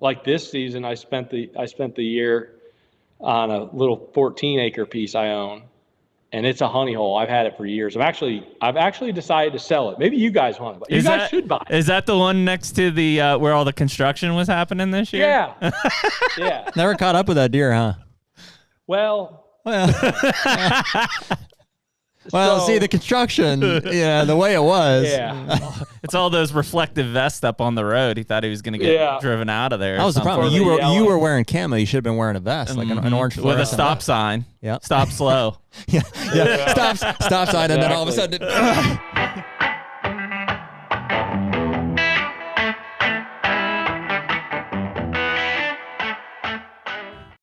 like this season, I spent the year on a little 14-acre piece I own, and it's a honey hole. I've had it for years. I've actually decided to sell it. Maybe you guys want it, but you guys should buy it. Is that the one next to the where all the construction was happening this year? Yeah. Yeah. Never caught up with that deer, huh? Well, see, the construction, the way it was. Yeah. It's all those reflective vests up on the road. He thought he was going to get driven out of there. That was the problem. You were wearing camo. You should have been wearing a vest, like an orange with a stop sign. Yeah. Stop slow. yeah. Stop sign, and then all of a sudden.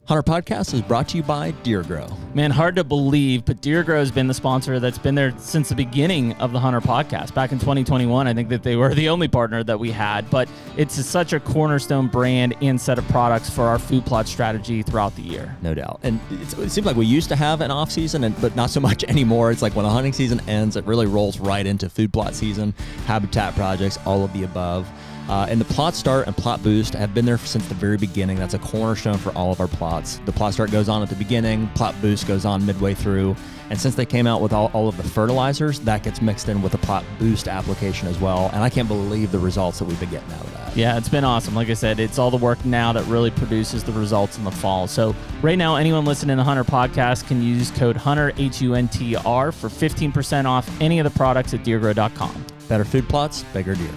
HUNTR Podcast is brought to you by Deer Grow. Man, hard to believe, but Deer Grow has been the sponsor that's been there since the beginning of the HUNTR Podcast. Back in 2021, I think that they were the only partner that we had, but it's such a cornerstone brand and set of products for our food plot strategy throughout the year. No doubt. And it seems like we used to have an off season, but not so much anymore. It's like when the hunting season ends, it really rolls right into food plot season, habitat projects, all of the above. And the Plot Start and Plot Boost have been there since the very beginning. That's a cornerstone for all of our plots. The Plot Start goes on at the beginning, Plot Boost goes on midway through. And since they came out with all of the fertilizers, that gets mixed in with the Plot Boost application as well. And I can't believe the results that we've been getting out of that. Yeah, it's been awesome. Like I said, it's all the work now that really produces the results in the fall. So right now, anyone listening to the HUNTR Podcast can use code HUNTR, HUNTR, for 15% off any of the products at deergrow.com. Better food plots, bigger deer.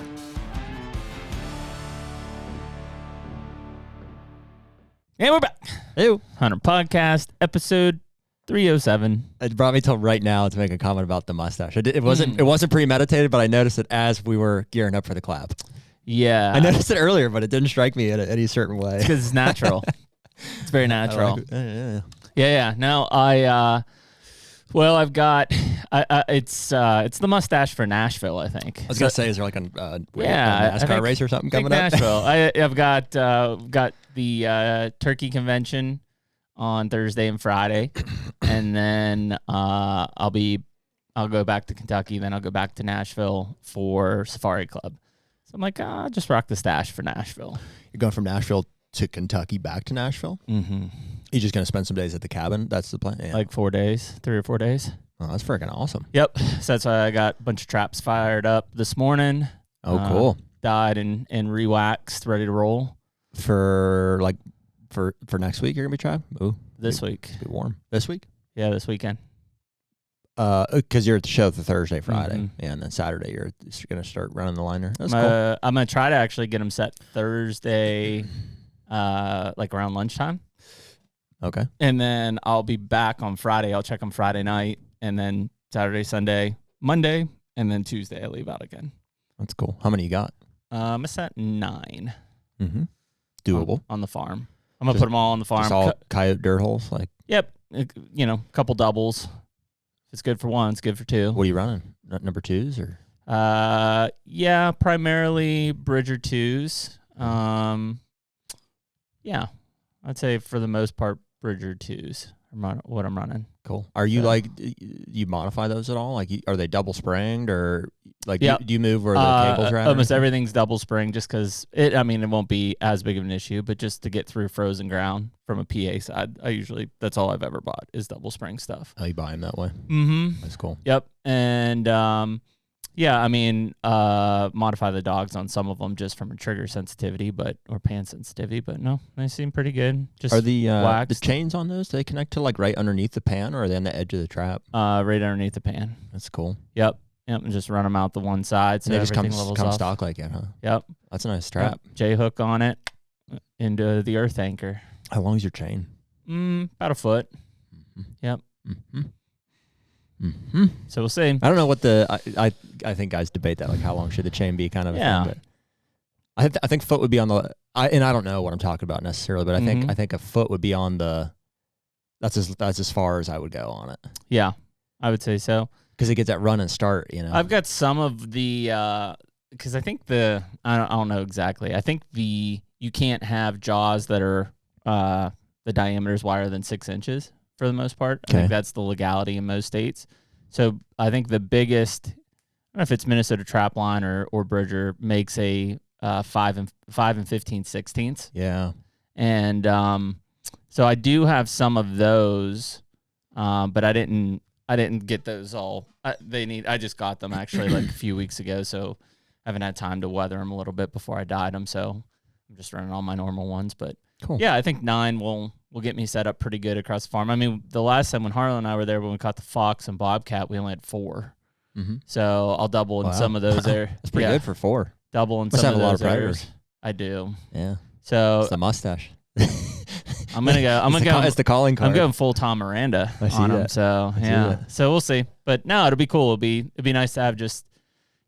And we're back. Ew. HUNTR Podcast, episode 307. It brought me till right now to make a comment about the mustache. It wasn't premeditated, but I noticed it as we were gearing up for the clap. Yeah. I noticed it earlier, but it didn't strike me in any certain way. It's because it's natural. It's very natural. Yeah. No, I've got, it's the mustache for Nashville, I think. I was going to say, is there like a NASCAR race or something coming up? Nashville. I've got the turkey convention on Thursday and Friday, and then I'll go back to Kentucky, then I'll go back to Nashville for Safari Club. So I'm like, I'll just rock the stash for Nashville. You're going from Nashville to Kentucky back to Nashville? Mm-hmm. You're just going to spend some days at the cabin? That's the plan? Yeah. Like 3 or 4 days. Oh, that's freaking awesome. Yep. So that's why I got a bunch of traps fired up this morning. Oh, cool. Dyed and re-waxed, ready to roll. For next week, you're going to be trapping? Ooh. This week. Be warm. This week? Yeah, this weekend. Because you're at the show the Thursday, Friday, mm-hmm. and then Saturday you're going to start running the liner. That's cool. I'm going to try to actually get them set Thursday, like around lunchtime. Okay. And then I'll be back on Friday. I'll check them Friday night, and then Saturday, Sunday, Monday, and then Tuesday I leave out again. That's cool. How many you got? I'm set 9. Mm-hmm. Doable. On the farm. I'm going to put them all on the farm. Just all coyote dirt holes? Yep. A couple doubles. If it's good for 1, it's good for 2. What are you running? Number 2s or? Yeah, primarily Bridger 2s. Yeah, I'd say for the most part, Bridger 2s are what I'm running. Cool. Are you you modify those at all? Are they double springed or do you move where the cables are at? Almost everything's double spring just because it won't be as big of an issue, but just to get through frozen ground from a PA side, that's all I've ever bought is double spring stuff. Oh, you buy them that way? Mm-hmm. That's cool. Yep. And modify the dogs on some of them just from a trigger sensitivity, or pan sensitivity. But no, they seem pretty good. Just are the chains on those? Do they connect to right underneath the pan, or are they on the edge of the trap? Right underneath the pan. That's cool. Yep. And just run them out the one side, so and they just come stock like it, huh? Yep. That's a nice trap. J hook on it into the earth anchor. How long is your chain? About a foot. Mm-hmm. Yep. Mm-hmm. Mm-hmm. So we'll see. I don't know what I think guys debate that, how long should the chain be, kind of. Yeah. A thing, but I think foot would be on the. And I don't know what I'm talking about necessarily, but I think a foot would be on the. That's as far as I would go on it. Yeah, I would say so. Because it gets that run and start, I've got some of the because I think I don't know exactly. I think you can't have jaws that are the diameter is wider than 6 inches for the most part. Okay. I think that's the legality in most states. So I think the biggest, I don't know if it's Minnesota Trapline or Bridger, makes a 5 and 15/16. Yeah. And so I do have some of those, but I didn't get those all. I just got them actually like a few weeks ago, so I haven't had time to weather them a little bit before I dyed them. So I'm just running all my normal ones. But Cool. yeah, I think 9 will get me set up pretty good across the farm. I mean, the last time when Harlan and I were there, when we caught the fox and bobcat, we only had 4. Mm-hmm. So I'll double in some of those there. That's pretty good for 4. Double in Must some have of a lot those of predators. areas. I do. Yeah. So It's the mustache. I'm gonna go. It's the calling card. I'm going full Tom Miranda on him. So yeah. So we'll see. But no, it'll be cool. It'd be nice to have just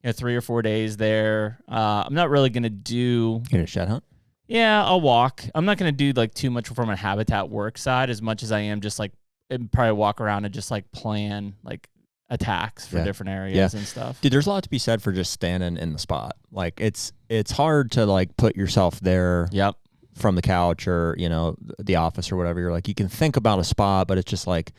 3 or 4 days there. I'm not really gonna do. You gonna shed hunt? Yeah, I'll walk. I'm not gonna do like too much from a habitat work side as much as I am just like probably walk around and just like plan like attacks for different areas and stuff. Dude, there's a lot to be said for just standing in the spot. Like it's hard to like put yourself there. Yep. From the couch or the office or whatever. You're like, you can think about a spot, but it's just like,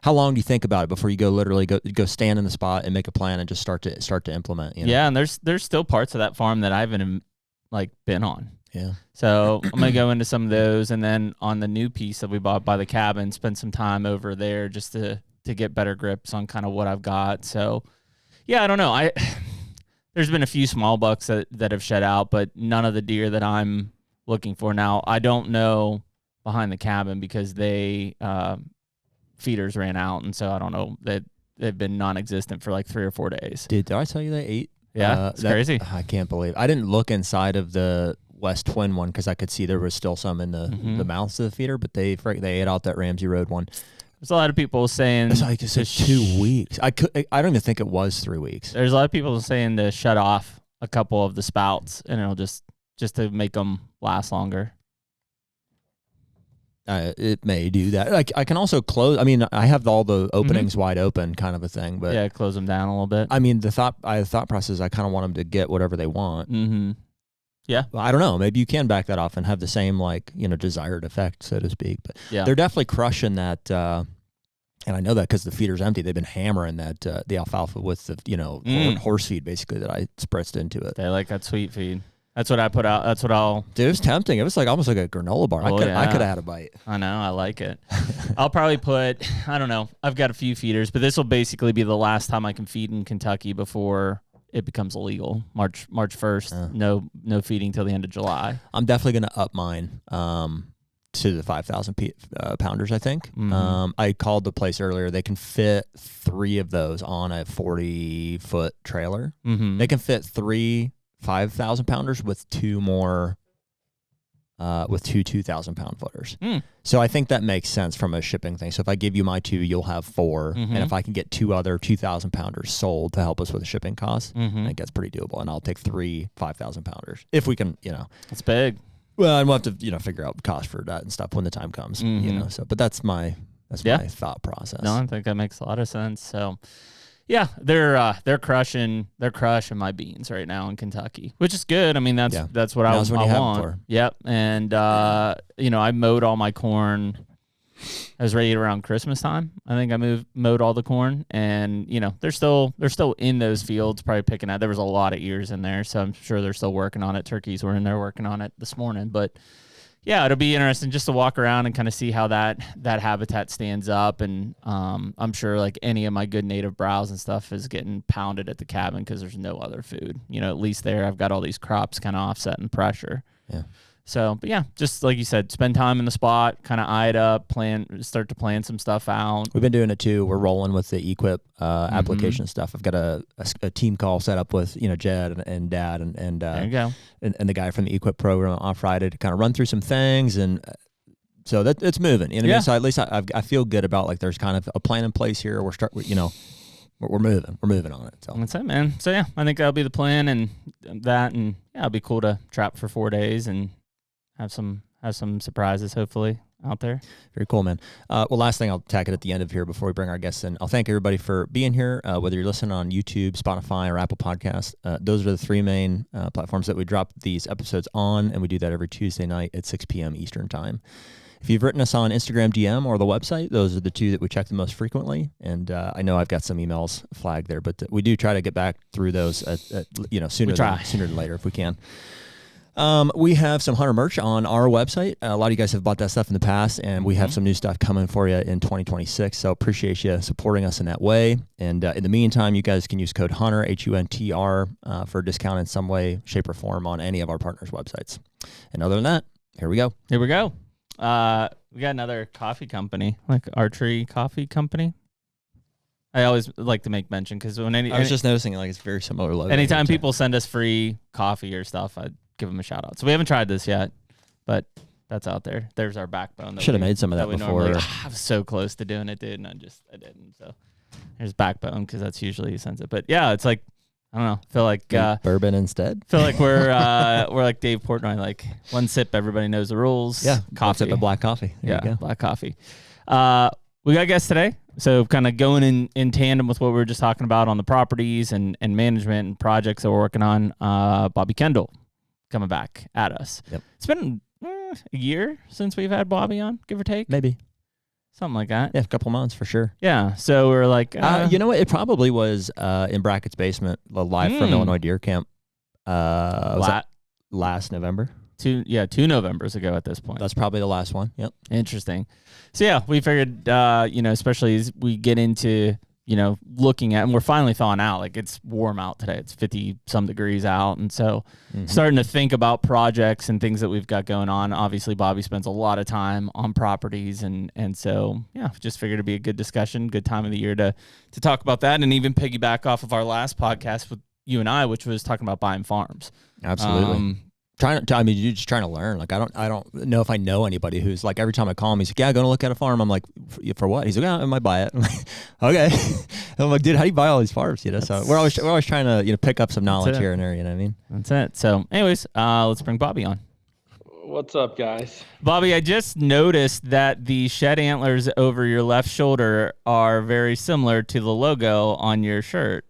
how long do you think about it before you go stand in the spot and make a plan and just start to implement? Yeah, and there's still parts of that farm that I haven't like been on. Yeah. So I'm gonna go into some of those, and then on the new piece that we bought by the cabin, spend some time over there just to get better grips on kind of what I've got. So yeah, I don't know. There's been a few small bucks that have shed out, but none of the deer that I'm looking for now. I don't know behind the cabin because they feeders ran out, and so I don't know that they've been non-existent for like 3 or 4 days. Dude, did I tell you they ate? Yeah, it's crazy. I can't believe. I didn't look inside of the West Twin one because I could see there was still some in the mouths of the feeder, but they ate out that Ramsey Road one. There's a lot of people saying it's like 2 weeks. I don't even think it was 3 weeks. There's a lot of people saying to shut off a couple of the spouts, and it'll just to make them last longer. It may do that. Like I can also close. I mean, I have all the openings wide open, kind of a thing. But yeah, close them down a little bit. I mean, the thought process. I kind of want them to get whatever they want. Mm-hmm. Yeah. Well, I don't know. Maybe you can back that off and have the same desired effect, so to speak. But yeah, they're definitely crushing that. And I know that because the feeder's empty. They've been hammering that the alfalfa with the horse feed basically that I spritzed into it. They like that sweet feed. That's what I put out. That's what I'll. Dude, it was tempting. It was like almost like a granola bar. Oh, I could have had a bite. I know. I like it. I'll probably put. I don't know. I've got a few feeders, but this will basically be the last time I can feed in Kentucky before it becomes illegal. March 1st. No feeding till the end of July. I'm definitely gonna up mine to the 5,000 pounders. I think. Mm-hmm. I called the place earlier. They can fit 3 of those on a 40-foot trailer. Mm-hmm. They can fit 3 5,000 pounders with 2 more, with 2 2,000-pound footers. So I think that makes sense from a shipping thing. So if I give you my 2, you'll have 4. And if I can get 2 other 2,000 pounders sold to help us with the shipping costs, I think that's pretty doable. And I'll take 3 5,000 pounders if we can, It's big. Well, and we'll have to, figure out cost for that and stuff when the time comes, So, but that's my my thought process. No, I think that makes a lot of sense. So. Yeah, they're crushing my beans right now in Kentucky, which is good. I mean, that's what I want. For. Yep, and I mowed all my corn. I was ready around Christmas time. I think I mowed all the corn, and they're still in those fields, probably picking out. There was a lot of ears in there, so I'm sure they're still working on it. Turkeys were in there working on it this morning, but. Yeah, it'll be interesting just to walk around and kind of see how that habitat stands up. And I'm sure like any of my good native browse and stuff is getting pounded at the cabin because there's no other food. At least there I've got all these crops kind of offsetting pressure. Yeah. So, but yeah, just like you said, spend time in the spot, kind of eye it up, start to plan some stuff out. We've been doing it too. We're rolling with the Equip application stuff. I've got a team call set up with Jed and Dad and there you go. And the guy from the Equip program on Friday to kind of run through some things, and so that it's moving. You know what I mean? So at least I feel good about like there's kind of a plan in place here. We're moving on it. So that's it, man. So yeah, I think that'll be the plan, and it'll be cool to trap for 4 days and have some surprises hopefully out there. Very cool, man. Well, last thing, I'll tack it at the end of here before we bring our guests in. I'll thank everybody for being here, whether you're listening on YouTube, Spotify, or Apple Podcast. Those are the 3 main platforms that we drop these episodes on, and we do that every Tuesday night at 6 p.m. Eastern Time. If you've written us on Instagram DM or the website, those are the 2 that we check the most frequently. And I know I've got some emails flagged there, but we do try to get back through those sooner than later if we can. We have some Hunter merch on our website. A lot of you guys have bought that stuff in the past, and we have some new stuff coming for you in 2026. So appreciate you supporting us in that way. And in the meantime, you guys can use code HUNTR, HUNTR, for a discount in some way, shape, or form on any of our partners' websites. And other than that, here we go. Here we go. We got another coffee company, like Archery Coffee Company. I always like to make mention because when I was just noticing like it's very similar logo. Anytime people send us free coffee or stuff, I'd give them a shout out. So we haven't tried this yet, but that's out there. There's our backbone. Should have made some of that before. I was so close to doing it, dude, and I didn't. So there's backbone because that's usually who sends it. But yeah, it's like I don't know. I feel like bourbon instead. Feel like we're like Dave Portnoy. Like one sip, everybody knows the rules. Yeah, coffee. One sip of black coffee. There you go. Black coffee. We got guests today. So kind of going in tandem with what we were just talking about on the properties and management and projects that we're working on, Bobby Kendall coming back at us. Yep. It's been a year since we've had Bobby on, give or take. Maybe. Something like that. Yeah, a couple months for sure. Yeah. So we're like... you know what? It probably was in Brackett's basement, live from Illinois Deer Camp. Was that last November? 2 Novembers ago at this point. That's probably the last one. Yep. Interesting. So yeah, we figured, especially as we get into, looking at, and we're finally thawing out. Like it's warm out today. It's 50 some degrees out. And so starting to think about projects and things that we've got going on. Obviously, Bobby spends a lot of time on properties. And so, yeah, just figured it'd be a good discussion, good time of the year to talk about that. And even piggyback off of our last podcast with you and I, which was talking about buying farms. Absolutely. You're just trying to learn. Like, I don't know if I know anybody who's like, every time I call him, he's like, yeah, going to look at a farm. I'm like, for what? He's like, yeah, I might buy it. I'm like, okay. I'm like, dude, how do you buy all these farms? So we're always trying to, pick up some knowledge here and there. You know what I mean? That's it. So anyways, let's bring Bobby on. What's up, guys? Bobby, I just noticed that the shed antlers over your left shoulder are very similar to the logo on your shirt.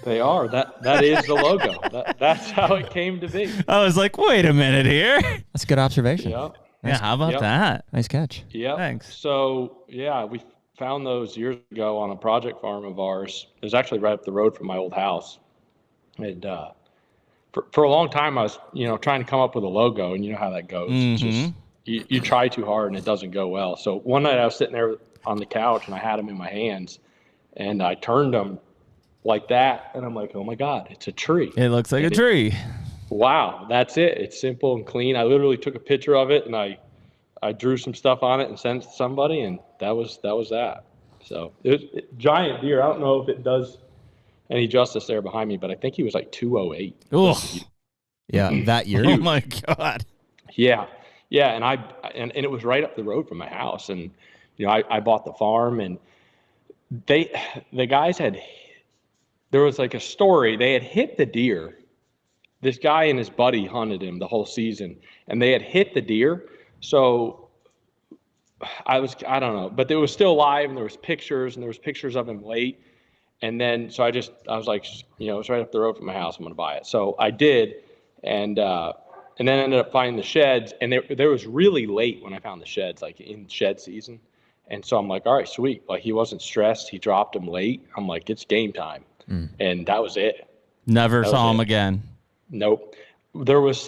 They are. That is the logo. That's how it came to be. I was like, wait a minute here. That's a good observation. Yep. Yeah, how about that? Nice catch. Yeah. Thanks. So, yeah, we found those years ago on a project farm of ours. It was actually right up the road from my old house. And for a long time, I was, trying to come up with a logo, and you know how that goes. It's just, you try too hard, and it doesn't go well. So one night I was sitting there on the couch, and I had them in my hands, and I turned them like that, and I'm like, oh my God, it's a tree. It looks like a tree. Wow, that's it. It's simple and clean. I literally took a picture of it, and I drew some stuff on it and sent it to somebody, and that was that. So it was giant deer. I don't know if it does any justice there behind me, but I think he was like 208. Oh, yeah, that year. Oh my God. Yeah, and it was right up the road from my house, and I bought the farm, and the guys there was like a story. They had hit the deer. This guy and his buddy hunted him the whole season, and they had hit the deer. So I don't know, but it was still live, and there was pictures of him late. And then, so I was like, it's right up the road from my house. I'm going to buy it. So I did. And then ended up finding the sheds, and there was really late when I found the sheds, like in shed season. And so I'm like, all right, sweet. Like he wasn't stressed. He dropped them late. I'm like, it's game time. And that was it. Never saw him again. Nope. There was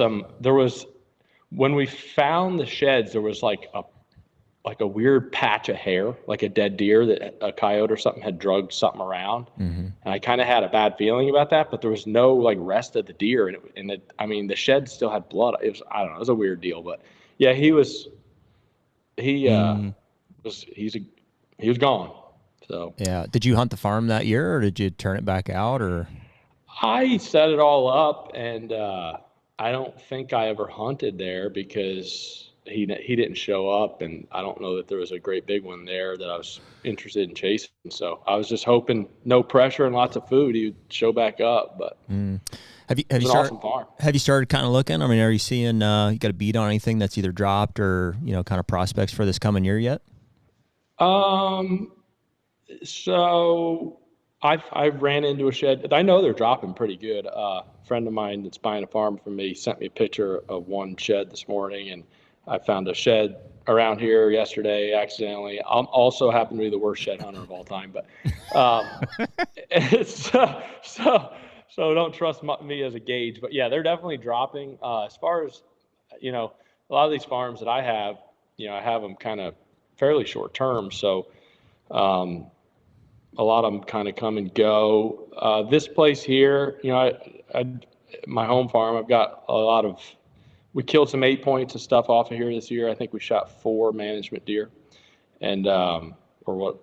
when we found the sheds, there was like a weird patch of hair, like a dead deer that a coyote or something had drugged something around. And I kind of had a bad feeling about that, but there was no like rest of the deer. The shed still had blood. I don't know. It was a weird deal, but yeah, he was gone. So yeah. Did you hunt the farm that year, or did you turn it back out, or? I set it all up, and I don't think I ever hunted there because he didn't show up, and I don't know that there was a great big one there that I was interested in chasing. So I was just hoping, no pressure and lots of food, he would show back up. But have you awesome farm. Have you started kind of looking? I mean, are you seeing you got a beat on anything that's either dropped or kind of prospects for this coming year yet? So I've ran into a shed. I know they're dropping pretty good. A friend of mine that's buying a farm from me sent me a picture of one shed this morning, and I found a shed around here yesterday accidentally. I'm also happen to be the worst shed hunter of all time, but so don't trust me as a gauge. But yeah, they're definitely dropping. As far as, a lot of these farms that I have, I have them kind of fairly short term. So a lot of them kind of come and go. This place here, my home farm, I've got a lot of, we killed some 8 points and stuff off of here this year. I think we shot 4 management deer. And, or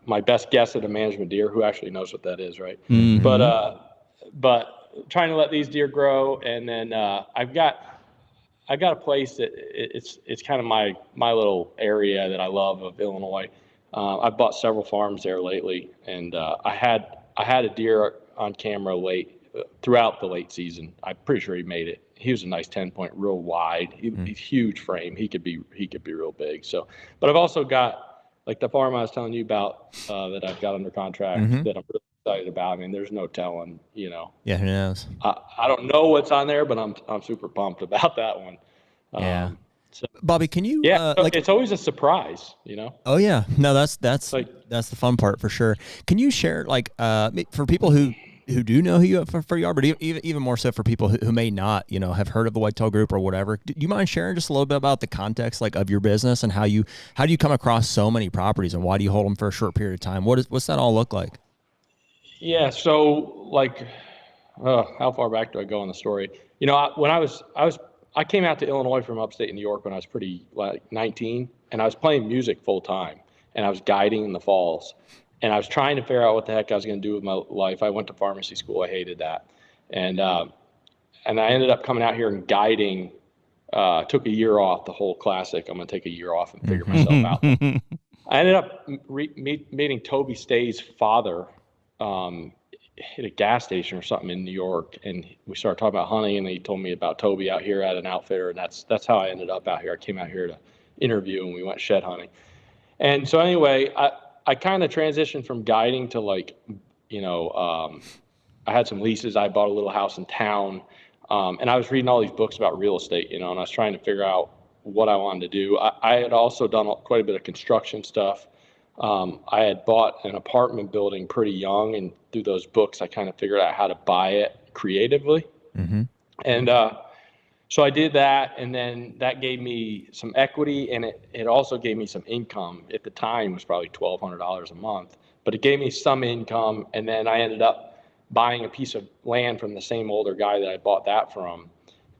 my best guess at a management deer, who actually knows what that is, right? Mm-hmm. But trying to let these deer grow. And then I've got a place that it's kind of my little area that I love of Illinois. I've bought several farms there lately, and I had a deer on camera throughout the late season. I'm pretty sure he made it. He was a nice 10-point, real wide. He's huge frame. He could be real big. So, but I've also got like the farm I was telling you about that I've got under contract that I'm really excited about. I mean, there's no telling, Yeah, who knows? I don't know what's on there, but I'm super pumped about that one. Yeah. So, Bobby, can you? Yeah, it's always a surprise, Oh yeah, no, that's the fun part for sure. Can you share for people who do know who you are for you are, but even more so for people who may not, have heard of the Whitetail Group or whatever? Do you mind sharing just a little bit about the context of your business and how do you come across so many properties and why do you hold them for a short period of time? What's that all look like? Yeah, so how far back do I go on the story? When I came out to Illinois from upstate New York when I was pretty 19, and I was playing music full time, and I was guiding in the falls, and I was trying to figure out what the heck I was going to do with my life. I went to pharmacy school. I hated that, and I ended up coming out here and guiding. Took a year off, the whole classic. I'm going to take a year off and figure myself out. I ended up meeting Toby Stay's father at a gas station or something in New York, and we started talking about hunting, and he told me about Toby out here at an outfitter, and that's how I ended up out here. I came out here to interview, and we went shed hunting. And so anyway, I kind of transitioned from guiding to I had some leases. I bought a little house in town, and I was reading all these books about real estate, and I was trying to figure out what I wanted to do. I had also done quite a bit of construction stuff. I had bought an apartment building pretty young, and through those books, I kind of figured out how to buy it creatively. Mm-hmm. And so I did that, and then that gave me some equity, and it also gave me some income. At the time, it was probably $1,200 a month, but it gave me some income, and then I ended up buying a piece of land from the same older guy that I bought that from.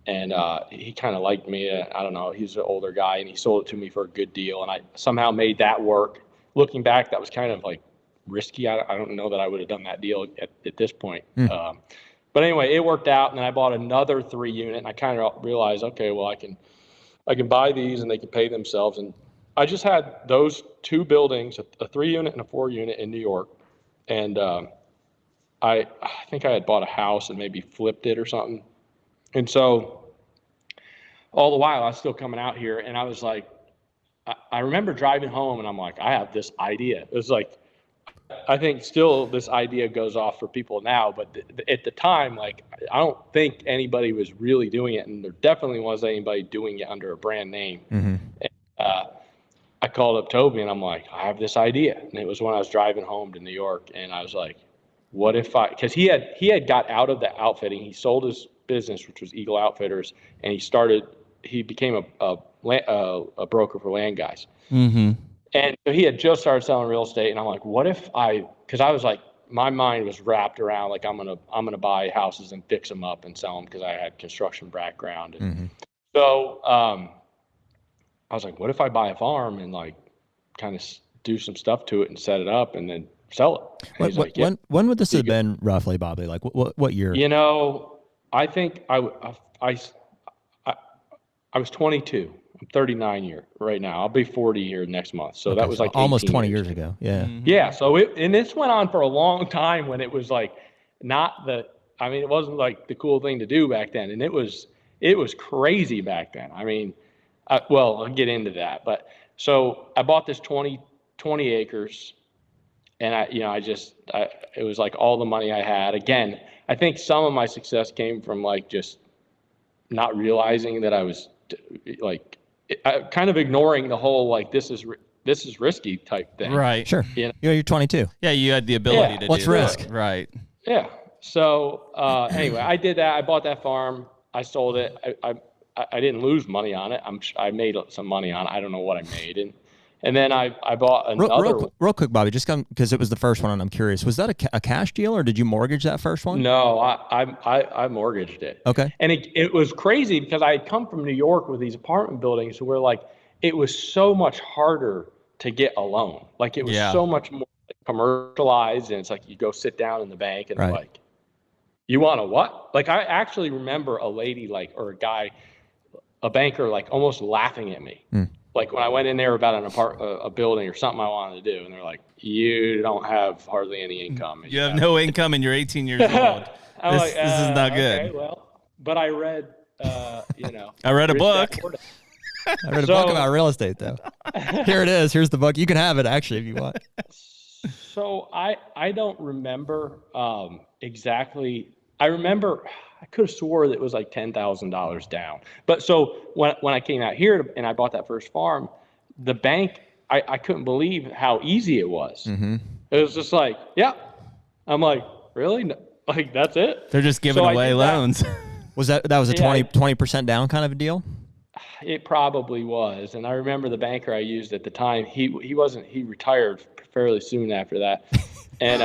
And he kind of liked me. I don't know. He's an older guy, and he sold it to me for a good deal, and I somehow made that work. Looking back, that was kind of risky. I don't know that I would have done that deal at this point. But anyway, it worked out, and then I bought another 3-unit, and I kind of realized, okay, well, I can buy these, and they can pay themselves. And I just had those 2 buildings, a 3-unit and a 4-unit in New York, and I think I had bought a house and maybe flipped it or something. And so all the while, I was still coming out here, and I was like, I remember driving home, and I'm like, I have this idea. It was I think still this idea goes off for people now, but at the time, I don't think anybody was really doing it, and there definitely wasn't anybody doing it under a brand name. Mm-hmm. And, I called up Toby, and I'm like, I have this idea. And it was when I was driving home to New York, and I was like, what if because he had got out of the outfitting. He sold his business, which was Eagle Outfitters, and he became a broker for land guys. Mm-hmm. And so he had just started selling real estate, and I'm like, what if because I was my mind was wrapped around I'm gonna buy houses and fix them up and sell them because I had construction background. And mm-hmm. So I was like, what if I buy a farm and kind of do some stuff to it and set it up and then sell it? When would this have been roughly, Bobby? What year? I think I was 22. I'm 39 right now. I'll be 40 here next month. So that was almost 20 years ago. Yeah. Mm-hmm. Yeah. So and this went on for a long time when it was it wasn't the cool thing to do back then. And it was crazy back then. I mean, I'll get into that. But so I bought this 20 acres, and it was all the money I had. Again, I think some of my success came from just not realizing that I was kind of ignoring the whole this is risky type thing. Right. Sure. You're 22. Yeah, you had the ability to What's do risk? That. Right. Yeah. So anyway, I did that. I bought that farm. I sold it. I didn't lose money on it. I made some money on it. I don't know what I made, and then I bought another. Real quick, Bobby, just because it was the first one, and I'm curious, was that a cash deal or did you mortgage that first one? No, I mortgaged it. Okay. And it was crazy because I had come from New York with these apartment buildings where like it was so much harder to get a loan. Like it was so much more commercialized, and it's like you go sit down in the bank and they're like, you want a what? Like I actually remember a lady or a guy, a banker, like almost laughing at me. Like when I went in there about a building or something I wanted to do, and they're like, you don't have hardly any income. You have no income and you're 18 years old. This is not good. Okay, well, but I read, I read a book. I read a book about real estate, though. Here it is. Here's the book. You can have it, actually, if you want. So I don't remember exactly. I remember I could have swore that it was like $10,000 down. But so when I came out here and I bought that first farm, the bank, I couldn't believe how easy it was. Mm-hmm. It was just like, yeah. I'm like, really? No, like, that's it? They're just giving away loans. Was that was a 20% down kind of a deal? It probably was. And I remember the banker I used at the time, he retired fairly soon after that. And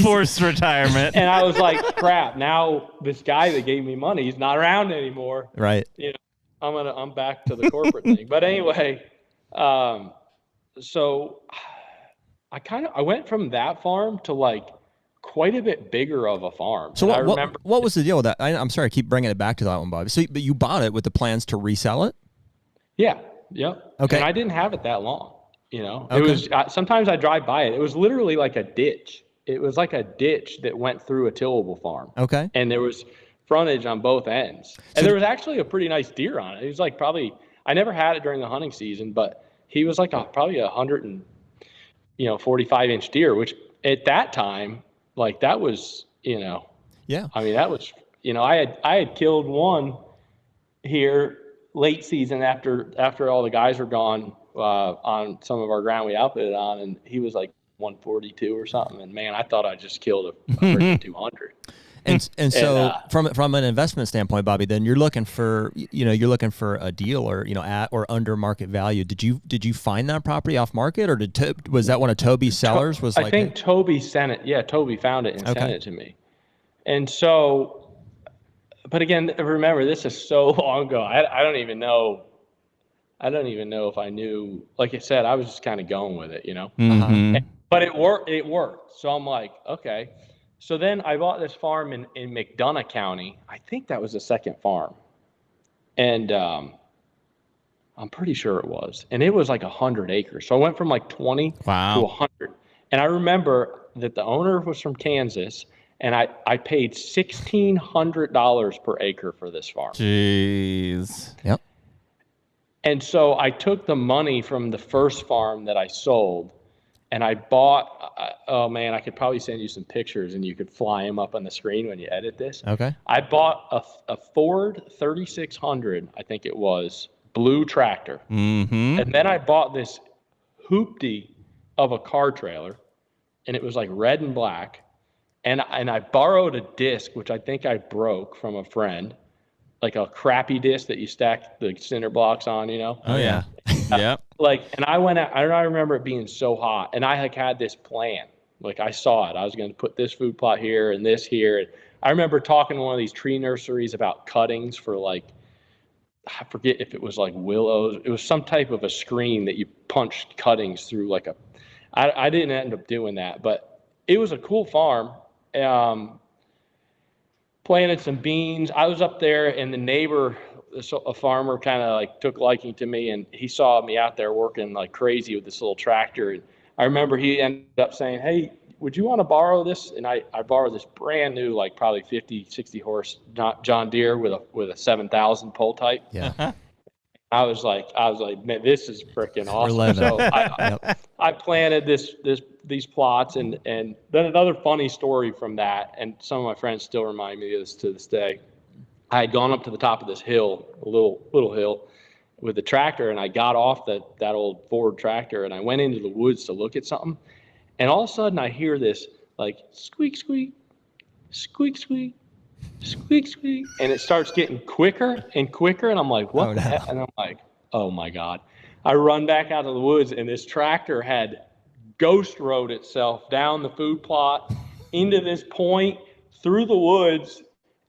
forced retirement. And I was like, crap, now this guy that gave me money, he's not around anymore. Right. I'm back to the corporate thing. But anyway, so I went from that farm to like quite a bit bigger of a farm. So what was the deal with that? I'm sorry, I keep bringing it back to that one, Bobby. So, but you bought it with the plans to resell it? Yeah. Yep. Okay. And I didn't have it that long. Okay. It was sometimes I drive by it. It was literally like a ditch. It was like a ditch that went through a tillable farm. Okay. And there was frontage on both ends. And there was actually a pretty nice deer on it. He was like I never had it during the hunting season, but he was like probably 145-inch deer, which at that time, like that was, yeah. I mean, that was, I had killed one here late season after all the guys were gone on some of our ground we outfitted on, and he was like 142 or something. And man, I thought I just killed a freaking 200. And so from an investment standpoint, Bobby, then you're looking for a deal or at or under market value. Did you find that property off market, or was that one of Toby's sellers? I think Toby sent it. Yeah, Toby found it and sent it to me. And so, but again, remember, this is so long ago. I don't even know. I don't even know if I knew. Like I said, I was just kind of going with it, Mm-hmm. But it worked. So I'm like, okay. So then I bought this farm in McDonough County. I think that was the second farm. And I'm pretty sure it was. And it was like 100 acres. So I went from like 20 to 100. And I remember that the owner was from Kansas, and I paid $1,600 per acre for this farm. Jeez. Yep. And so I took the money from the first farm that I sold, and I bought, oh man, I could probably send you some pictures and you could fly them up on the screen when you edit this. Okay. I bought a Ford 3600, I think it was, blue tractor. Mm-hmm. And then I bought this hoopty of a car trailer, and it was like red and black. And I borrowed a disc, which I think I broke from a friend, like a crappy disc that you stack the cinder blocks on, Oh, yeah. Yep. And I went out, I remember it being so hot, and I had this plan. Like I saw it. I was going to put this food plot here and this here. And I remember talking to one of these tree nurseries about cuttings for I forget if it was like willows. It was some type of a screen that you punched cuttings through I didn't end up doing that, but it was a cool farm. Planted some beans. I was up there, and the neighbor, a farmer, kind of took liking to me, and he saw me out there working like crazy with this little tractor. And I remember he ended up saying, "Hey, would you want to borrow this?" And I borrowed this brand new, probably 50, 60 horse John Deere with a 7,000 pull type. Yeah. I was like, man, this is freaking awesome. So I planted these plots, and then another funny story from that, and some of my friends still remind me of this to this day. I had gone up to the top of this hill, a little hill, with the tractor, and I got off that old Ford tractor, and I went into the woods to look at something, and all of a sudden I hear this like squeak, squeak, squeak, squeak, squeak, squeak. And it starts getting quicker and quicker. And I'm like, what the heck? And I'm like, oh my God. I run back out of the woods, and this tractor had ghost rode itself down the food plot into this point through the woods.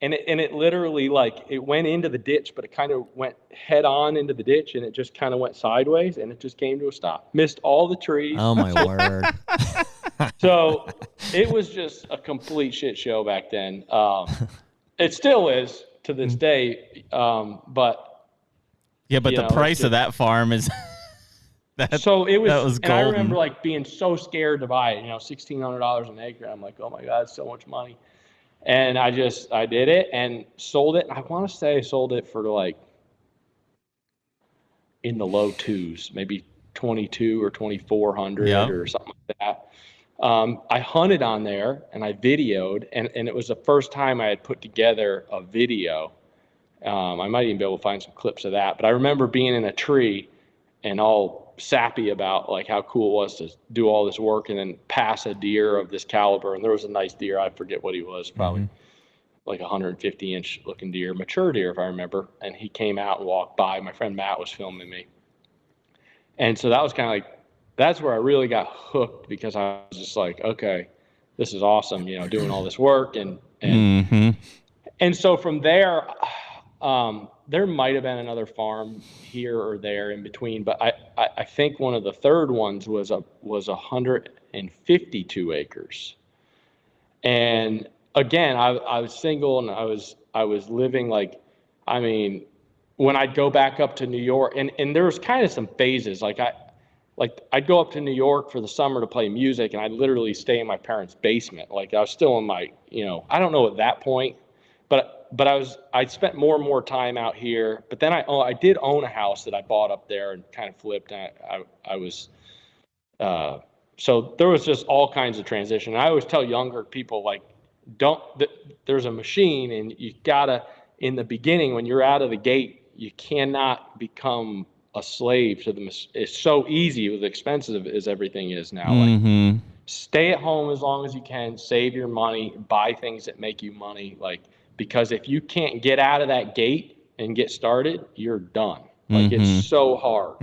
And it literally, like, it went into the ditch, but it kind of went head on into the ditch, and it just kind of went sideways, and it just came to a stop. Missed all the trees. Oh, my word. So it was just a complete shit show back then. It still is to this day. But the price of that farm is so it was, that was and I golden. remember like being so scared to buy it, $1,600 an acre. I'm like, oh my God, so much money. And I did it and sold it. I want to say I sold it for like in the low twos, maybe 22 or 2,400 or something like that. I hunted on there and I videoed, and it was the first time I had put together a video. I might even be able to find some clips of that, but I remember being in a tree and all sappy about like how cool it was to do all this work and then pass a deer of this caliber. And there was a nice deer. I forget what he was, probably like 150-inch looking deer, mature deer, if I remember. And he came out and walked by. My friend Matt was filming me. And so that was kind of like, that's where I really got hooked, because I was just like, okay, this is awesome, doing all this work. And so from there, there might have been another farm here or there in between, but I think one of the third ones was 152 acres. And again, I was single, and I was living like, I mean, when I'd go back up to New York, and there was kind of some phases. I'd go up to New York for the summer to play music, and I'd literally stay in my parents' basement. Like, I was still in my, I don't know at that point, but I spent more and more time out here. But then I did own a house that I bought up there and kind of flipped. And I was, so there was just all kinds of transition. And I always tell younger people, like, there's a machine, and you gotta, in the beginning, when you're out of the gate, you cannot become a slave to the, it's so easy with expensive as everything is now. Like, stay at home as long as you can, save your money, buy things that make you money. Like, because if you can't get out of that gate and get started, you're done. Like, it's so hard.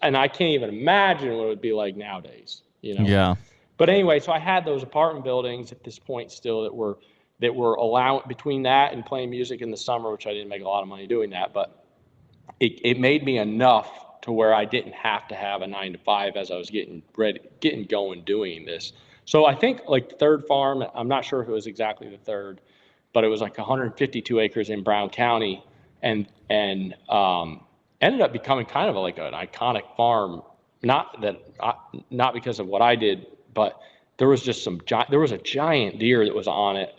And I can't even imagine what it would be like nowadays, Yeah. But anyway, so I had those apartment buildings at this point still that were allowing, between that and playing music in the summer, which I didn't make a lot of money doing that, but it made me enough to where I didn't have to have a 9-to-5 as I was getting going doing this. So I think like the third farm, I'm not sure if it was exactly the third, but it was like 152 acres in Brown County, and ended up becoming kind of like an iconic farm. Not because of what I did, but there was just there was a giant deer that was on it.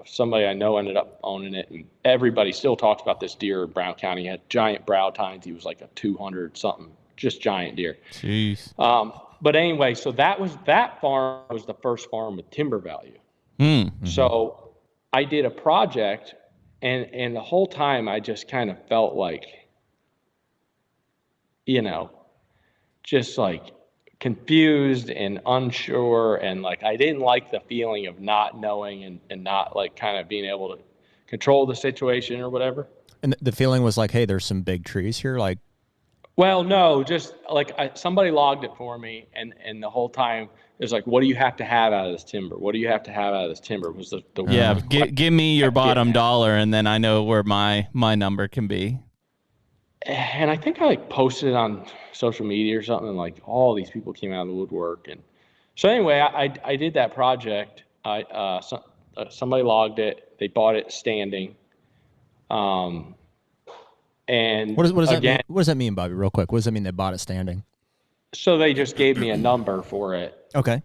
Somebody I know ended up owning it, and everybody still talks about this deer in Brown County. He had giant brow tines. He was like a 200 something, just giant deer. Jeez. But anyway, so that farm was the first farm with timber value. So I did a project, and the whole time I just kind of felt like, just like confused and unsure, and like I didn't like the feeling of not knowing and not like kind of being able to control the situation or whatever. And the feeling was like, hey, there's some big trees here, like. Well, no, just like somebody logged it for me, and the whole time it was like, what do you have to have out of this timber? What do you have to have out of this timber? Was the yeah? Give me your bottom dollar, and then I know where my number can be. And I think I like posted it on social media or something, and like all these people came out of the woodwork. And so anyway, I did that project. Somebody logged it. They bought it standing. And what does that mean? What does that mean, Bobby? Real quick, what does that mean? They bought it standing. So they just gave me a number for it. Okay.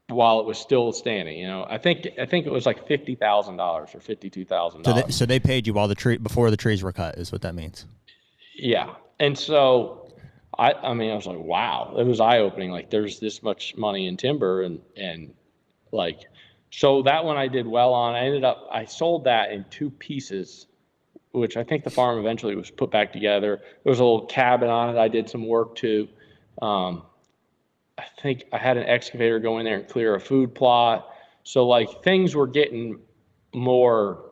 While it was still standing, I think it was like $50,000 or $52,000. So they paid you before the trees were cut, is what that means. Yeah. And so I was like, wow, it was eye opening. Like, there's this much money in timber, and like, so that one I did well on. I sold that in 2 pieces, which I think the farm eventually was put back together. There was a little cabin on it I did some work to. I think I had an excavator go in there and clear a food plot. So like things were getting more,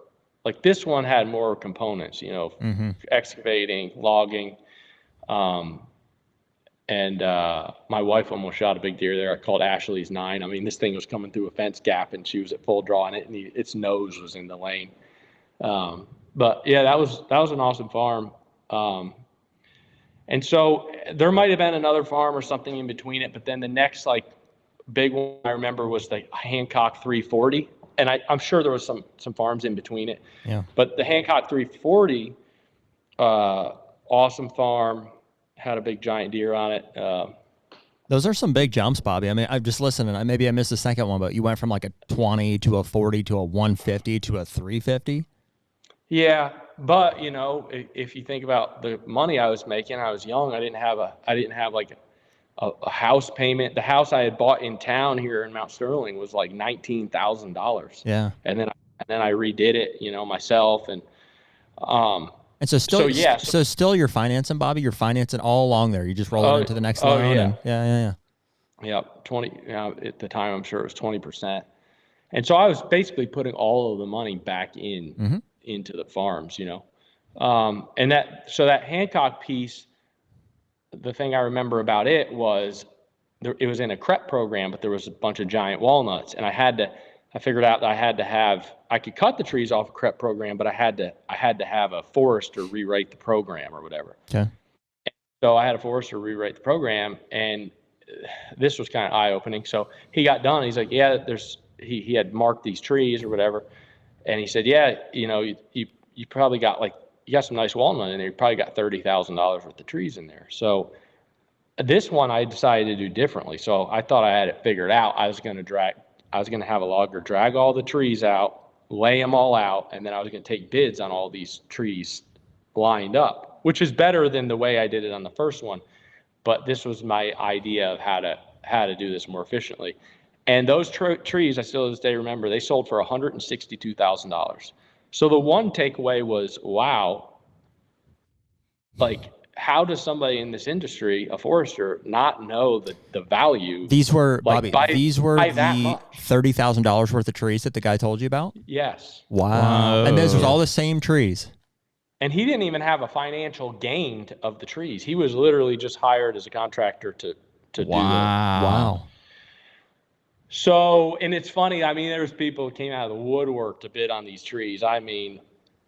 like this one had more components, you know, excavating, logging. And my wife almost shot a big deer there. I called Ashley's 9. I mean, this thing was coming through a fence gap and she was at full draw on it, and its nose was in the lane. But yeah, that was an awesome farm. And so there might have been another farm or something in between it, but then the next like big one I remember was the Hancock 340, and I'm sure there was some farms in between it. Yeah. But the Hancock 340, awesome farm, had a big giant deer on it. Those are some big jumps, Bobby. I mean, I'm just listening. Maybe I missed the second one, but you went from like a 20 to a 40 to a 150 to a 350. Yeah, but you know, if you think about the money I was making, I was young. I didn't have like a house payment. The house I had bought in town here in Mount Sterling was like $19,000. Yeah. And then I redid it, you know, myself. And so still you're financing, Bobby. You're financing all along there. You just roll it into the next loan. Yeah. And yeah. Yeah, 20. You know, at the time, I'm sure it was 20%. And so I was basically putting all of the money back into the farms, you know. And that Hancock piece, the thing I remember about it was it was in a CREP program, but there was a bunch of giant walnuts, and I figured out that I could cut the trees off a CREP program, but I had to have a forester rewrite the program or whatever. Okay. So I had a forester rewrite the program, and this was kind of eye-opening. So he got done. He's like, yeah, he had marked these trees or whatever. And he said, yeah, you know, you probably got you got some nice walnut in there. You probably got $30,000 worth of trees in there. So this one I decided to do differently. So I thought I had it figured out. I was going to have a logger drag all the trees out, lay them all out, and then I was going to take bids on all these trees lined up, which is better than the way I did it on the first one. But this was my idea of how to do this more efficiently. And those trees, I still to this day remember, they sold for $162,000. So the one takeaway was, wow, like how does somebody in this industry, a forester, not know the value? These were, Bobby, these were the $30,000 worth of trees that the guy told you about? Yes. Wow. And those were all the same trees. And he didn't even have a financial gain of the trees. He was literally just hired as a contractor to do it. Wow. So, and it's funny, I mean, there's people who came out of the woodwork to bid on these trees. I mean,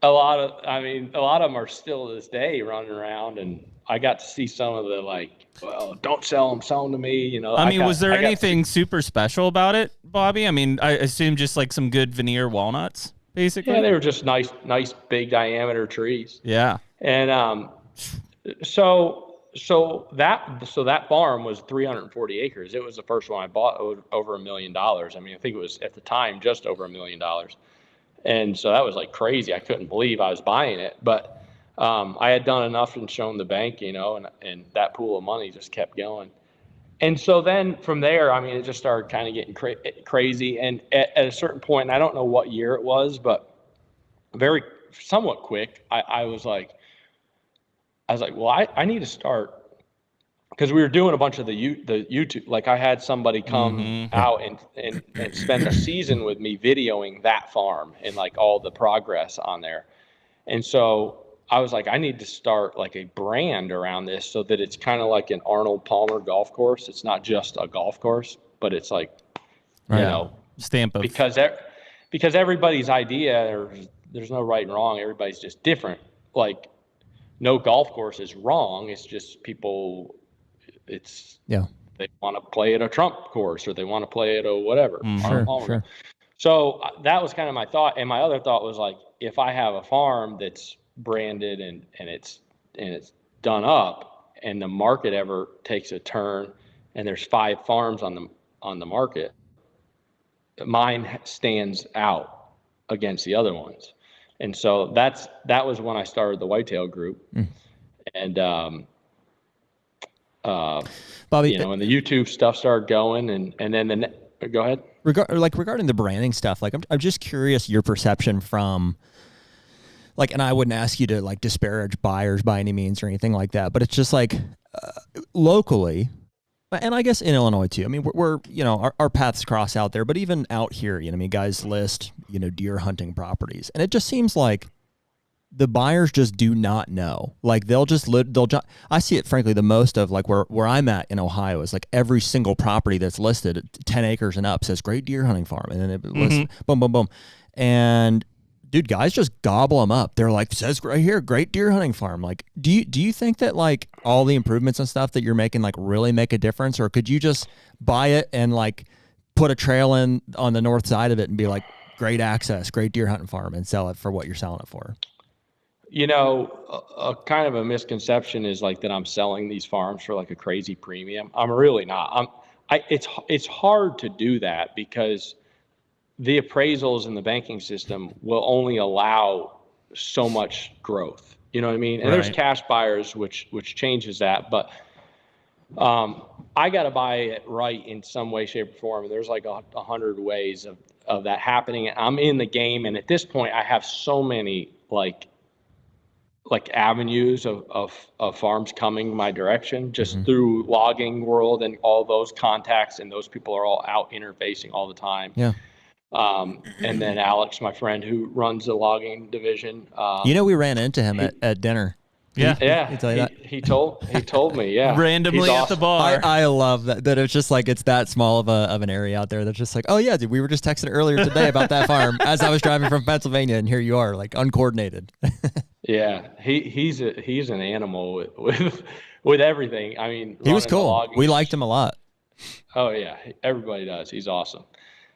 a lot of them are still to this day running around, and I got to see some of the like, well, don't sell them, sell them to me, you know. I mean, was there anything super special about it, Bobby? I mean, I assume just like some good veneer walnuts, basically. Yeah, they were just nice, big diameter trees. Yeah. And so that farm was 340 acres. It was the first one I bought over $1 million. I mean, I think it was at the time just over $1 million. And so that was like crazy. I couldn't believe I was buying it, but I had done enough and shown the bank, you know, and that pool of money just kept going. And so then from there, I mean, it just started kind of getting crazy. And at a certain point, and I don't know what year it was, but somewhat quick, I was like, well, I need to start, because we were doing a bunch of the YouTube. Like I had somebody come out and spend a season with me videoing that farm and like all the progress on there. And so I was like, I need to start like a brand around this so that it's kind of like an Arnold Palmer golf course. It's not just a golf course, but it's like, you know, stamp of, because everybody's idea, there's no right and wrong. Everybody's just different. Like, no golf course is wrong. It's just people, they want to play at a Trump course or they want to play at a whatever. Sure. So that was kind of my thought. And my other thought was like, if I have a farm that's branded and it's done up and the market ever takes a turn and there's 5 farms on the market, mine stands out against the other ones. And so that was when I started the Whitetail group. And, Bobby, you know, and the YouTube stuff started going and then go ahead. Regarding the branding stuff, like I'm just curious your perception from like, and I wouldn't ask you to like disparage buyers by any means or anything like that, but it's just like locally, And I guess in Illinois too. I mean, we're our paths cross out there, but even out here, I mean, guys list, deer hunting properties, and it just seems like the buyers just do not know. Like I see it frankly the most of like where I'm at in Ohio is like every single property that's listed at 10 acres and up says great deer hunting farm, and then it lists boom, boom, boom, and dude, guys just gobble them up. They're like, says right here, great deer hunting farm. Like, do you think that like all the improvements and stuff that you're making like really make a difference, or could you just buy it and like put a trail in on the north side of it and be like, great access, great deer hunting farm, and sell it for what you're selling it for? A kind of a misconception is like that I'm selling these farms for like a crazy premium. I'm really not. It's hard to do that because the appraisals in the banking system will only allow so much growth. You know what I mean? And there's cash buyers, which changes that. But I got to buy it right in some way, shape, or form. And there's like 100 ways of that happening. I'm in the game. And at this point, I have so many like avenues of farms coming my direction just through logging world and all those contacts. And those people are all out interfacing all the time. Yeah. And then Alex, my friend who runs the logging division, we ran into him at dinner. Yeah. He told me, yeah. Randomly at the bar. I love that it's just like it's that small of an area out there that's just like, oh yeah, dude, we were just texting earlier today about that farm as I was driving from Pennsylvania, and here you are, like uncoordinated. Yeah, he's an animal with everything. I mean, he was cool. We liked him a lot. Oh yeah, everybody does. He's awesome.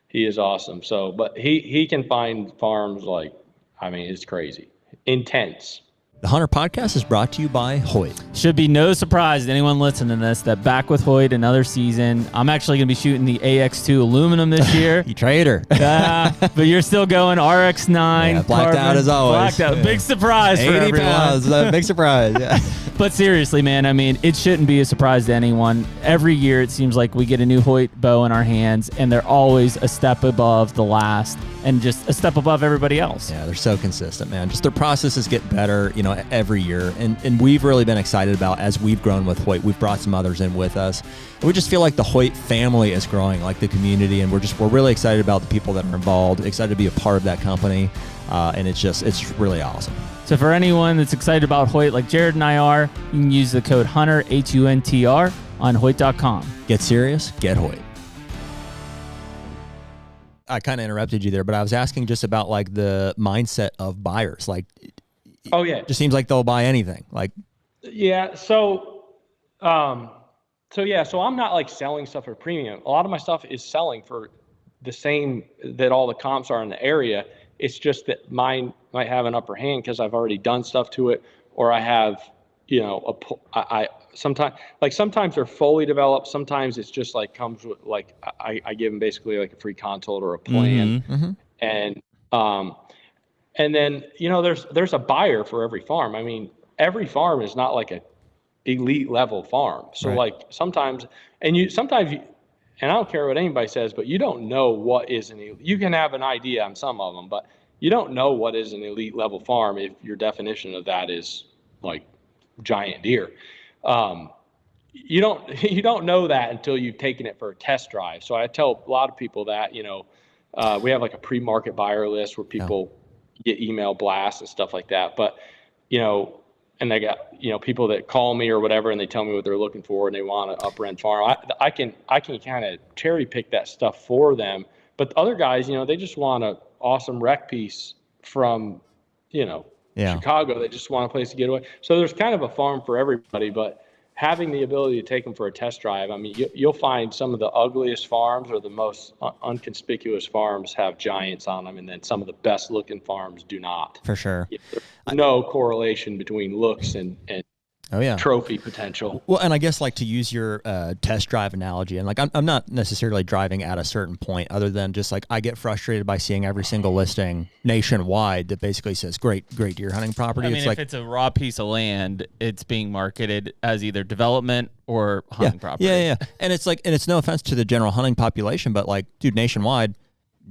He is awesome. So, but he can find farms like, I mean, it's crazy, intense. The HUNTR Podcast is brought to you by Hoyt. Should be no surprise to anyone listening to this that back with Hoyt another season. I'm actually going to be shooting the AX2 aluminum this year. You traitor. But you're still going RX9. Yeah, blacked out as always. Blacked out. Yeah. Big surprise for everyone. 80 pounds. Big surprise. Yeah. But seriously, man, I mean, it shouldn't be a surprise to anyone. Every year it seems like we get a new Hoyt bow in our hands, and they're always a step above the last and just a step above everybody else. Yeah, they're so consistent, man. Just their processes get better, every year. And we've really been excited about, as we've grown with Hoyt, we've brought some others in with us. And we just feel like the Hoyt family is growing, like the community, and we're really excited about the people that are involved, excited to be a part of that company. And it's really awesome. So for anyone that's excited about Hoyt like Jared and I are, you can use the code HUNTR, HUNTR, on Hoyt.com. Get serious, get Hoyt. I kind of interrupted you there, but I was asking just about like the mindset of buyers. Like, oh yeah, it just seems like they'll buy anything. Like, yeah. So I'm not like selling stuff for premium. A lot of my stuff is selling for the same that all the comps are in the area. It's just that mine might have an upper hand because I've already done stuff to it, or I have, sometimes they're fully developed. Sometimes it's just like comes with like I give them basically like a free consult or a plan, and then there's a buyer for every farm. I mean, every farm is not like a elite level farm. So like sometimes and I don't care what anybody says, but you don't know what is an elite. You can have an idea on some of them, but you don't know what is an elite level farm if your definition of that is like giant deer. You don't know that until you've taken it for a test drive. So I tell a lot of people that, we have like a pre-market buyer list where people get email blasts and stuff like that. But, and they got, people that call me or whatever, and they tell me what they're looking for and they want an up-rent farm. I can kind of cherry pick that stuff for them. But other guys, they just want an awesome rec piece from, Chicago. They just want a place to get away. So there's kind of a farm for everybody, but having the ability to take them for a test drive, I mean, you'll find some of the ugliest farms or the most unconspicuous farms have giants on them, and then some of the best looking farms do not. For sure. There's no correlation between looks and trophy potential. Well, and I guess like to use your test drive analogy, and like I'm not necessarily driving at a certain point other than just like I get frustrated by seeing every single listing nationwide that basically says great deer hunting property. I mean, if it's a raw piece of land, it's being marketed as either development or hunting property. Yeah. And it's like, and it's no offense to the general hunting population, but like, dude, nationwide,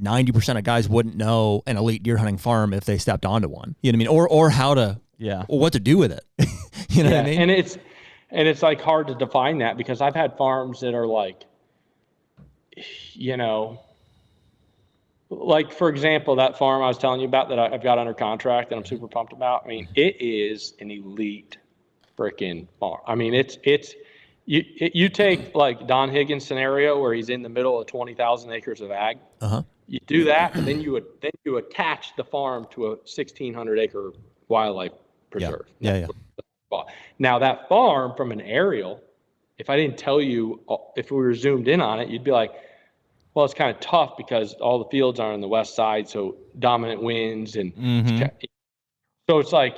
90% of guys wouldn't know an elite deer hunting farm if they stepped onto one. You know what I mean? Or how to, or what to do with it. You know what I mean? And it's like hard to define that because I've had farms that are like, you know, like for example, that farm I was telling you about that I've got under contract that I'm super pumped about. I mean, it is an elite freaking farm. I mean, you take like Don Higgins' scenario where he's in the middle of 20,000 acres of ag. You do that, and then you attach the farm to a 1,600 acre wildlife preserve. Yeah. Now that farm from an aerial, if I didn't tell you, if we were zoomed in on it, you'd be like, well, it's kind of tough because all the fields are on the west side, so dominant winds, and so it's like,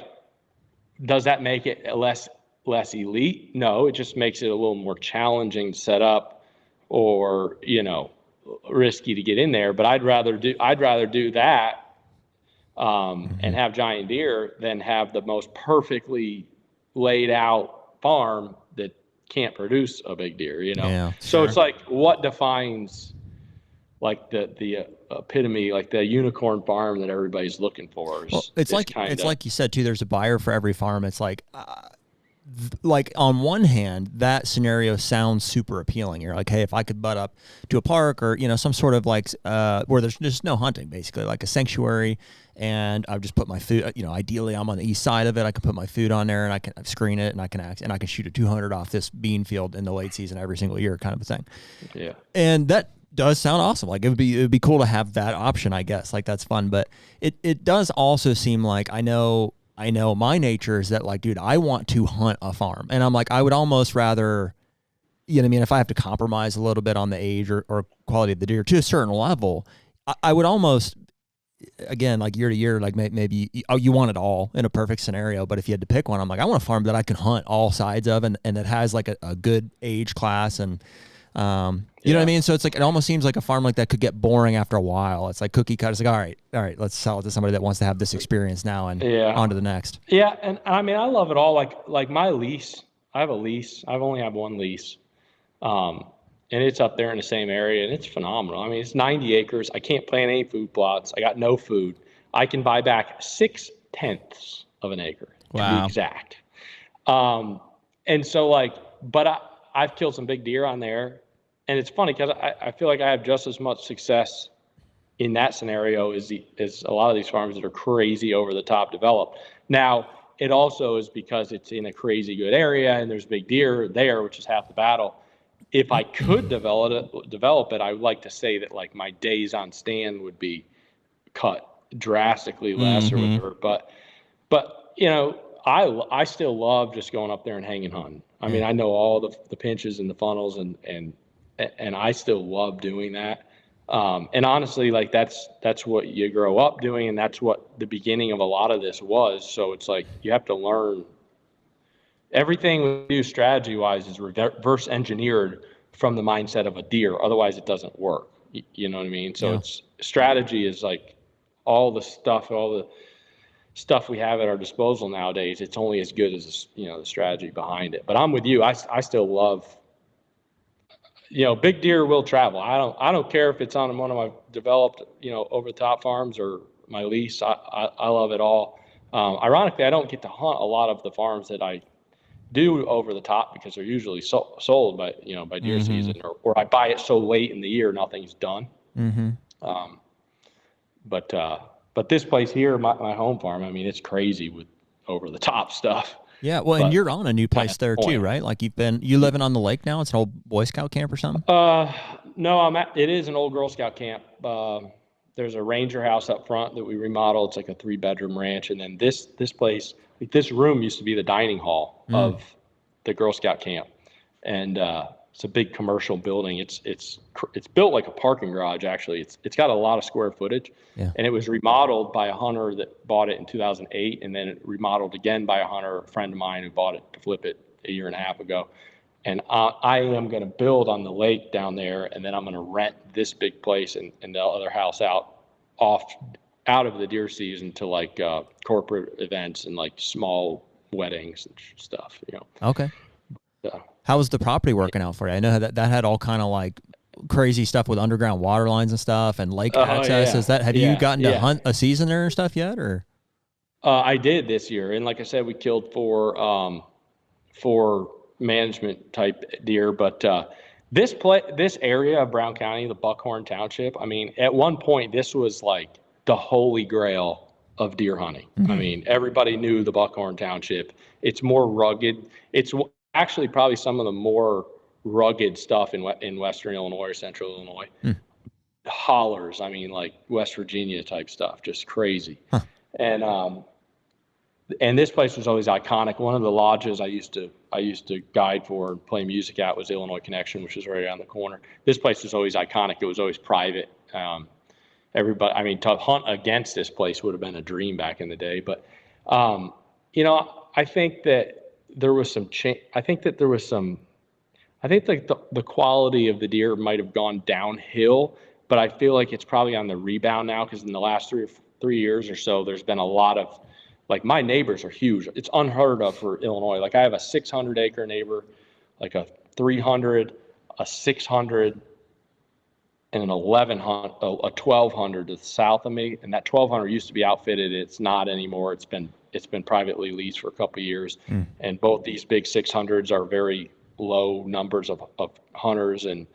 does that make it less elite? No, it just makes it a little more challenging to set up, or risky to get in there. But I'd rather do that and have giant deer than have the most perfectly laid out farm that can't produce a big deer. Yeah, so it's like, what defines like the epitome, like the unicorn farm that everybody's looking for? It's like you said too. There's a buyer for every farm. It's like on one hand, that scenario sounds super appealing. You're like, hey, if I could butt up to a park or some sort of like where there's just no hunting, basically like a sanctuary, and I've just put my food. Ideally, I'm on the east side of it. I can put my food on there, and I can screen it, and I can shoot a 200 off this bean field in the late season every single year, kind of a thing. Yeah, and that does sound awesome. Like it would be cool to have that option, I guess. Like that's fun, but it does also seem like I know my nature is that like, dude, I want to hunt a farm, and I'm like, I would almost rather, if I have to compromise a little bit on the age or quality of the deer to a certain level, I would almost, again, like year to year, like maybe you want it all in a perfect scenario, but if you had to pick one, I'm like, I want a farm that I can hunt all sides of, and that has like a good age class, and you know what I mean? So it's like, it almost seems like a farm like that could get boring after a while. It's like cookie cut. It's like, all right, let's sell it to somebody that wants to have this experience now and on to the next. Yeah. And I mean, I love it all. Like my lease, I have a lease. I've only have one lease. And it's up there in the same area, and it's phenomenal. I mean, it's 90 acres. I can't plant any food plots. I got no food. I can buy back 0.6 of an acre to be exact. And so like, but I've killed some big deer on there. And it's funny because I feel like I have just as much success in that scenario as a lot of these farms that are crazy over the top developed. Now, it also is because it's in a crazy good area and there's big deer there, which is half the battle. If I could develop it, I would like to say that like my days on stand would be cut drastically less or whatever. But I still love just going up there and hanging hunting. I mean, I know all the pinches and the funnels and I still love doing that. And honestly, like that's what you grow up doing, and that's what the beginning of a lot of this was. So it's like you have to learn everything we do strategy wise is reverse engineered from the mindset of a deer. Otherwise it doesn't work. You know what I mean? So it's strategy is like all the stuff we have at our disposal nowadays. It's only as good as the strategy behind it. But I'm with you. I still love, big deer will travel. I don't care if it's on one of my developed, over the top farms or my lease. I love it all. Ironically, I don't get to hunt a lot of the farms that I do over the top because they're usually sold by deer season, or I buy it so late in the year nothing's done. But this place here, my home farm, I mean, it's crazy with over the top stuff. Yeah, well, and you're on a new place there too, right? Like you living on the lake now? It's an old Boy Scout camp or something? No, it is an old Girl Scout camp. There's a ranger house up front that we remodeled. It's like a 3-bedroom ranch, and then this place, like this room used to be the dining hall of the Girl Scout camp, and it's a big commercial building. It's built like a parking garage. Actually, it's got a lot of square footage, and it was remodeled by a hunter that bought it in 2008, and then it remodeled again by a hunter, a friend of mine who bought it to flip it a year and a half ago. And I am going to build on the lake down there, and then I'm going to rent this big place and the other house out of the deer season to like corporate events and like small weddings and stuff. Okay. How was the property working out for you? I know that had all kind of like crazy stuff with underground water lines and stuff and lake access. Have you gotten to hunt a season there and stuff yet, or? I did this year, and like I said, we killed four management type deer. But this area of Brown County, the Buckhorn Township, I mean, at one point this was like the holy grail of deer hunting. I mean, everybody knew the Buckhorn Township. It's more rugged. It's actually probably some of the more rugged stuff in Western Illinois or Central Illinois. Hollers, I mean, like West Virginia type stuff, just crazy. And this place was always iconic. One of the lodges I used to guide for and play music at was Illinois Connection, which is right around the corner. This place was always iconic. It was always private. Everybody, I mean, to hunt against this place would have been a dream back in the day. But, you know, I think that there was some change. I think like the quality of the deer might have gone downhill, but I feel like it's probably on the rebound now, because in the last 3 years or so, there's been a lot of, like, my neighbors are huge. It's unheard of for Illinois. Like, I have a 600-acre neighbor, like a 300, a 600, and an 1100, a 1200 to the south of me. And that 1200 used to be outfitted. It's not anymore. It's been privately leased for a couple of years. And both these big 600s are very low numbers of hunters. And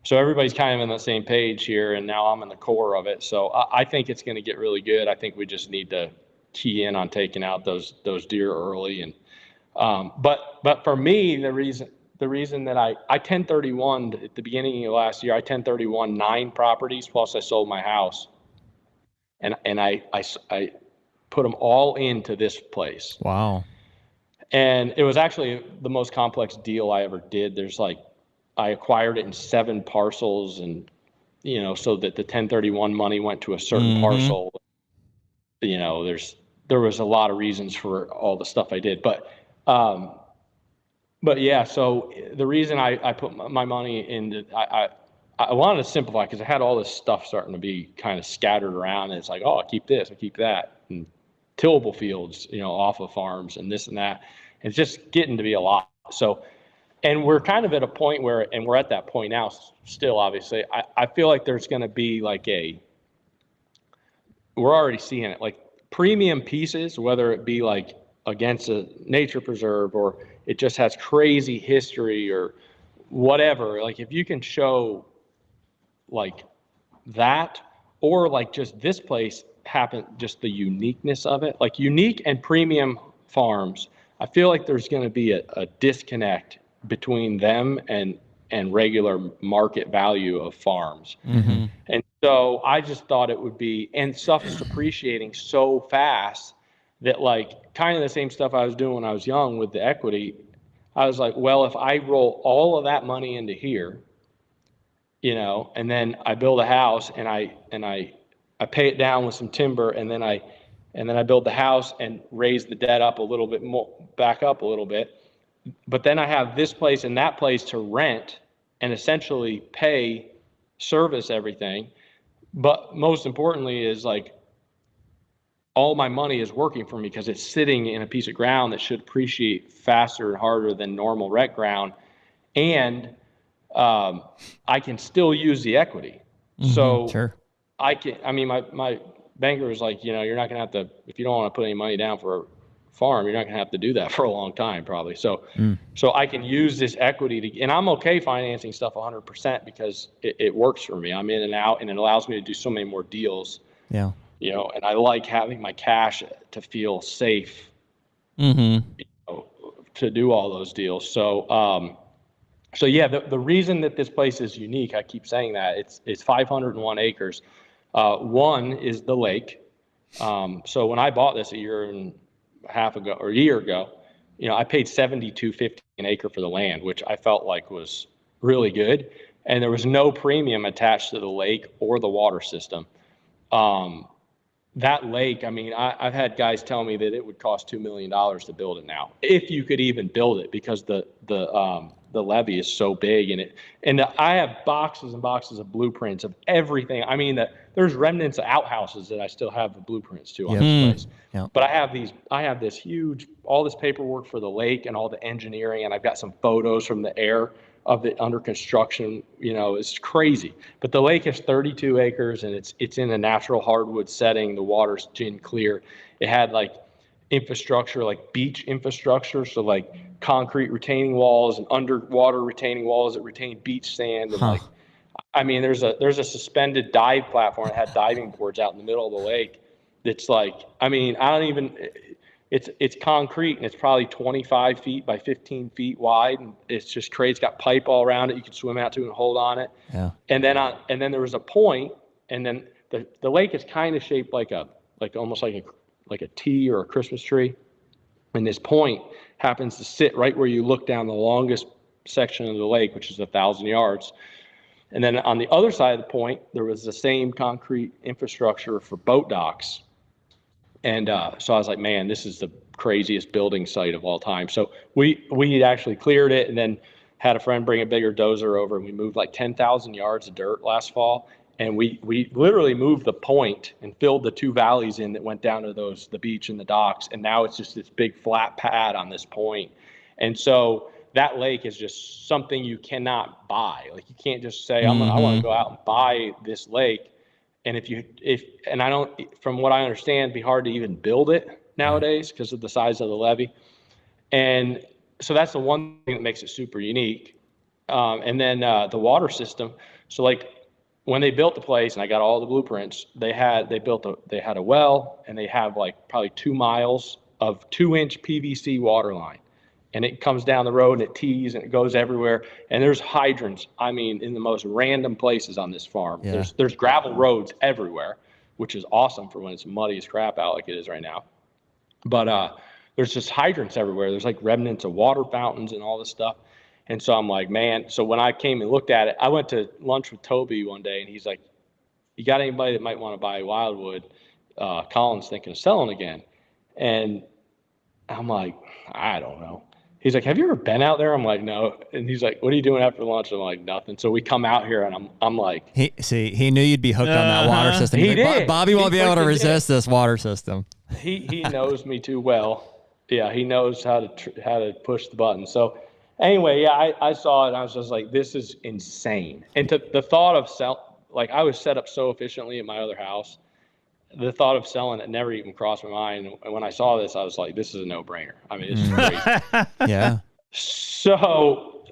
so everybody's kind of on the same page here. And now I'm in the core of it. So I think it's going to get really good. I think we just need to key in on taking out those deer early. And but for me, the reason that I 1031 at the beginning of last year, I 1031 9 properties, plus I sold my house, and I put them all into this place. Wow. And it was actually the most complex deal I ever did. There's like, I acquired it in 7 parcels, and, you know, so that the 1031 money went to a certain parcel. You know, there was a lot of reasons for all the stuff I did, but yeah, so the reason I put my money into, I wanted to simplify, because I had all this stuff starting to be kind of scattered around, and it's like, oh, I keep this, I keep that, and tillable fields, you know, off of farms and this and that. It's just getting to be a lot. So, and we're kind of at a point where, and we're at that point now still, obviously, I feel like there's going to be like we're already seeing it, like premium pieces, whether it be like against a nature preserve, or it just has crazy history or whatever. Like, if you can show like that, or like just this place happened, just the uniqueness of it, like unique and premium farms, I feel like there's going to be a disconnect between them and regular market value of farms. And so I just thought it would be, and stuff is appreciating so fast that, like, kind of the same stuff I was doing when I was young with the equity. I was like, well, if I roll all of that money into here, you know, and then I build a house and I pay it down with some timber, and then I build the house and raise the debt up a little bit more, back up a little bit. But then I have this place and that place to rent and essentially pay, service everything. But most importantly is, like, all my money is working for me because it's sitting in a piece of ground that should appreciate faster and harder than normal rec ground. And I can still use the equity. So Sure. I mean, my banker was like, you know, you're not going to have to, if you don't want to put any money down for a farm, you're not going to have to do that for a long time, probably. So I can use this equity to, and I'm okay financing stuff 100% because it works for me. I'm in and out, and it allows me to do so many more deals. Yeah. You know, and I like having my cash to feel safe, you know, to do all those deals. So, so yeah, the reason that this place is unique, I keep saying that, it's 501 acres. One is the lake. So when I bought this a year and a half ago, or a year ago, you know, I paid $72.50 an acre for the land, which I felt like was really good. And there was no premium attached to the lake or the water system. That lake, I mean, I've had guys tell me that it would cost $2 million to build it now, if you could even build it, because the levee is so big in it. And I have boxes and boxes of blueprints of everything. I mean, there's remnants of outhouses that I still have the blueprints to on this place. Yep. But I have this huge, all this paperwork for the lake and all the engineering, and I've got some photos from the air of it under construction. You know, it's crazy. But the lake is 32 acres, and it's in a natural hardwood setting. The water's gin clear. It had, like, infrastructure, like beach infrastructure. So like concrete retaining walls and underwater retaining walls that retain beach sand. And like, I mean, there's a suspended dive platform that had diving boards out in the middle of the lake. That's like, I mean, I don't even, it's concrete and it's probably 25 feet by 15 feet wide. And it's just it's got pipe all around it. You can swim out to and hold on it. Yeah. And then there was a point, and then the lake is kind of shaped like almost like a T or a Christmas tree. And this point happens to sit right where you look down the longest section of the lake, which is 1,000 yards. And then on the other side of the point, there was the same concrete infrastructure for boat docks. And so I was like, man, this is the craziest building site of all time. So we actually cleared it and then had a friend bring a bigger dozer over, and we moved like 10,000 yards of dirt last fall. And we literally moved the point and filled the 2 valleys in that went down to the beach and the docks. And now it's just this big flat pad on this point. And so that lake is just something you cannot buy. Like, you can't just say, I want to go out and buy this lake. And and I don't, from what I understand, it'd be hard to even build it nowadays because of the size of the levee. And so that's the one thing that makes it super unique. And then the water system. So like when they built the place, and I got all the blueprints, they had a well, and they have like probably 2 miles of 2-inch PVC water line. And it comes down the road and it tees and it goes everywhere. And there's hydrants, I mean, in the most random places on this farm. Yeah. There's gravel roads everywhere, which is awesome for when it's muddy as crap out like it is right now. But there's just hydrants everywhere. There's like remnants of water fountains and all this stuff. And so I'm like, man, so when I came and looked at it, I went to lunch with Toby one day, and he's like, you got anybody that might want to buy Wildwood? Colin's thinking of selling again. And I'm like, I don't know. He's like, have you ever been out there? I'm like, no. And he's like, what are you doing after lunch? I'm like, nothing. So we come out here, and I'm like. He knew you'd be hooked on that water system. He did. Bobby won't be able to resist this water system. He knows me too well. Yeah, he knows how to push the button. So anyway, yeah, I saw it, and I was just like, this is insane. And the thought of like, I was set up so efficiently at my other house. The thought of selling it never even crossed my mind. And when I saw this, I was like, this is a no-brainer. I mean, it's crazy. Yeah. So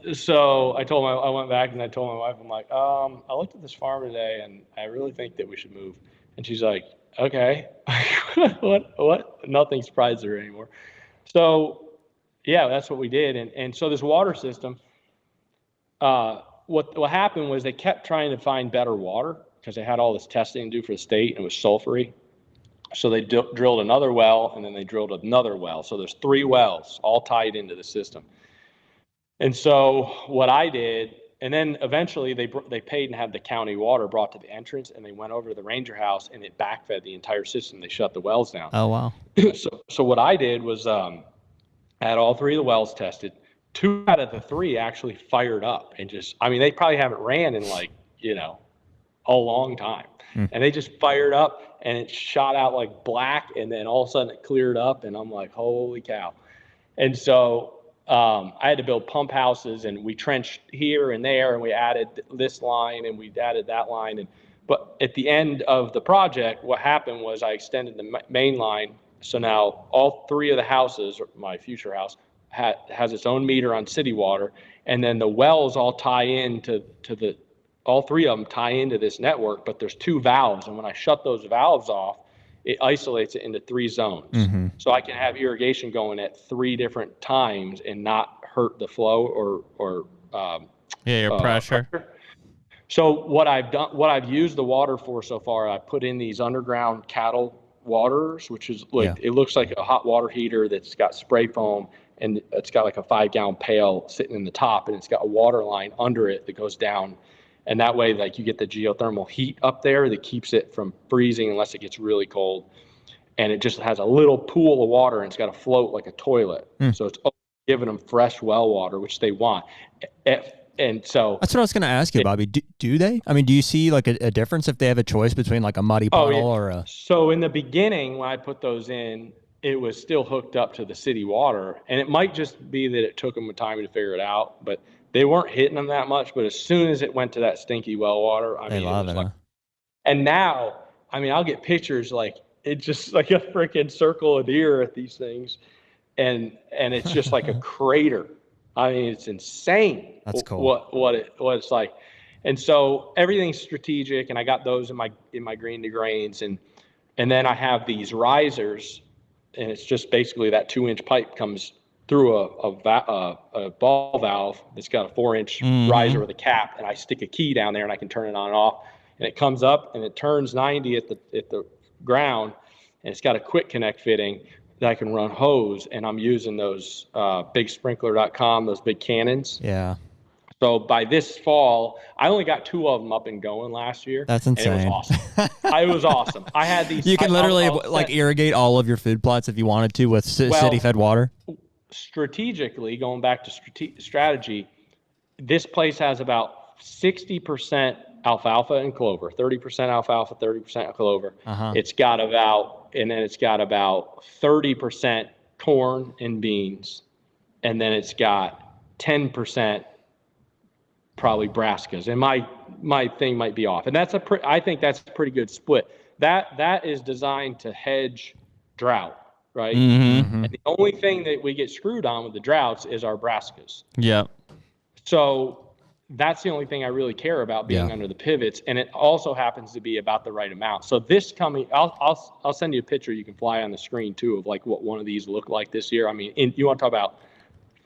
I went back and I told my wife, I'm like, I looked at this farm today, and I really think that we should move. And she's like, okay. What? Nothing surprises her anymore. So yeah, that's what we did. And so this water system, what happened was they kept trying to find better water, because they had all this testing to do for the state, and it was sulfury. So they drilled another well, and then they drilled another well. So there's 3 wells all tied into the system. And so what I did, and then eventually they paid and had the county water brought to the entrance, and they went over to the ranger house, and it backfed the entire system. They shut the wells down. Oh, wow. So what I did was I had all 3 of the wells tested. 2 out of the 3 actually fired up, and they probably haven't ran in a long time. And they just fired up, and it shot out like black, and then all of a sudden it cleared up, and I'm like, holy cow. And so I had to build pump houses, and we trenched here and there, and we added this line, and we added that line. But at the end of the project, what happened was I extended the main line. So now all 3 of the houses, or my future house, has its own meter on city water, and then the wells all tie into all 3 of them tie into this network, but there's 2 valves. And when I shut those valves off, it isolates it into 3 zones. Mm-hmm. So I can have irrigation going at 3 different times and not hurt the flow or your pressure. So what I've used the water for so far, I put in these underground cattle waters, which is it looks like a hot water heater that's got spray foam, and it's got like a 5-gallon pail sitting in the top, and it's got a water line under it that goes down. And that way, like, you get the geothermal heat up there that keeps it from freezing unless it gets really cold. And it just has a little pool of water, and it's got to float like a toilet. So it's giving them fresh well water, which they want. And so that's what I was going to ask you, Bobby. Do they? I mean, do you see like a difference if they have a choice between like a muddy puddle or a? So in the beginning, when I put those in, it was still hooked up to the city water, and it might just be that it took them time to figure it out, but they weren't hitting them that much. But as soon as it went to that stinky well water, They love it. And now, I mean, I'll get pictures like it's just like a freaking circle of deer at these things. And it's just like a crater. I mean, it's insane. That's cool. What it's like. And so everything's strategic, and I got those in my green to grains, and then I have these risers, and it's just basically that 2-inch pipe comes through a ball valve that's got a 4-inch riser with a cap, and I stick a key down there, and I can turn it on and off, and it comes up and it turns 90 at the ground, and it's got a quick connect fitting that I can run hose, and I'm using those bigsprinkler.com, those big cannons. Yeah. So by this fall, I only got 2 of them up and going last year. That's insane. And it was awesome. It was awesome. I had these. You can literally irrigate all of your food plots if you wanted to with city-fed water. Strategically, going back to strategy, this place has about 60% alfalfa and clover, 30% alfalfa, 30% clover. It's got about 30% corn and beans, and then it's got 10% probably brassicas, and my thing might be off, and I think that's a pretty good split. That is designed to hedge drought, right? And the only thing that we get screwed on with the droughts is our brassicas. Yep. So that's the only thing I really care about being under the pivots, and it also happens to be about the right amount. So this coming, I'll send you a picture you can fly on the screen too of like what one of these look like this year. I mean, you want to talk about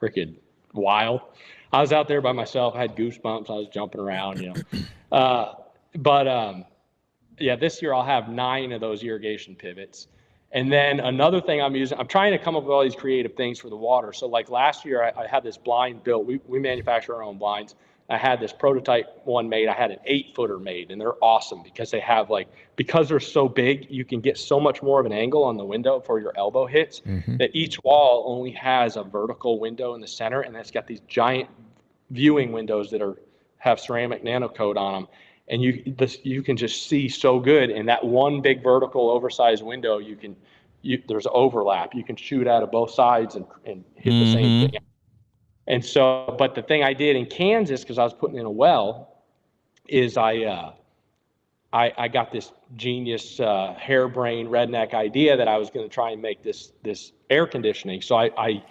freaking wild. I was out there by myself. I had goosebumps. I was jumping around, this year I'll have 9 of those irrigation pivots. And then another thing I'm trying to come up with all these creative things for the water. So like last year, I had this blind built. We manufacture our own blinds. I had this prototype one made. I had an 8-footer made, and they're awesome because they have because they're so big, you can get so much more of an angle on the window for your elbow hits that each wall only has a vertical window in the center, and it's got these giant viewing windows that have ceramic nano coat on them, and you can just see so good in that one big vertical oversized window. There's overlap. You can shoot out of both sides and hit the same thing. And so, but the thing I did in Kansas, because I was putting in a well, is I got this genius harebrained redneck idea that I was going to try and make this air conditioning. So I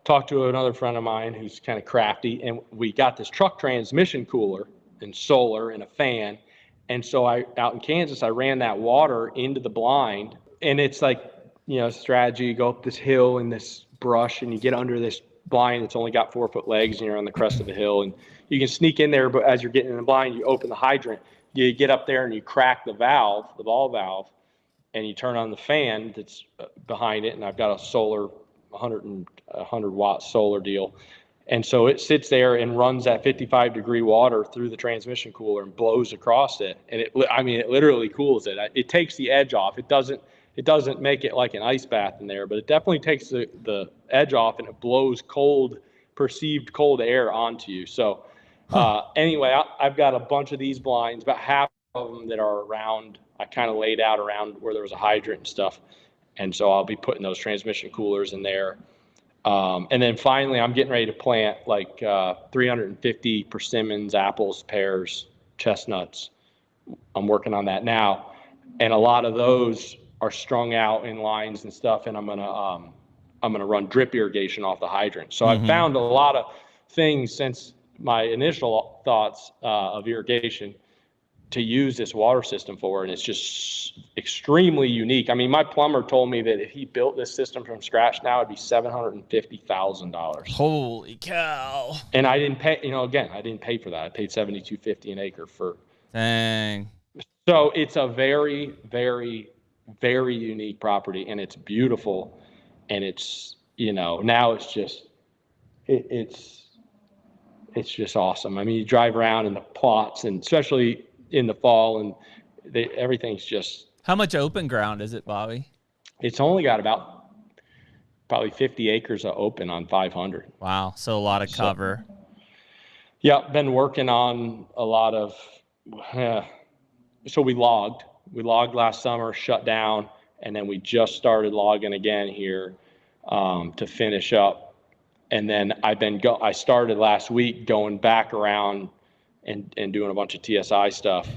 talked to another friend of mine who's kind of crafty, and we got this truck transmission cooler and solar and a fan. And so out in Kansas, I ran that water into the blind, and it's like, strategy, you go up this hill in this brush and you get under this blind that's only got 4-foot legs, and you're on the crest of a hill, and you can sneak in there, but as you're getting in the blind, you open the hydrant, you get up there and you crack the ball valve, and you turn on the fan that's behind it, and I've got a solar 100 watt solar deal, and so it sits there and runs that 55-degree water through the transmission cooler and blows across it, and it literally cools it. It takes the edge off. It doesn't make it like an ice bath in there, but it definitely takes the edge off, and it blows perceived cold air onto you. So anyway, I've got a bunch of these blinds, about half of them that are around. I kind of laid out around where there was a hydrant and stuff. And so I'll be putting those transmission coolers in there. And then finally, I'm getting ready to plant 350 persimmons, apples, pears, chestnuts. I'm working on that now. And a lot of those are strung out in lines and stuff. And I'm gonna run drip irrigation off the hydrant. So I've found a lot of things since my initial thoughts of irrigation to use this water system for, and it's just extremely unique. I mean, my plumber told me that if he built this system from scratch now, it'd be $750,000. Holy cow! And I didn't pay. I didn't pay for that. I paid $72.50 an acre for. Dang. So it's a very, very, very unique property, and it's beautiful, and it's now it's just it's just awesome. I mean, you drive around in the plots, and especially in the fall, and everything's just. How much open ground is it, Bobby? It's only got about probably 50 acres of open on 500. Wow, so a lot of cover. Yeah, been working on a lot of. So we logged last summer, shut down, and then we just started logging again here to finish up. And then I started last week going back around and doing a bunch of TSI stuff,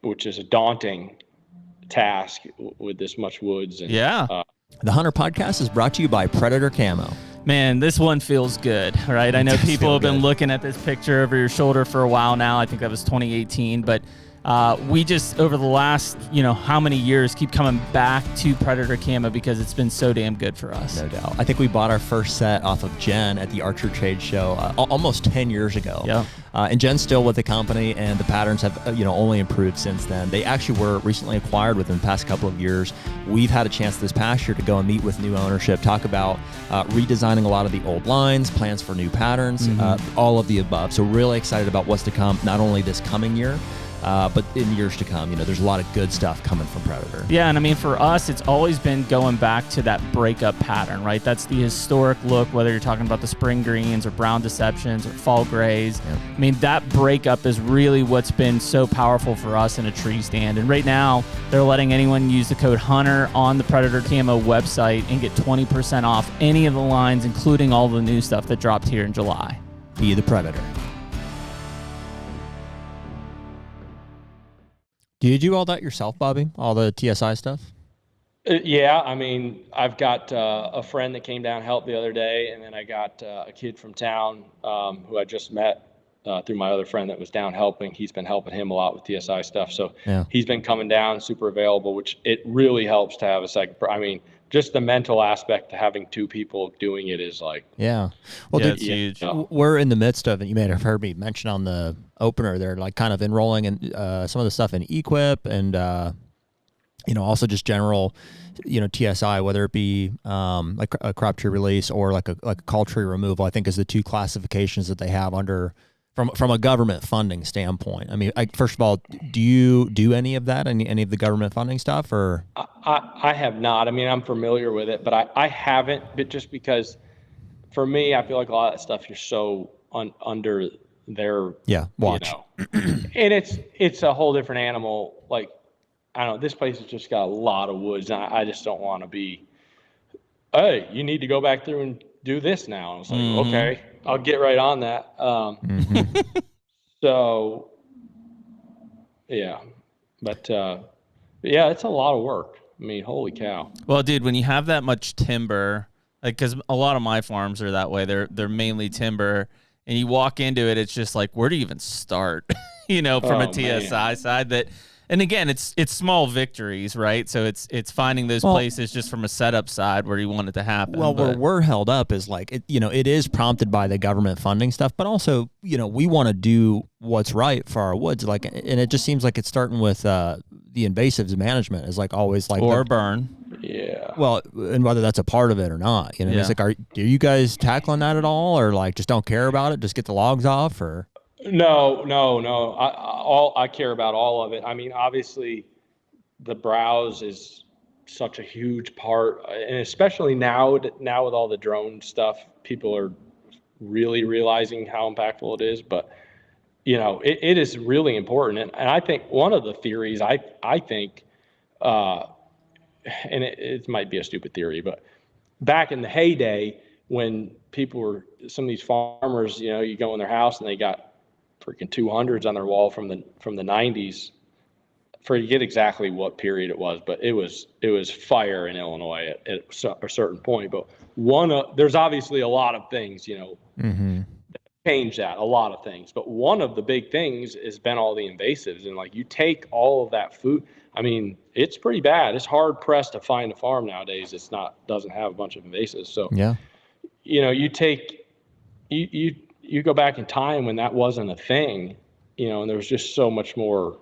which is a daunting task with this much woods. And, Yeah. The HUNTR Podcast is brought to you by Predator Camo. Man, this one feels good, right? I know people have been looking at this picture over your shoulder for a while now. I think that was 2018, but we just, over the last, how many years, keep coming back to Predator Camo because it's been so damn good for us. No doubt. I think we bought our first set off of Jen at the Archer Trade Show almost 10 years ago. Yeah. And Jen's still with the company, and the patterns have only improved since then. They actually were recently acquired within the past couple of years. We've had a chance this past year to go and meet with new ownership, talk about redesigning a lot of the old lines, plans for new patterns, all of the above. So really excited about what's to come, not only this coming year, but in years to come. There's a lot of good stuff coming from Predator. Yeah, and I mean, for us, it's always been going back to that breakup pattern, right? That's the historic look, whether you're talking about the spring greens or brown deceptions or fall grays. Yep. I mean, that breakup is really what's been so powerful for us in a tree stand. And right now, they're letting anyone use the code HUNTR on the Predator Camo website and get 20% off any of the lines, including all the new stuff that dropped here in July. Be the Predator. Do you do all that yourself, Bobby? All the TSI stuff? Yeah, I mean, I've got a friend that came down and helped the other day, and then I got a kid from town who I just met through my other friend that was down helping. He's been helping him a lot with TSI stuff, so he's been coming down, super available, which it really helps to have a second. I mean, just the mental aspect to having two people doing it is like, well, it's huge. We're in the midst of it. You may have heard me mention on the opener, they're like kind of enrolling in some of the stuff in Equip and also just general TSI, whether it be like a crop tree release or like a call tree removal. I think is the two classifications that they have under from a government funding standpoint. I mean, first of all, do you do any of that, any of the government funding stuff, or? I have not. I mean, I'm familiar with it, but I haven't. But just because, for me, I feel like a lot of that stuff you're so under their watch, and it's a whole different animal. Like, I don't know. This place has just got a lot of woods, and I just don't want to be. Hey, you need to go back through and do this now. And it's like, okay, I'll get right on that. So, yeah, but yeah, it's a lot of work. I mean, holy cow. Well, dude, when you have that much timber, like, because a lot of my farms are that way, they're mainly timber, and you walk into it, it's just like, where do you even start? From a TSI side that. And again, it's small victories, right? So it's finding those places just from a setup side where you want it to happen. Well, where we're held up is like, it is prompted by the government funding stuff, but also, we want to do what's right for our woods. Like, and it just seems like it's starting with the invasives management is like always like or burn. Yeah. Well, and whether that's a part of it or not, it's like, are you guys tackling that at all, or like just don't care about it, just get the logs off, or? No. I care about all of it. I mean, obviously, the browse is such a huge part, and especially now with all the drone stuff, people are really realizing how impactful it is. But it is really important, and I think one of the theories I think, and it might be a stupid theory, but back in the heyday when people were some of these farmers, you go in their house and they got freaking 200s on their wall from the 90s. Forget exactly what period it was, but it was fire in Illinois at a certain point. But there's obviously a lot of things, that change that, a lot of things. But one of the big things has been all the invasives, and like you take all of that food. I mean, it's pretty bad. It's hard pressed to find a farm nowadays doesn't have a bunch of invasives. So you go back in time when that wasn't a thing, and there was just so much more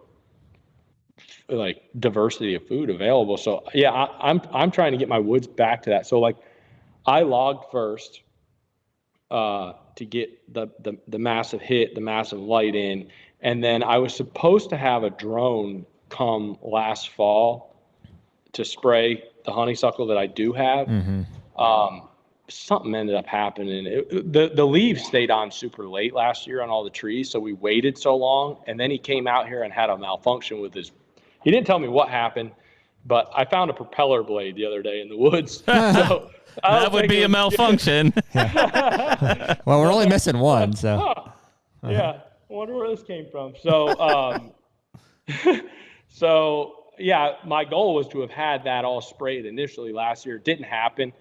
like diversity of food available. So yeah, I'm trying to get my woods back to that. So like I logged first to get the massive hit, the massive light in, and then I was supposed to have a drone come last fall to spray the honeysuckle that I do have. Something ended up happening. The leaves stayed on super late last year on all the trees, so we waited so long. And then he came out here and had a malfunction with his. He didn't tell me what happened, but I found a propeller blade the other day in the woods. So that would be a malfunction. Well, we're only missing one, so. Yeah, I wonder where this came from. So, yeah, my goal was to have had that all sprayed initially last year. It didn't happen.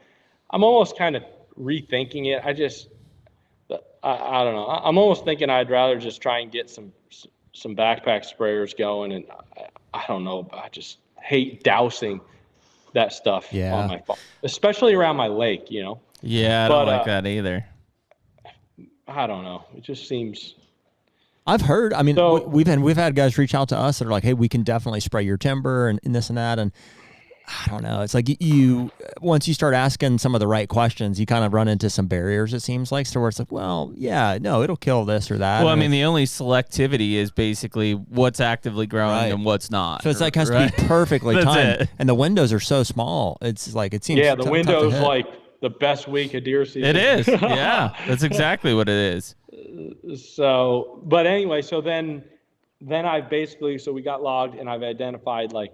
I'm almost kind of rethinking it. I don't know. I'm almost thinking I'd rather just try and get some backpack sprayers going. And I don't know. I just hate dousing that stuff on my phone, especially around my lake, you know? Yeah, I don't like that either. I don't know. It just seems. I've heard. I mean, we've had guys reach out to us that are like, "Hey, we can definitely spray your timber and this and that." And I don't know. It's like once you start asking some of the right questions, you kind of run into some barriers. It seems like, so where it's like, well, yeah, no, it'll kill this or that. Well, I mean, the only selectivity is basically what's actively growing and what's not. So it's like has to be perfectly timed, and the windows are so small. It's like it seems. Yeah, the window's like the best week of deer season. It is. Yeah, that's exactly what it is. So, but anyway, so then I basically, so we got logged and I've identified like,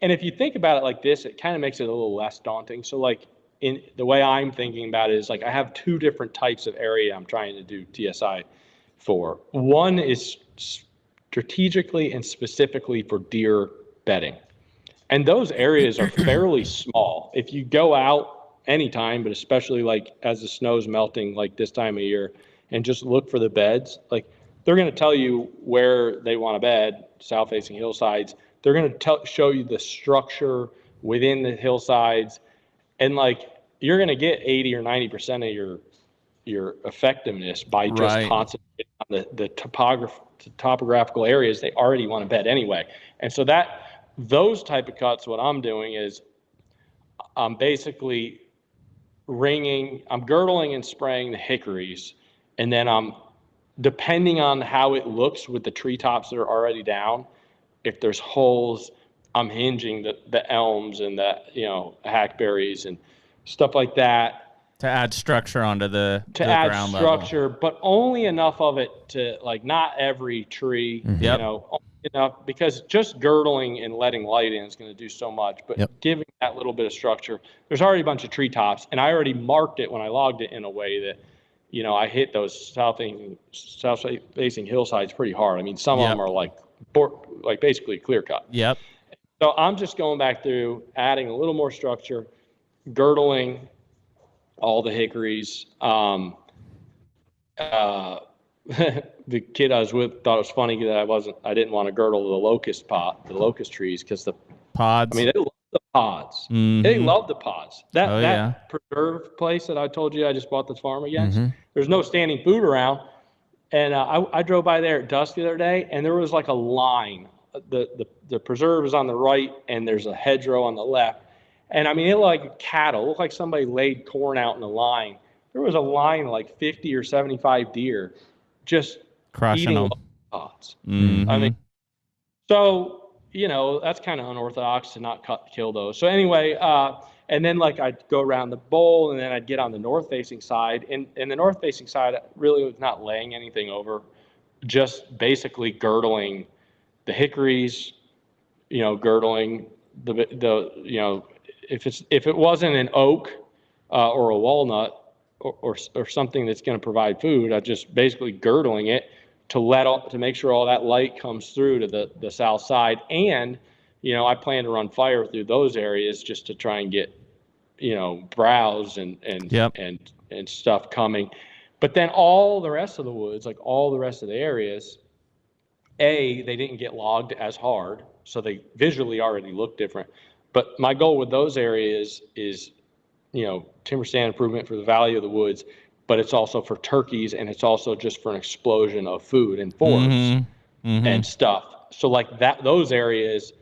and if you think about it like this, it kind of makes it a little less daunting. So like in the way I'm thinking about it is like, I have two different types of area I'm trying to do TSI for. One is strategically and specifically for deer bedding. And those areas are fairly small. If you go out anytime, but especially like as the snow's melting, like this time of year, and just look for the beds, like they're going to tell you where they want to bed, south facing hillsides. They're going to show you the structure within the hillsides. And like, you're going to get 80 or 90% of your effectiveness by just concentrating on the topographical areas they already want to bed anyway. And so those type of cuts, what I'm doing is I'm basically I'm girdling and spraying the hickories. And then depending on how it looks with the treetops that are already down, if there's holes, I'm hinging the elms and the, hackberries and stuff like that. To add structure onto the ground structure, level. But only enough of it to, like, not every tree, only enough, because just girdling and letting light in is going to do so much. But giving that little bit of structure, there's already a bunch of treetops, and I already marked it when I logged it in a way that, I hit those south-facing hillsides pretty hard. I mean, some of them are like basically clear cut. Yep. So I'm just going back through, adding a little more structure, girdling all the hickories. The kid I was with thought it was funny that I didn't want to girdle the locust trees, because the pods. I mean, they love the pods. Mm-hmm. They love the pods. That preserve place that I told you I just bought this farm against, there's no standing food around. And I drove by there at dusk the other day, and there was like a line. The preserve is on the right, and there's a hedgerow on the left. And I mean, it looked like cattle. It looked like somebody laid corn out in a line. There was a line of like 50 or 75 deer just crushing eating them. Pods. Mm-hmm. I mean, so that's kind of unorthodox to not kill those. So anyway, and then like I'd go around the bowl, and then I'd get on the north-facing side. And the north-facing side really was not laying anything over, just basically girdling the hickories, girdling the if it wasn't an oak or a walnut or something that's going to provide food, I just basically girdling it to make sure all that light comes through to the south side. And I plan to run fire through those areas just to try and get browse and stuff coming. But then all the rest of the woods, like all the rest of the areas, they didn't get logged as hard, so they visually already look different. But my goal with those areas is, timber stand improvement for the value of the woods, but it's also for turkeys, and it's also just for an explosion of food and forbs and stuff. So like those areas,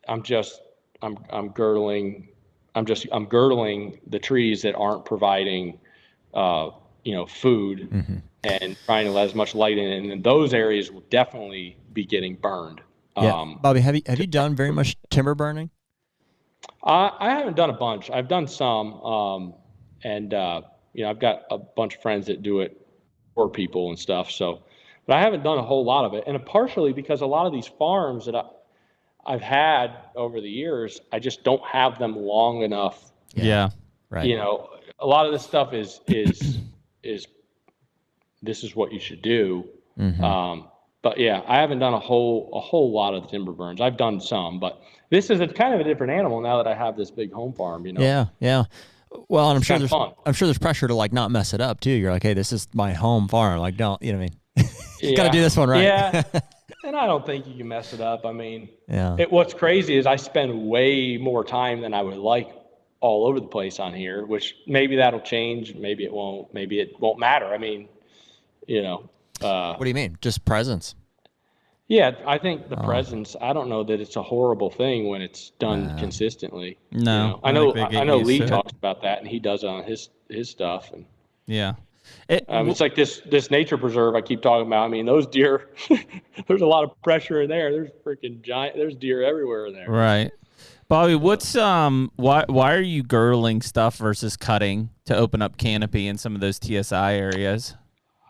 I'm girdling the trees that aren't providing, food and trying to let as much light in. And then those areas will definitely be getting burned. Yeah. Bobby, have you done very much timber burning? I haven't done a bunch. I've done some, and I've got a bunch of friends that do it for people and stuff. So, but I haven't done a whole lot of it, and partially because a lot of these farms that I've had over the years, I just don't have them long enough. Yeah, right. A lot of this stuff is this is what you should do. But But yeah, I haven't done a whole lot of timber burns. I've done some, but this is a kind of a different animal now that I have this big home farm, you know. Yeah. Well, and It's kinda fun. I'm sure there's pressure to like not mess it up too. You're like, hey, this is my home farm. Like, don't, you know what I mean? Got to do this one right. Yeah. And I don't think you can mess it up. I mean, Yeah. What's crazy is I spend way more time than I would like all over the place on here, which maybe that'll change. Maybe it won't. Maybe it won't matter. I mean, you know. What do you mean? Just presence? Yeah, I think the presence. I don't know that it's a horrible thing when it's done consistently. No, you know? I think they get I know used Lee to it. talks about that, and he does it on his stuff. And Yeah. it's like this nature preserve I keep talking about. I mean, those deer. There's a lot of pressure in there. There's freaking giant. There's deer everywhere in there. Right. Bobby, what's why are you girdling stuff versus cutting to open up canopy in some of those TSI areas?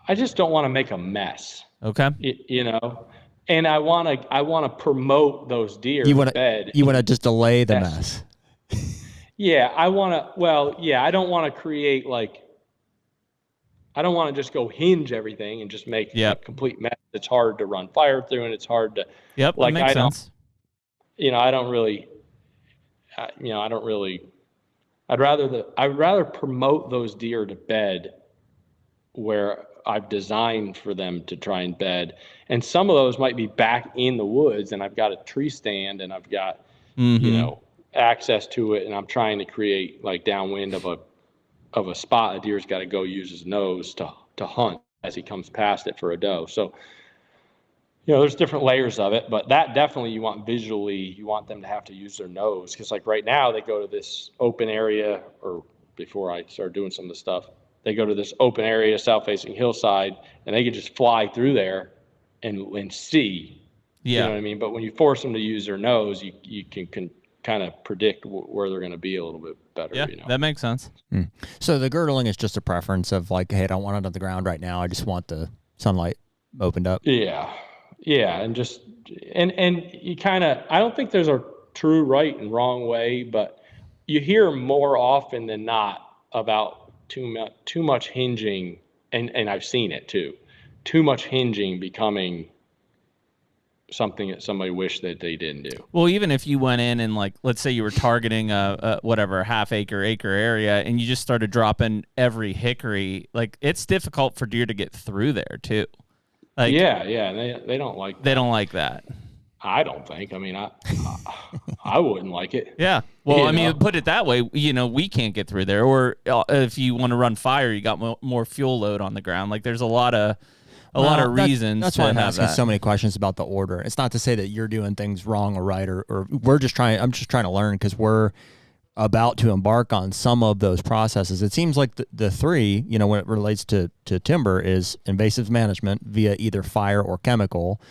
I just don't want to make a mess. Okay. You know, and I want to promote those deer You want to bed. You want to just delay the mess. Yeah, I want to. Well, yeah, I don't want to create like. I don't want to just go hinge everything and just make a complete mess. It's hard to run fire through, and it's hard to. Yep, like, that makes sense. You know, I don't really. I'd rather promote those deer to bed where I've designed for them to try and bed. And some of those might be back in the woods, and I've got a tree stand and I've got, you know, access to it. And I'm trying to create like downwind of a spot a deer's got to go use his nose to hunt as he comes past it for a doe. So, you know, there's different layers of it, but that definitely you want them to have to use their nose. Cause like right now they go to this open area, or before I start doing some of the stuff, they go to this open area, south-facing hillside, and they can just fly through there and see. Yeah. You know what I mean? But when you force them to use their nose, you can kind of predict where they're going to be a little bit better. Yeah, you know? that makes sense. So the girdling is just a preference of like, hey, I don't want it on the ground right now. I just want the sunlight opened up. Yeah, and just and you kind of. I don't think there's a true right and wrong way, but you hear more often than not about too much hinging, and I've seen it too. Too much hinging becoming something that somebody wished that they didn't do. Well, even if you went in and like, let's say you were targeting a half acre area, and you just started dropping every hickory, like it's difficult for deer to get through there too. Like, yeah, they don't like that. They don't like that. I don't think. I mean, I wouldn't like it. Yeah. Well, I mean, know? put it that way, you know, we can't get through there. Or if you want to run fire, you got more fuel load on the ground. Like there's a lot of reasons. That's to why I'm have asking that. so many questions about the order. It's not to say that you're doing things wrong or right, or I'm just trying to learn because we're about to embark on some of those processes. It seems like the three, you know, when it relates to timber, is invasive management via either fire or chemical.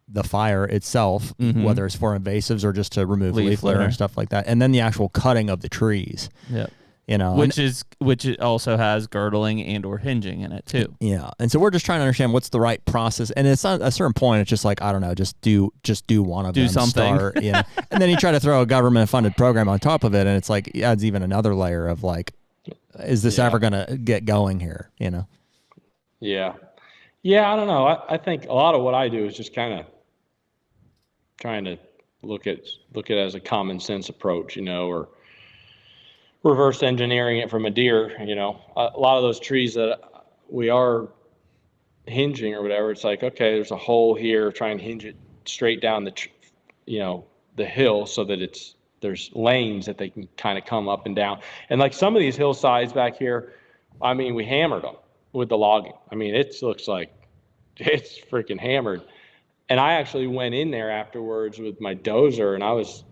The fire itself, whether it's for invasives or just to remove leaf litter and stuff like that, and then the actual cutting of the trees. Yep. You know, which it also has girdling and or hinging in it too. Yeah, and so we're just trying to understand what's the right process, and it's not a certain point. It's just like, I don't know, just do one of them. Do something. Start, you know? And then you try to throw a government funded program on top of it, and it's like it adds even another layer of like, is this ever going to get going here? You know? Yeah. I don't know. I think a lot of what I do is just kind of trying to look at it as a common sense approach, you know, or reverse engineering it from a deer. You know, a lot of those trees that we are hinging or whatever, it's like, okay, there's a hole here, try and hinge it straight down the hill so that there's lanes that they can kind of come up and down. And like some of these hillsides back here, I mean, we hammered them with the logging. I mean, it looks like it's freaking hammered. And I actually went in there afterwards with my dozer, and I was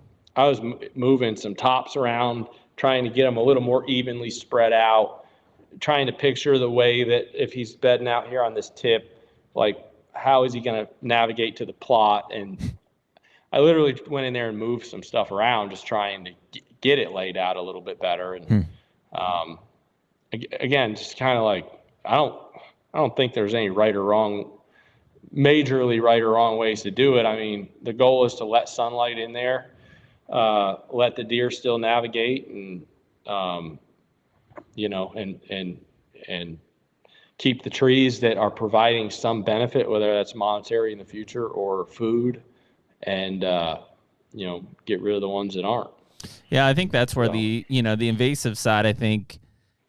moving some tops around, trying to get them a little more evenly spread out, trying to picture the way that if he's bedding out here on this tip, like how is he going to navigate to the plot? And I literally went in there and moved some stuff around, just trying to get it laid out a little bit better. And again, just kind of like, I don't think there's any majorly right or wrong ways to do it. I mean, the goal is to let sunlight in there, let the deer still navigate, and you know, and keep the trees that are providing some benefit, whether that's monetary in the future or food, and get rid of the ones that aren't. Yeah, I think that's where the invasive side, I think,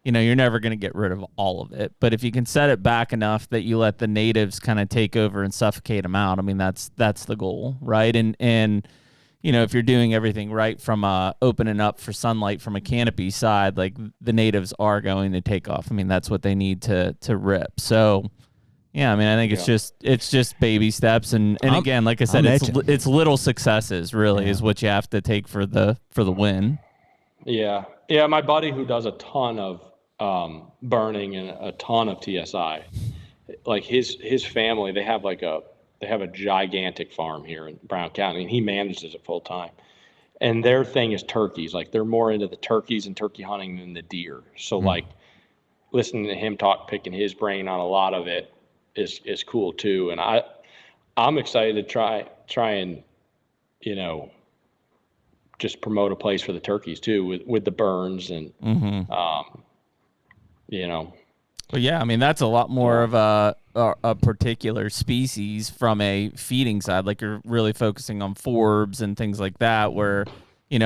you're never going to get rid of all of it. But if you can set it back enough that you let the natives kind of take over and suffocate them out, I mean, that's the goal, right? And if you're doing everything right from opening up for sunlight from a canopy side, like the natives are going to take off. I mean, that's what they need to rip. So, yeah, I mean, I think it's just baby steps, and again, like I said, it's little successes really is what you have to take for the win. Yeah. My buddy who does a ton of burning and a ton of TSI, like his family, they have a gigantic farm here in Brown County, and he manages it full time. And their thing is turkeys. Like they're more into the turkeys and turkey hunting than the deer. So like listening to him talk, picking his brain on a lot of it is cool too. And I'm excited to try and just promote a place for the turkeys too with the burns and Well, yeah, I mean, that's a lot more of a particular species from a feeding side. Like you're really focusing on forbs and things like that, where,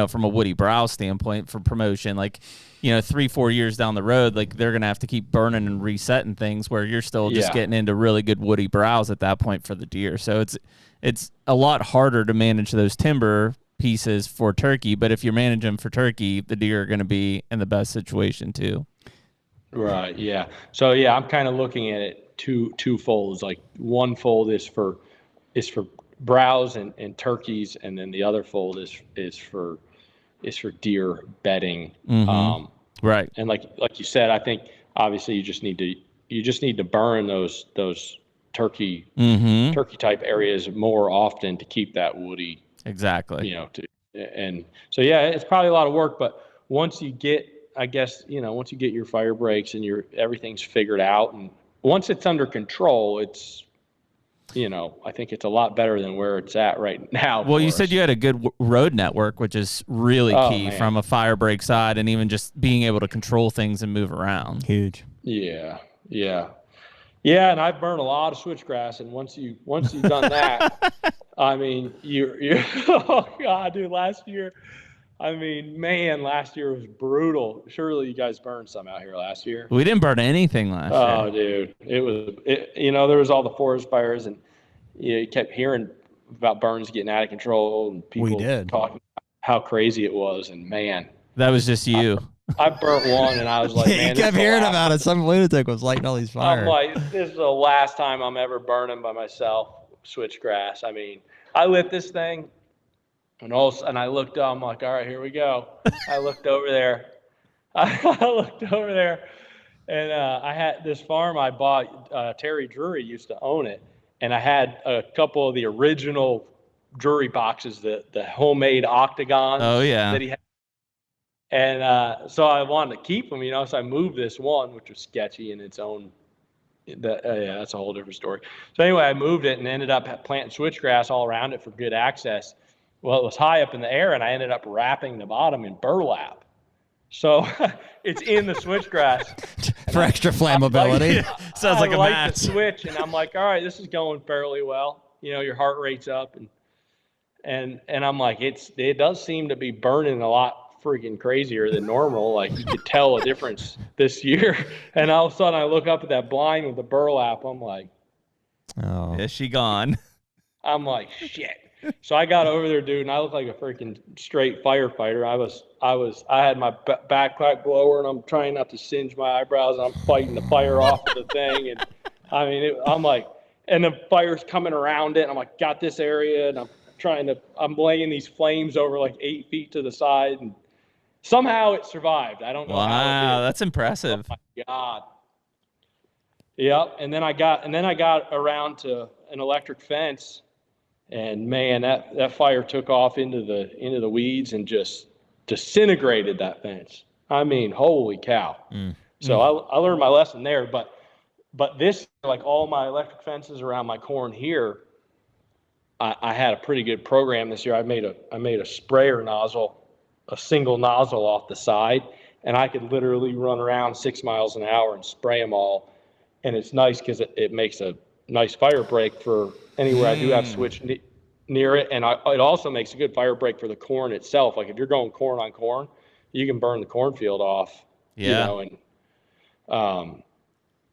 from a woody browse standpoint for promotion, like, 3-4 years down the road, like they're going to have to keep burning and resetting things where you're still just getting into really good woody browse at that point for the deer. So it's a lot harder to manage those timber pieces for turkey. But if you're managing them for turkey, the deer are going to be in the best situation too. Right. Yeah. So I'm kind of looking at it two folds. Like one fold is for browse and turkeys, and then the other fold is for deer bedding. Right. And like you said, I think obviously you just need to burn those turkey type areas more often to keep that woody. Exactly. And so it's probably a lot of work, but once you get, I guess, once you get your fire breaks and everything's figured out, and once it's under control, it's, I think it's a lot better than where it's at right now. Well, you said you had a good road network, which is really key from a fire break side, and even just being able to control things and move around. Huge. Yeah. And I've burned a lot of switchgrass, and once you've done that, I mean, you oh God, dude, last year was brutal. Surely you guys burned some out here last year. We didn't burn anything last year. Oh, dude, there was all the forest fires, and you kept hearing about burns getting out of control, and people talking about how crazy it was. And man, that was just you. I burnt one, and I was like, man, you kept hearing about it. Some lunatic was lighting all these fires. I'm like, this is the last time I'm ever burning by myself switchgrass. I mean, I lit this thing. And I looked up, I'm like, all right, here we go. I looked over there. And I had this farm I bought, Terry Drury used to own it. And I had a couple of the original Drury boxes, the homemade octagons that he had. And so I wanted to keep them, so I moved this one, which was sketchy in its own. That's a whole different story. So anyway, I moved it and ended up planting switchgrass all around it for good access. Well, it was high up in the air, and I ended up wrapping the bottom in burlap. So it's in the switchgrass. For extra flammability. Sounds like a match. The switch, and I'm like, all right, this is going fairly well. Your heart rate's up, and I'm like, it does seem to be burning a lot freaking crazier than normal. Like you could tell a difference this year. And all of a sudden, I look up at that blind with the burlap. I'm like, oh, is she gone? I'm like, shit. So I got over there, dude, and I look like a freaking straight firefighter. I had my backpack blower, and I'm trying not to singe my eyebrows, and I'm fighting the fire off of the thing. And I mean, I'm like, and the fire's coming around it. And I'm like, got this area, and I'm laying these flames over like 8 feet to the side, and somehow it survived. I don't know. Wow, that's impressive. Oh my God. Yep. And then I got around to an electric fence. And man, that fire took off into the weeds and just disintegrated that fence. I mean, holy cow! So I learned my lesson there. But this, like all my electric fences around my corn here, I had a pretty good program this year. I made a sprayer nozzle, a single nozzle off the side, and I could literally run around 6 miles an hour and spray them all. and it's nice because it makes a nice fire break for anywhere I do have switch near it, and it also makes a good fire break for the corn itself. Like if you're going corn on corn, you can burn the cornfield off. Yeah.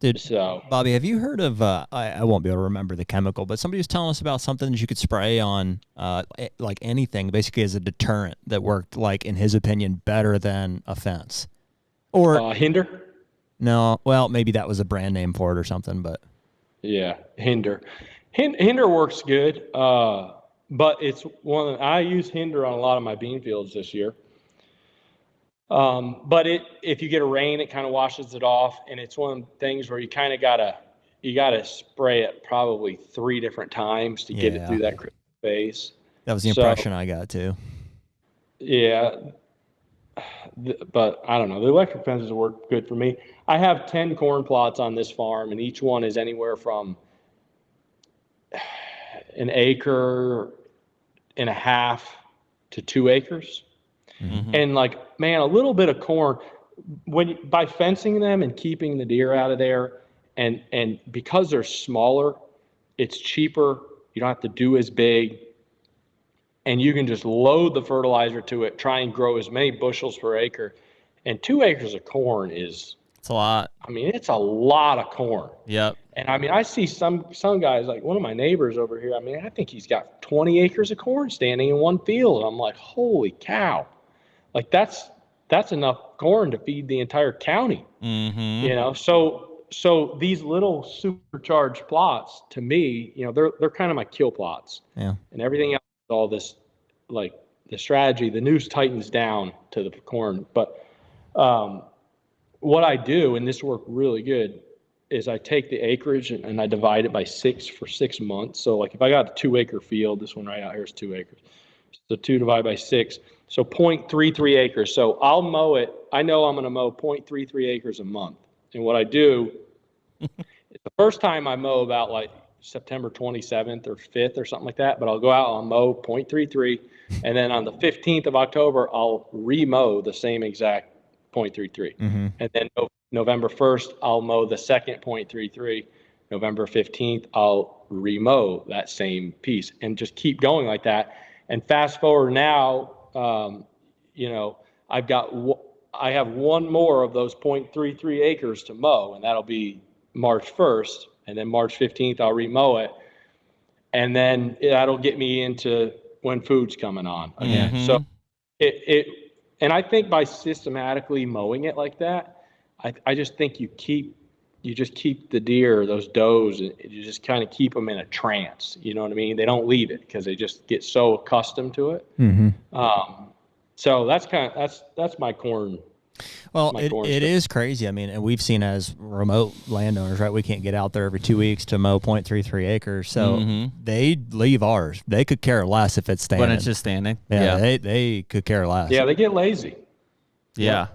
Dude, So Bobby, have you heard of, I won't be able to remember the chemical, but somebody was telling us about something that you could spray on, like anything, basically as a deterrent that worked, like, in his opinion, better than a fence. Or, Hinder? no, well, maybe that was a brand name for it or something, but. Yeah, Hinder. Hinder works good, but it's I use Hinder on a lot of my bean fields this year. But if you get a rain, it kind of washes it off, and it's one of the things where you kind of gotta spray it probably 3 different times to get it through that critical phase. That was the impression I got too. Yeah, but I don't know. The electric fences work good for me. I have 10 corn plots on this farm, and each one is anywhere from an acre and a half to 2 acres. Mm-hmm. And like, man, a little bit of corn, by fencing them and keeping the deer out of there, and because they're smaller, it's cheaper. You don't have to do as big, and you can just load the fertilizer to it, try and grow as many bushels per acre. And 2 acres of corn it's a lot. I mean, it's a lot of corn. Yep. And I mean, I see some guys, like one of my neighbors over here, I mean, I think he's got 20 acres of corn standing in one field. And I'm like, holy cow. Like that's enough corn to feed the entire county. Mm-hmm. You know, so these little supercharged plots, to me, you know, they're kind of my kill plots. Yeah. And everything else, all this, like the strategy, the noose tightens down to the corn. But what I do, and this worked really good, is I take the acreage and I divide it by 6 for 6 months. So like if I got a 2 acre field, this one right out here is 2 acres. So 2 divided by 6. So 0.33 acres. So I'll mow it. I know I'm going to mow 0.33 acres a month. And what I do, the first time I mow about like September 27th or 5th or something like that, but I'll go out, I'll mow 0.33. And then on the 15th of October, I'll re-mow the same exact 0.33. Mm-hmm. And then November 1st, I'll mow the second 0.33. November 15th, I'll re-mow that same piece and just keep going like that. And fast forward now, you know, I have one more of those 0.33 acres to mow, and that'll be March 1st. And then March 15th, I'll re-mow it. And then that'll get me into when food's coming on again. Mm-hmm. So and I think by systematically mowing it like that, I just think you just keep the deer, those does, you just kind of keep them in a trance. You know what I mean? They don't leave it because they just get so accustomed to it. Mm-hmm. So that's my corn. Well, it is crazy. I mean, and we've seen as remote landowners, right? We can't get out there every 2 weeks to mow 0.33 acres. So they leave ours. They could care less if it's standing. When it's just standing. Yeah. They could care less. Yeah, they get lazy. Yeah.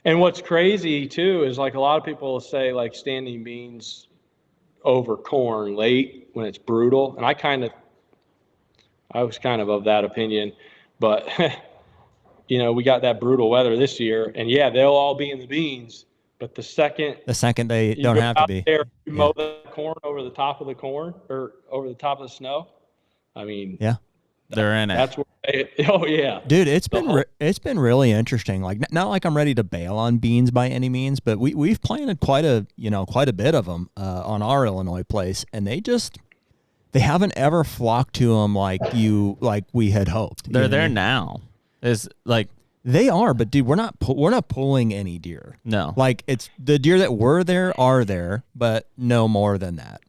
And what's crazy too is like a lot of people will say like standing beans over corn late when it's brutal. And I was kind of that opinion, but you know, we got that brutal weather this year, and yeah, they'll all be in the beans, but the second they don't have to be. There, you mow the corn over the top of the corn or over the top of the snow. I mean, yeah, they're in it. That's where oh yeah, dude, it's been really interesting. Like not like I'm ready to bail on beans by any means, but we've planted quite a bit of them on our Illinois place, and they haven't ever flocked to them like we had hoped. They're there now. Is like they are, but dude, we're not pulling any deer. No, like it's the deer that were there are there, but no more than that.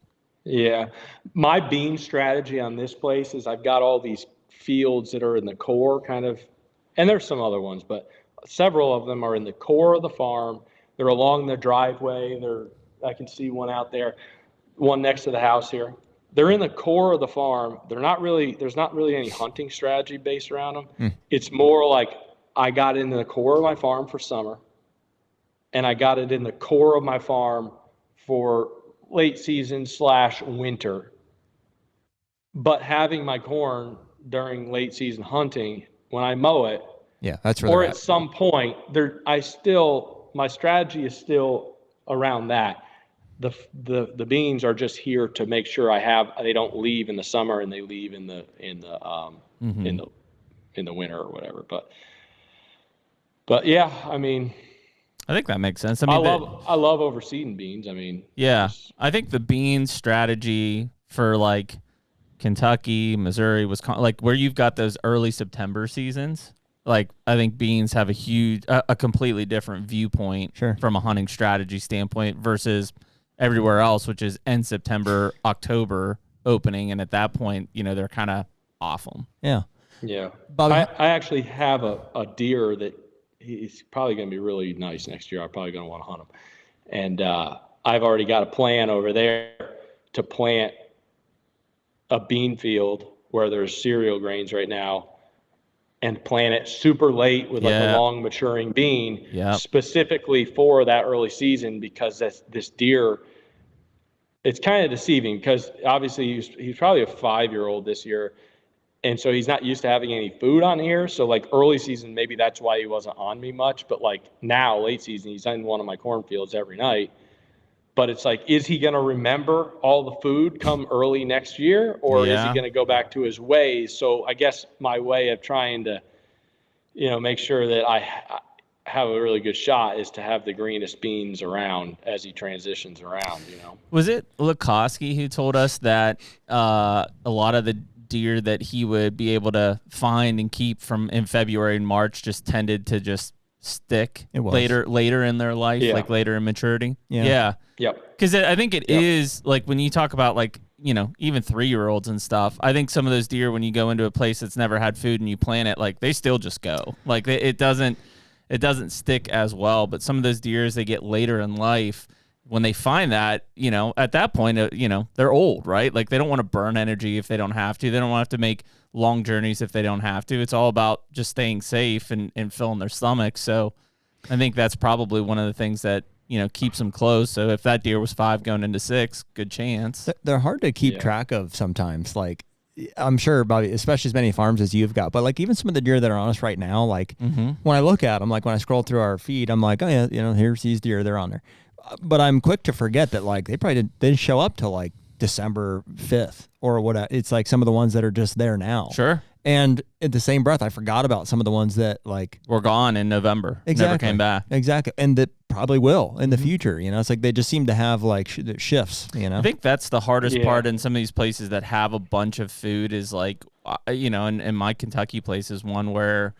Yeah, my bean strategy on this place is I've got all these fields that are in the core kind of, and there's some other ones, but several of them are in the core of the farm. They're along the driveway. I can see one out there, one next to the house here. They're in the core of the farm. There's not really any hunting strategy based around them. It's more like I got into the core of my farm for summer, and I got it in the core of my farm for late season / winter. But having my corn during late season hunting, when I mow it, yeah, that's really or at some point, my strategy is still around that. the beans are just here to make sure they don't leave in the summer and they leave in the winter or whatever. But yeah, I mean, I think that makes sense. I love overseeding beans. I mean, yeah, I think the bean strategy for like Kentucky, Missouri, Wisconsin, like where you've got those early September seasons, like I think beans have a completely different viewpoint from a hunting strategy standpoint versus everywhere else, which is end September, October opening, and at that point, they're kind of off them. Yeah. Yeah. Bobby, I actually have a deer that he's probably going to be really nice next year. I'm probably going to want to hunt him. And I've already got a plan over there to plant a bean field where there's cereal grains right now and plant it super late with like a long maturing bean specifically for that early season, because this deer, it's kind of deceiving because obviously he's probably a 5-year-old this year. And so he's not used to having any food on here. So like early season, maybe that's why he wasn't on me much. But like now, late season, he's in one of my cornfields every night. But it's like, is he going to remember all the food come early next year? Or is he going to go back to his ways? So I guess my way of trying to, make sure that I have a really good shot is to have the greenest beans around as he transitions around, Was it Lukoski who told us that a lot of the deer that he would be able to find and keep from in February and March just tended to just stick later in their life, like later in maturity? Yeah. Yep. Because I think it is like when you talk about like, even 3-year-olds and stuff, I think some of those deer, when you go into a place that's never had food and you plant it, like they still just go. Like it doesn't stick as well. But some of those deer, as they get later in life, when they find that, at that point, they're old, right? Like they don't want to burn energy if they don't have to. They don't want to have to make long journeys if they don't have to. It's all about just staying safe and filling their stomachs. So I think that's probably one of the things that, keeps them close. So if that deer was 5 going into 6, good chance. They're hard to keep track of sometimes. Like I'm sure, Bobby, especially as many farms as you've got, but like even some of the deer that are on us right now, like when I look at them, like when I scroll through our feed, I'm like, oh yeah, here's these deer, they're on there. But I'm quick to forget that like they probably didn't show up till like December 5th or what. It's like some of the ones that are just there now. Sure. And in the same breath, I forgot about some of the ones that like were gone in November. Exactly. Never came back. Exactly. And that probably will in the future. It's like they just seem to have like shifts, I think that's the hardest part in some of these places that have a bunch of food is like, in my Kentucky place is one where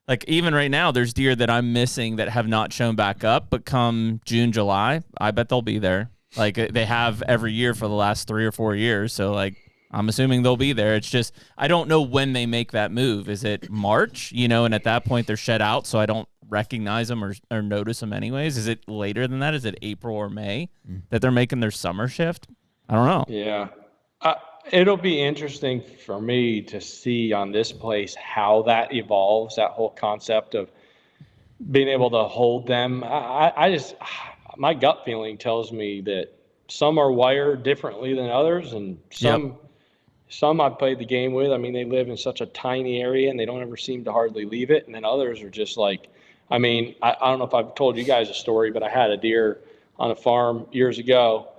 like even right now there's deer that I'm missing that have not shown back up, but come June, July, I bet they'll be there. Like they have every year for the last 3 or 4 years. So like, I'm assuming they'll be there. It's just, I don't know when they make that move. Is it March, and at that point they're shed out, so I don't recognize them or notice them anyways? Is it later than that? Is it April or May that they're making their summer shift? I don't know. Yeah. It'll be interesting for me to see on this place how that evolves, that whole concept of being able to hold them. I just, my gut feeling tells me that some are wired differently than others, and some I've played the game with. I mean, they live in such a tiny area and they don't ever seem to hardly leave it. And then others are just like, I mean, I don't know if I've told you guys a story, but I had a deer on a farm years ago.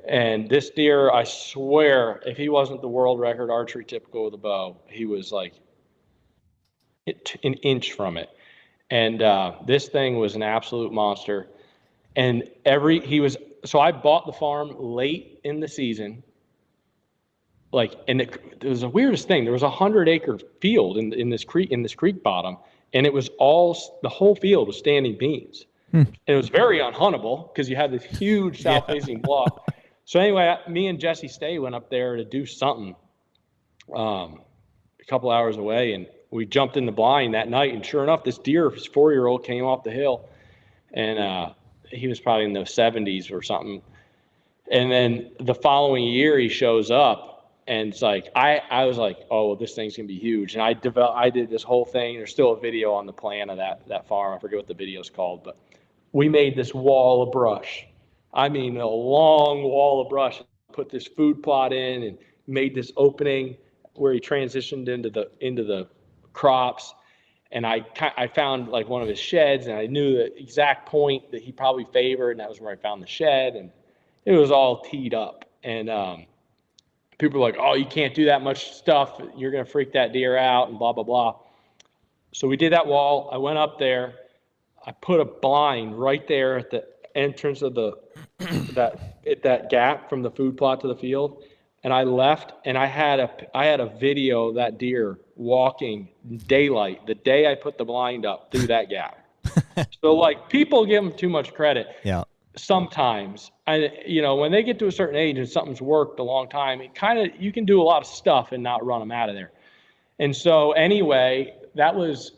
And this deer, I swear, if he wasn't the world record archery typical with a bow, he was like an inch from it. And this thing was an absolute monster. And so I bought the farm late in the season. And it was the weirdest thing. There was 100-acre field in this creek bottom, and it was the whole field was standing beans. And it was very unhuntable because you had this huge south-facing bluff. So anyway, me and Jesse Stay went up there to do something a couple hours away, and we jumped in the blind that night. And sure enough, this deer, his 4-year-old, came off the hill, and he was probably in the 70s or something. And then the following year, he shows up. And it's like, I was like, oh, well, this thing's going to be huge. And I did this whole thing. There's still a video on the plan of that farm. I forget what the video's called, but we made this wall of brush. I mean, a long wall of brush. Put this food plot in and made this opening where he transitioned into the crops. And I found like one of his sheds, and I knew the exact point that he probably favored, and that was where I found the shed. And all teed up. And people were like, oh, you can't do that much stuff. You're going to freak that deer out and blah, blah, blah. So we did that wall. I went up there. I put a blind right there at the entrance of that gap from the food plot to the field. And I left, and I had a video of that deer walking daylight the day I put the blind up through that gap. So like, people give them too much credit. Yeah. Sometimes, and when they get to a certain age and something's worked a long time, you can do a lot of stuff and not run them out of there. And so anyway, that was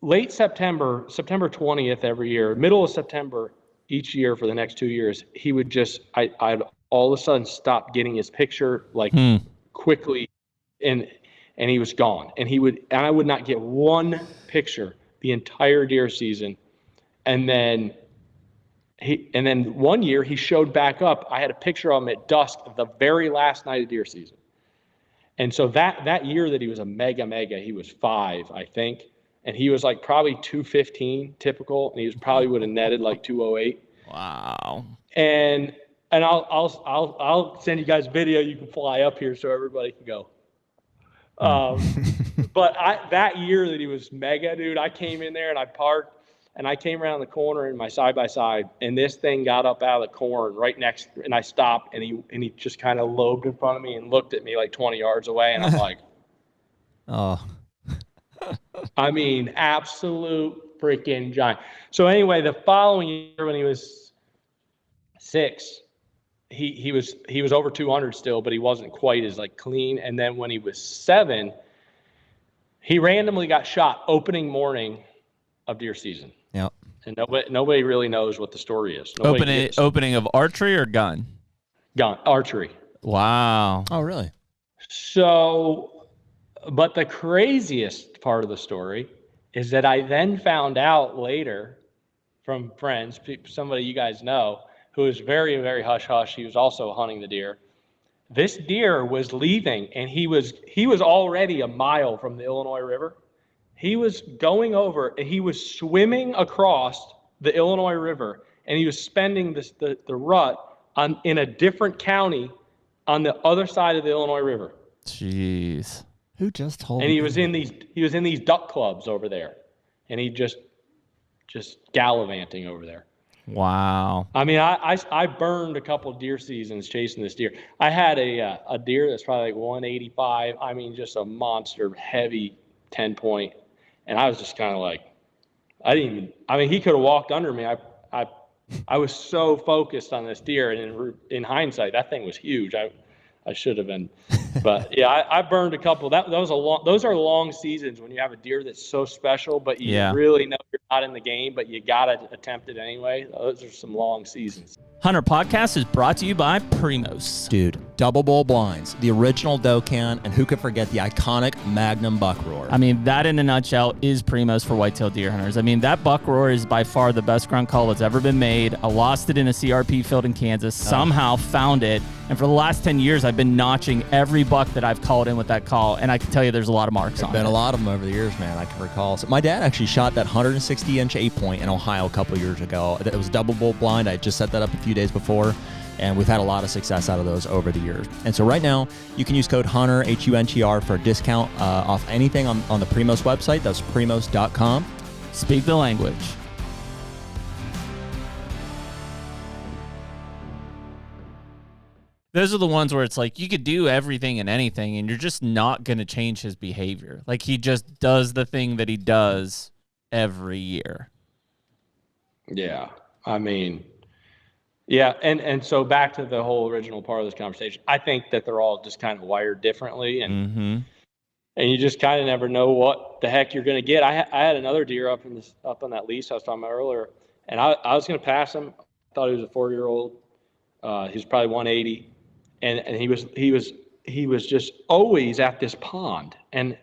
late September 20th every year, middle of September each year for the next 2 years. He would I'd all of a sudden stop getting his picture quickly, and he was gone. And I would not get one picture the entire deer season. And then one year he showed back up. I had a picture of him at dusk the very last night of deer season. And so that year that he was a mega, he was 5, I think. And he was like probably 215 typical, and he probably would have netted like 208. Wow. And I'll send you guys a video. You can fly up here so everybody can go. But that year that he was mega, dude, I came in there and I parked, and I came around the corner in my side-by-side, and this thing got up out of the corn right next, and I stopped, and he just kind of loped in front of me and looked at me like 20 yards away, and I'm like, oh. I mean, absolute freaking giant. So anyway, the following year when he was 6, he was over 200 still, but he wasn't quite as like clean. And then when he was 7, he randomly got shot opening morning of deer season. Yep. And nobody really knows what the story is. Opening of archery or gun? Gun, archery. Wow. Oh, really? So, but the craziest part of the story is that I then found out later from friends, somebody you guys know, who was very, very hush-hush. He was also hunting the deer. This deer was leaving, and he was already a mile from the Illinois River. He was going over, and he was swimming across the Illinois River, and he was spending the rut in a different county on the other side of the Illinois River. Jeez. Who just told And me? he was in these duck clubs over there, and he just gallivanting over there. Wow. I mean, I burned a couple of deer seasons chasing this deer. I had a deer that's probably like 185. I mean, just a monster, heavy 10-point, and I was just kind of like, he could have walked under me. I was so focused on this deer, and in hindsight, that thing was huge. I should have been, but yeah, I burned a couple. Those are long seasons when you have a deer that's so special, but you really know you're not in the game, but you gotta attempt it anyway. Those are some long seasons. HUNTR Podcast is brought to you by Primos. Dude, double bull blinds, the original doe can, and who could forget the iconic Magnum buck roar? I mean, that in a nutshell is Primos for whitetail deer hunters. I mean, that buck roar is by far the best grunt call that's ever been made. I lost it in a CRP field in Kansas, somehow found it, and for the last 10 years, I've been notching every buck that I've called in with that call, and I can tell you there's a lot of marks on it. There's been a lot of them over the years, man. I can recall. So my dad actually shot that 160-inch 8-point in Ohio a couple years ago. It was a double bull blind. I just set that up a few days before, and we've had a lot of success out of those over the years. And so right now, you can use code HUNTR, HUNTR, for a discount off anything on the Primos website. That's primos.com. Speak the language. Those are the ones where it's like you could do everything and anything, and you're just not going to change his behavior. Like, he just does the thing that he does every year. Yeah. I mean, yeah. And so back to the whole original part of this conversation, I think that they're all just kind of wired differently, and you just kind of never know what the heck you're going to get. I had another deer up on that lease I was talking about earlier, and I was going to pass him. I thought he was a 4-year-old. He was probably 180. And he was just always at this pond, and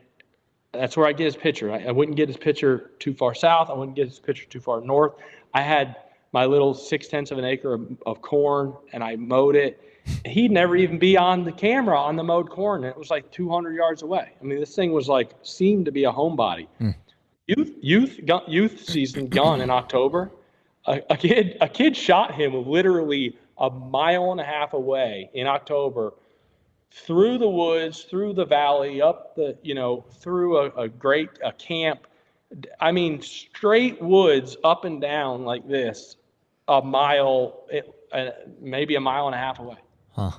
that's where I get his picture. I wouldn't get his picture too far south. I wouldn't get his picture too far north. I had my little 0.6 of an acre of corn, and I mowed it. He'd never even be on the camera on the mowed corn, and it was like 200 yards away. I mean, this thing was like seemed to be a homebody. youth season gone in October. A kid shot him literally a mile and a half away in October, through the woods, through the valley, up the, through a camp. I mean, straight woods up and down like this, a mile, maybe a mile and a half away. Huh.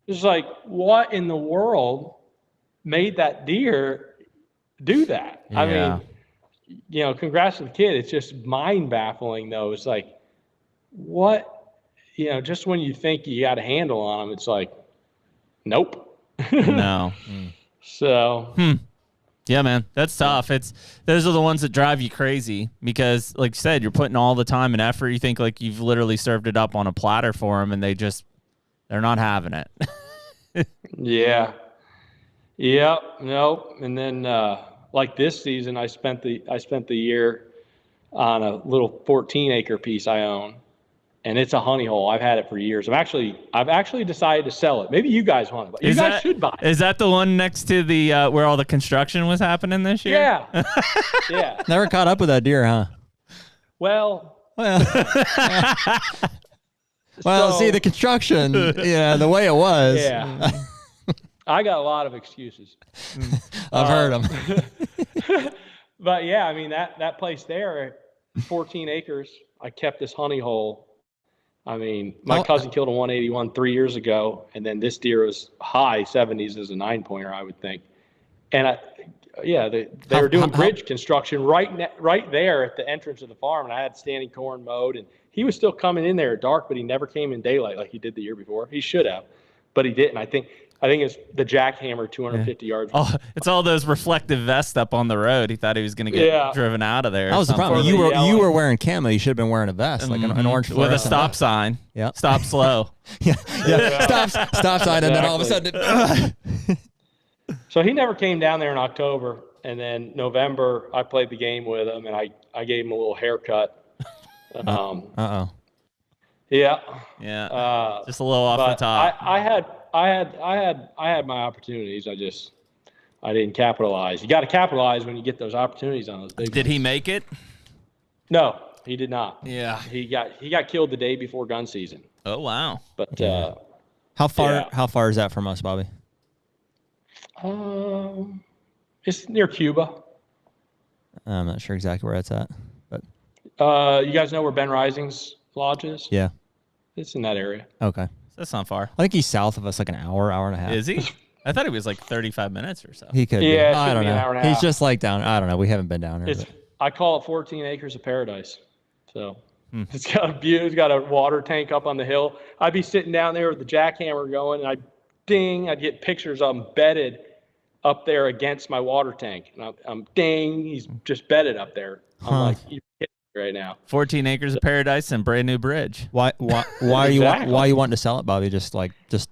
It's like, what in the world made that deer do that? Yeah. I mean, congrats to the kid. It's just mind baffling though. It's like, what, just when you think you got a handle on them, it's like, nope. No. So. Yeah, man, that's tough. Those are the ones that drive you crazy because, like you said, you're putting all the time and effort. You think like you've literally served it up on a platter for them, and they're not having it. Yeah. Yep. Nope. And then like this season, I spent the year on a little 14-acre piece I own, and it's a honey hole. I've had it for years. I've actually decided to sell it. Maybe you guys want it, but you guys should buy it. Is that the one next to the where all the construction was happening this year? Yeah. Yeah. Never caught up with that deer, huh? Well, see, the construction, the way it was. Yeah. I got a lot of excuses. I've heard them. But yeah, I mean, that place there, 14 acres, I kept this honey hole. I mean, my cousin killed a 181 3 years ago, and then this deer was high 70s as a 9-pointer, I would think. And they were doing bridge construction right there at the entrance of the farm, and I had standing corn mowed, and he was still coming in there at dark, but he never came in daylight like he did the year before. He should have, but he didn't. I think it's the jackhammer 250 yards. Oh, it's all those reflective vests up on the road. He thought he was going to get driven out of there. That was the problem. You were wearing camo. You should have been wearing a vest, like an orange with a stop sign. Yeah. Stop slow. yeah. Stop sign, and then all of a sudden. So he never came down there in October, and then November I played the game with him, and I gave him a little haircut. Uh-oh. Yeah. Yeah. Just a little off the top. I had my opportunities. I didn't capitalize. You got to capitalize when you get those opportunities on those big Did ones. he make it? No, he did not. Yeah. He got killed the day before gun season. Oh, wow. But how far is that from us, Bobby? It's near Cuba. I'm not sure exactly where that's at, but you guys know where Ben Rising's lodge is? Yeah. It's in that area. Okay. That's not far. I think he's south of us, like an hour and a half. Is he? I thought he was like 35 minutes or so. He could Yeah, be. I don't be an hour know. and a He's half. just like down. I don't know. We haven't been down there. I call it 14 acres of paradise. So it's got a view. It's got a water tank up on the hill. I'd be sitting down there with the jackhammer going, and I'd get pictures of him bedded up there against my water tank. And I'm ding, he's just bedded up there. I'm like, you're kidding me right now. 14 acres of paradise and brand new bridge. Why are you wanting to sell it, Bobby? Just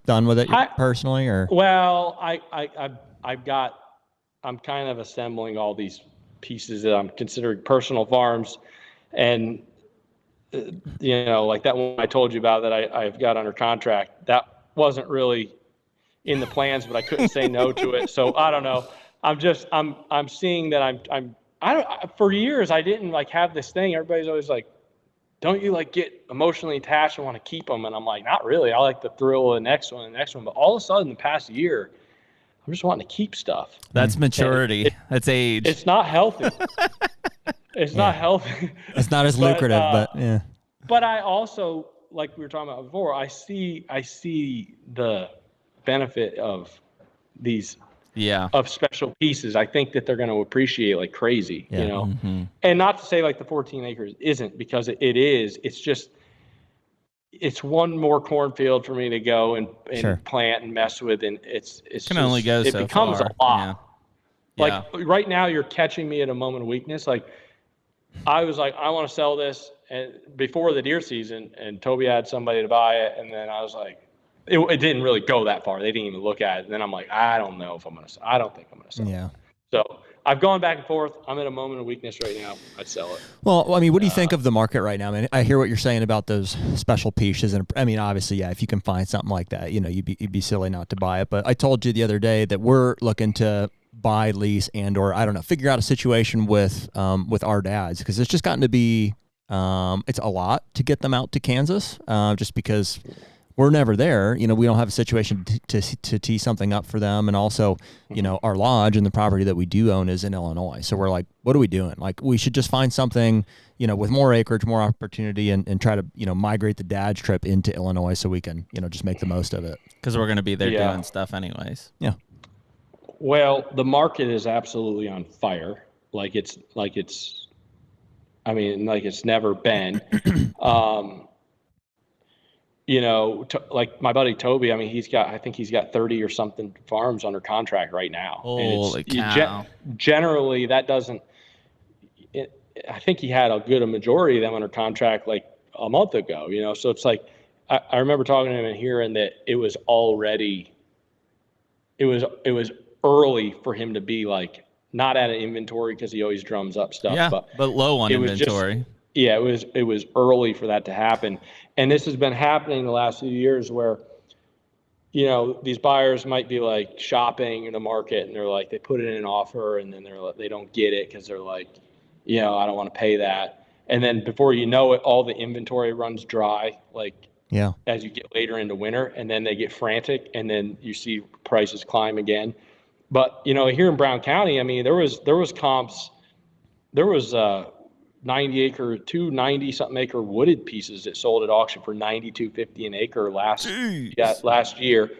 done with it personally, or? Well, I'm kind of assembling all these pieces that I'm considering personal farms, and like that one I told you about that I've got under contract. That wasn't really in the plans, but I couldn't say no to it. So I don't know. I'm seeing that for years I didn't have this thing. Everybody's always like, don't you get emotionally attached and want to keep them? And I'm like, not really. I like the thrill of the next one. But all of a sudden the past year, I'm just wanting to keep stuff. That's maturity. That's age. It's not healthy. It's not healthy. It's not as lucrative, but yeah. But I also, like we were talking about before, I see the benefit of these of special pieces. I think that they're going to appreciate like crazy, Mm-hmm. And not to say the 14 acres isn't, because it is. It's just it's one more cornfield for me to go and plant and mess with, and it becomes a lot. Yeah. Right now, you're catching me at a moment of weakness. I was like, I want to sell this, and before the deer season, and Toby had somebody to buy it, and then I was like, it didn't really go that far. They didn't even look at it. And then I'm like, I don't know if I'm gonna. I don't think I'm gonna sell. Yeah. it. So I've gone back and forth. I'm in a moment of weakness right now. I'd sell it. Well, I mean, what do you think of the market right now? I mean, I hear what you're saying about those special pieces, and I mean, obviously, yeah, if you can find something like that, you'd be silly not to buy it. But I told you the other day that we're looking to buy, lease, and or I don't know, figure out a situation with our dads, because it's just gotten to be it's a lot to get them out to Kansas, just because we're never there. You know, we don't have a situation to tee something up for them, and also, you know, our lodge and the property that we do own is in Illinois. So we're like, what are we doing? Like, we should just find something, you know, with more acreage, more opportunity, and try to, you know, migrate the dad's trip into Illinois so we can, you know, just make the most of it. Because we're going to be there doing stuff anyways. Yeah. Well, the market is absolutely on fire. Like it's never been. You know, like my buddy Toby, I mean, I think he's got 30 or something farms under contract right now. Holy cow. Generally, that doesn't, I think he had a majority of them under contract like a month ago, you know? So it's like, I remember talking to him and hearing that it was early for him to be like, not at an inventory, because he always drums up stuff. Yeah, but low on inventory. It was early for that to happen. And this has been happening the last few years where, you know, these buyers might be like shopping in the market, and they're like, they put in an offer, and then they don't get it because they're like, you know, I don't want to pay that. And then before you know it, all the inventory runs dry, like as you get later into winter, and then they get frantic, and then you see prices climb again. But, you know, here in Brown County, I mean, there was comps, there was 90-something acre wooded pieces that sold at auction for $92.50 an acre last year.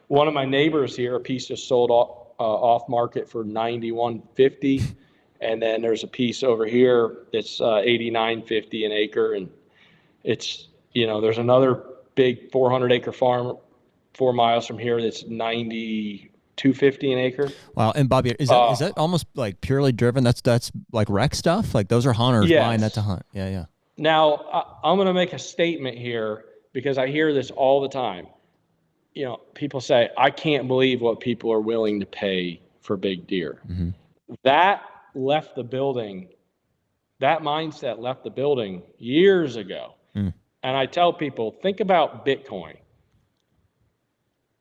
One of my neighbors here, a piece just sold off market for $91.50, and then there's a piece over here that's $89.50 an acre, and it's, you know, there's another big 400 acre farm 4 miles from here that's $92.50 an acre. Wow. And Bobby, is that almost like purely driven? That's like rec stuff? Like those are hunters buying that to hunt. Yeah. Now, I'm going to make a statement here, because I hear this all the time. You know, people say, I can't believe what people are willing to pay for big deer. Mm-hmm. That mindset left the building years ago. Mm. And I tell people, think about Bitcoin.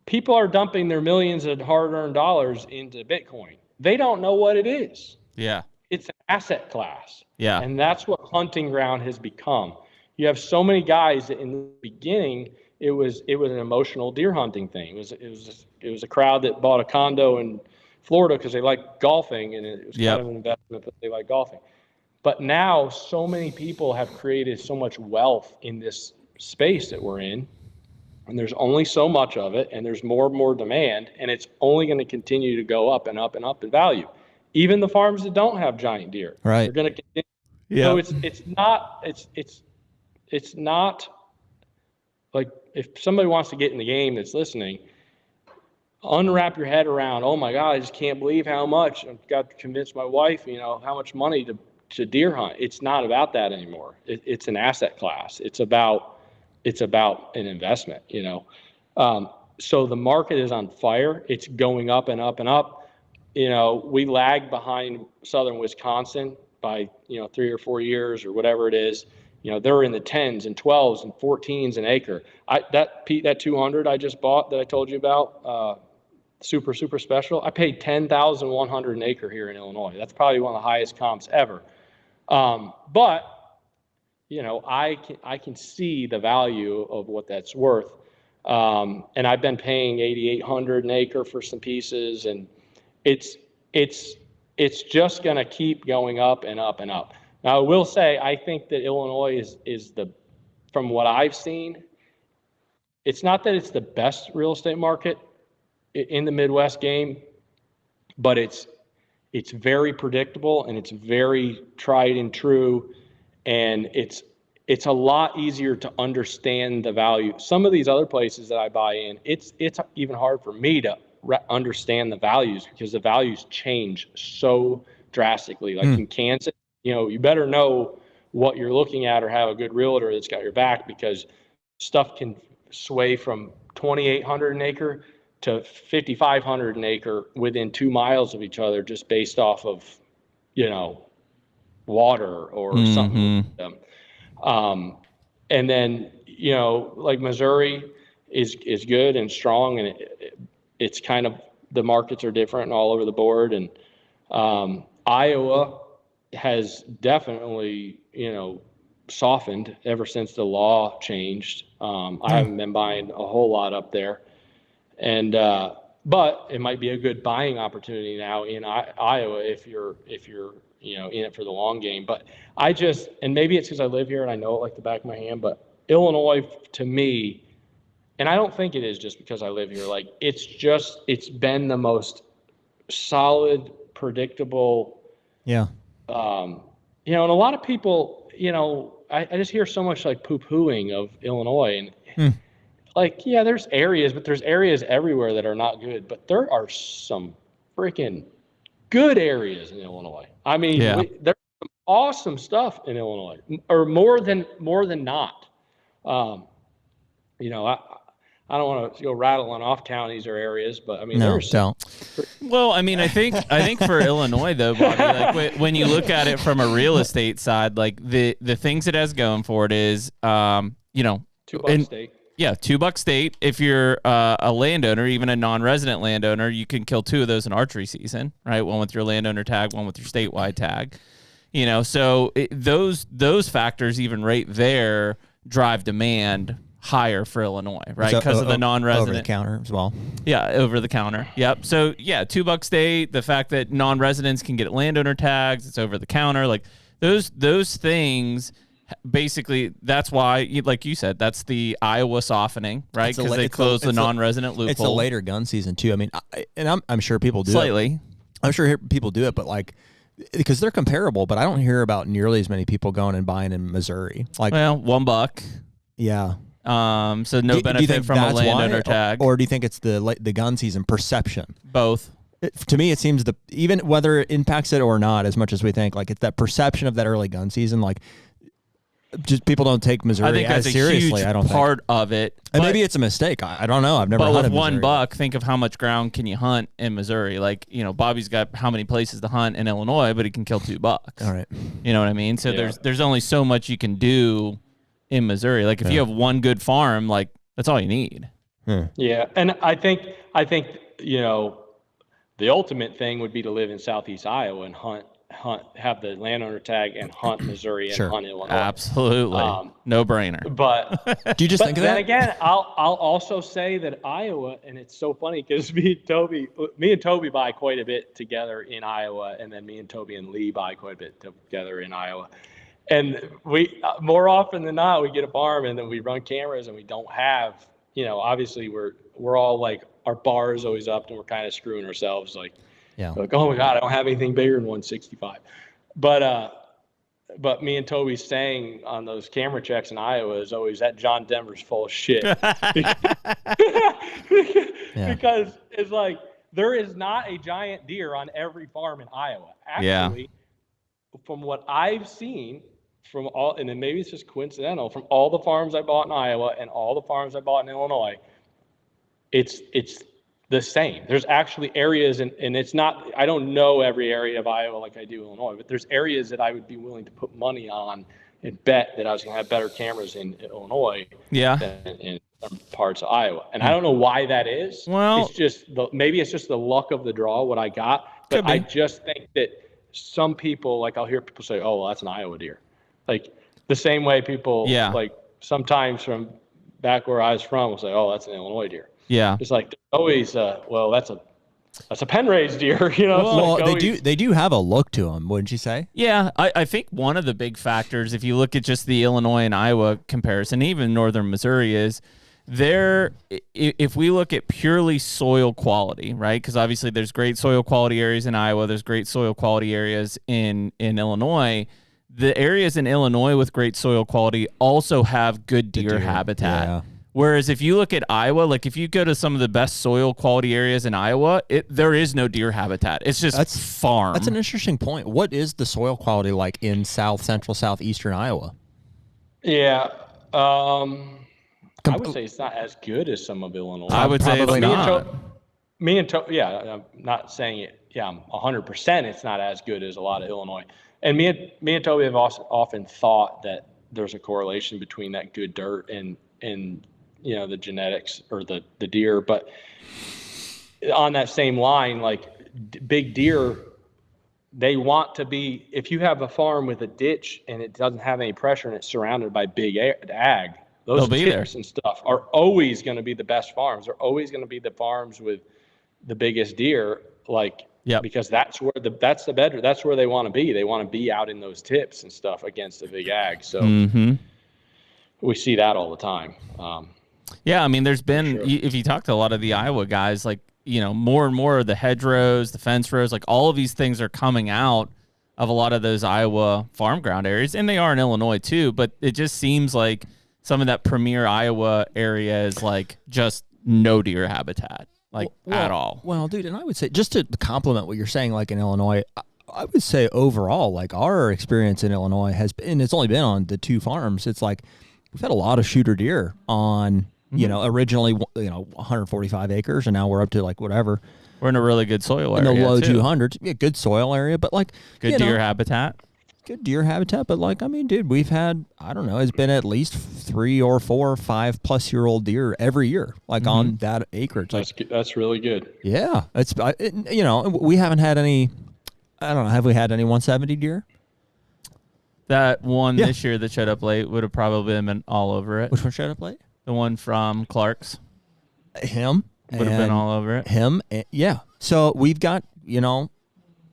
People are dumping their millions of hard-earned dollars into Bitcoin. They don't know what it is. Yeah. It's an asset class. Yeah. And that's what hunting ground has become. You have so many guys that in the beginning, it was an emotional deer hunting thing. It was a crowd that bought a condo in Florida because they like golfing, and it was kind of an investment, but they like golfing. But now so many people have created so much wealth in this space that we're in, and there's only so much of it, and there's more and more demand, and it's only going to continue to go up and up and up in value. Even the farms that don't have giant deer, right, are going to continue. Yeah. So it's not like, if somebody wants to get in the game that's listening, unwrap your head around, oh my God, I just can't believe how much I've got to convince my wife, you know, how much money to deer hunt. It's not about that anymore. It's an asset class. It's about an investment, you know. So the market is on fire. It's going up and up and up. You know, we lag behind southern Wisconsin by, you know, 3 or 4 years or whatever it is. You know, they're in the 10s and 12s and 14s an acre. That 200 I just bought that I told you about, super special, I paid $10,100 an acre here in Illinois. That's probably one of the highest comps ever. But, you know, I can see the value of what that's worth. And I've been paying $8,800 an acre for some pieces, and it's just going to keep going up and up and up. Now, I will say, I think that Illinois is from what I've seen, it's not that it's the best real estate market in the Midwest game, but it's very predictable, and it's very tried and true, and it's a lot easier to understand the value. Some of these other places that I buy in, it's even hard for me to understand the values, because the values change so drastically. Like in Kansas, you know, you better know what you're looking at or have a good realtor that's got your back, because stuff can sway from $2,800 an acre to $5,500 an acre within 2 miles of each other, just based off of, you know, water or something. And then, you know, like Missouri is good and strong, and it's kind of the markets are different and all over the board. And Iowa has definitely, softened ever since the law changed. I haven't been buying a whole lot up there, and but it might be a good buying opportunity now in Iowa if you're in it for the long game. But and maybe it's because I live here and I know it like the back of my hand, but Illinois to me, and I don't think it is just because I live here, like it's been the most solid, predictable. Yeah. And a lot of people, I just hear so much like poo-pooing of Illinois, and there's areas, but there's areas everywhere that are not good. But there are some freaking good areas in Illinois. I mean, there's some awesome stuff in Illinois, or more than not. I don't want to go rattling off counties or areas, but I mean, Well, I mean, I think for Illinois though, Bobby, like when you look at it from a real estate side, like the things it has going for it is, $2 state. Yeah, $2 state. If you're a landowner, even a non-resident landowner, you can kill 2 of those in archery season, right? One with your landowner tag, one with your statewide tag. So those factors even right there drive demand higher for Illinois, right? Because of the non-resident. Over the counter as well. Yeah, over the counter. Yep. So yeah, $2 state. The fact that non-residents can get landowner tags, it's over the counter. Like those things. Basically, that's why, like you said, that's the Iowa softening, right? Because they closed the non-resident loophole. It's a later gun season too. I mean, I'm sure people do slightly. I'm sure people do it, but like because they're comparable. But I don't hear about nearly as many people going and buying in Missouri. Like, well, $1. Yeah. So no benefit from a landowner tag, or do you think it's the gun season perception? Both. To me, it seems even whether it impacts it or not, as much as we think, like it's that perception of that early gun season, like. Just people don't take Missouri as seriously. I don't think. Part of it, and maybe it's a mistake. I don't know. I've never. But hunted with Missouri. $1, think of how much ground can you hunt in Missouri? Like Bobby's got how many places to hunt in Illinois, but he can kill $2. All right. You know what I mean? So there's only so much you can do in Missouri. Like if you have one good farm, like that's all you need. Yeah, and I think the ultimate thing would be to live in Southeast Iowa and hunt, have the landowner tag and hunt Missouri and hunt Illinois. Absolutely. No brainer. But do you just think of that? Then again, I'll also say that Iowa, and it's so funny because me and Toby buy quite a bit together in Iowa, and then me and Toby and Lee buy quite a bit together in Iowa. And we more often than not, we get a farm and then we run cameras and we don't have, obviously we're all like our bar is always up and we're kind of screwing ourselves like, like, oh my God, I don't have anything bigger than 165. But me and Toby saying on those camera checks in Iowa is always that John Denver's full of shit. Because it's like there is not a giant deer on every farm in Iowa. Actually, from what I've seen from all, and then maybe it's just coincidental, from all the farms I bought in Iowa and all the farms I bought in Illinois, it's the same. There's actually areas, and it's not, I don't know every area of Iowa like I do Illinois, but there's areas that I would be willing to put money on and bet that I was going to have better cameras in Illinois than in some parts of Iowa. And I don't know why that is. Well, it's just, maybe it's just the luck of the draw, what I got. But I just think that some people, like I'll hear people say, oh, well, that's an Iowa deer. Like the same way people, like sometimes from back where I was from will say, oh, that's an Illinois deer. Yeah. It's like always, well, that's a pen raised deer, Well, they do have a look to them, wouldn't you say? Yeah, I think one of the big factors, if you look at just the Illinois and Iowa comparison, even northern Missouri, is if we look at purely soil quality, right? Because obviously there's great soil quality areas in Iowa, there's great soil quality areas in Illinois. The areas in Illinois with great soil quality also have good deer habitat. Yeah. Whereas if you look at Iowa, like if you go to some of the best soil quality areas in Iowa, there is no deer habitat. It's just farm. That's an interesting point. What is the soil quality like in south, central, southeastern Iowa? Yeah. I would say it's not as good as some of Illinois. I would say it's not. I'm not saying it. Yeah, 100%. It's not as good as a lot of Illinois. And me and Toby have also often thought that there's a correlation between that good dirt and the genetics or the deer. But on that same line, like big deer, they want to be, if you have a farm with a ditch and it doesn't have any pressure and it's surrounded by big ag, those tips and stuff are always going to be the best farms. They're always going to be the farms with the biggest deer, because that's where that's where they want to be. They want to be out in those tips and stuff against the big ag. So we see that all the time. Yeah, I mean, there's been, if you talk to a lot of the Iowa guys, like, more and more of the hedgerows, the fence rows, like all of these things are coming out of a lot of those Iowa farm ground areas, and they are in Illinois too, but it just seems like some of that premier Iowa area is like just no deer habitat, at all. Well, dude, and I would say, just to complement what you're saying, like in Illinois, I would say overall, like our experience in Illinois has been, it's only been on the 2 farms. It's like we've had a lot of shooter deer on, originally, 145 acres, and now we're up to like whatever. We're in a really good soil area. In the low 200s. Yeah, good soil area, but like good deer habitat. Good deer habitat, but like, I mean, dude, we've had, I don't know, it's been at least 3 or 4 or 5+ year old deer every year, like on that acreage. Like, that's really good. Yeah. We haven't had any, I don't know, have we had any 170 deer? That one this year that showed up late would have probably been all over it. Which one showed up late? The one from Clark's. Him. Would have been all over it. Him. Yeah. So we've got,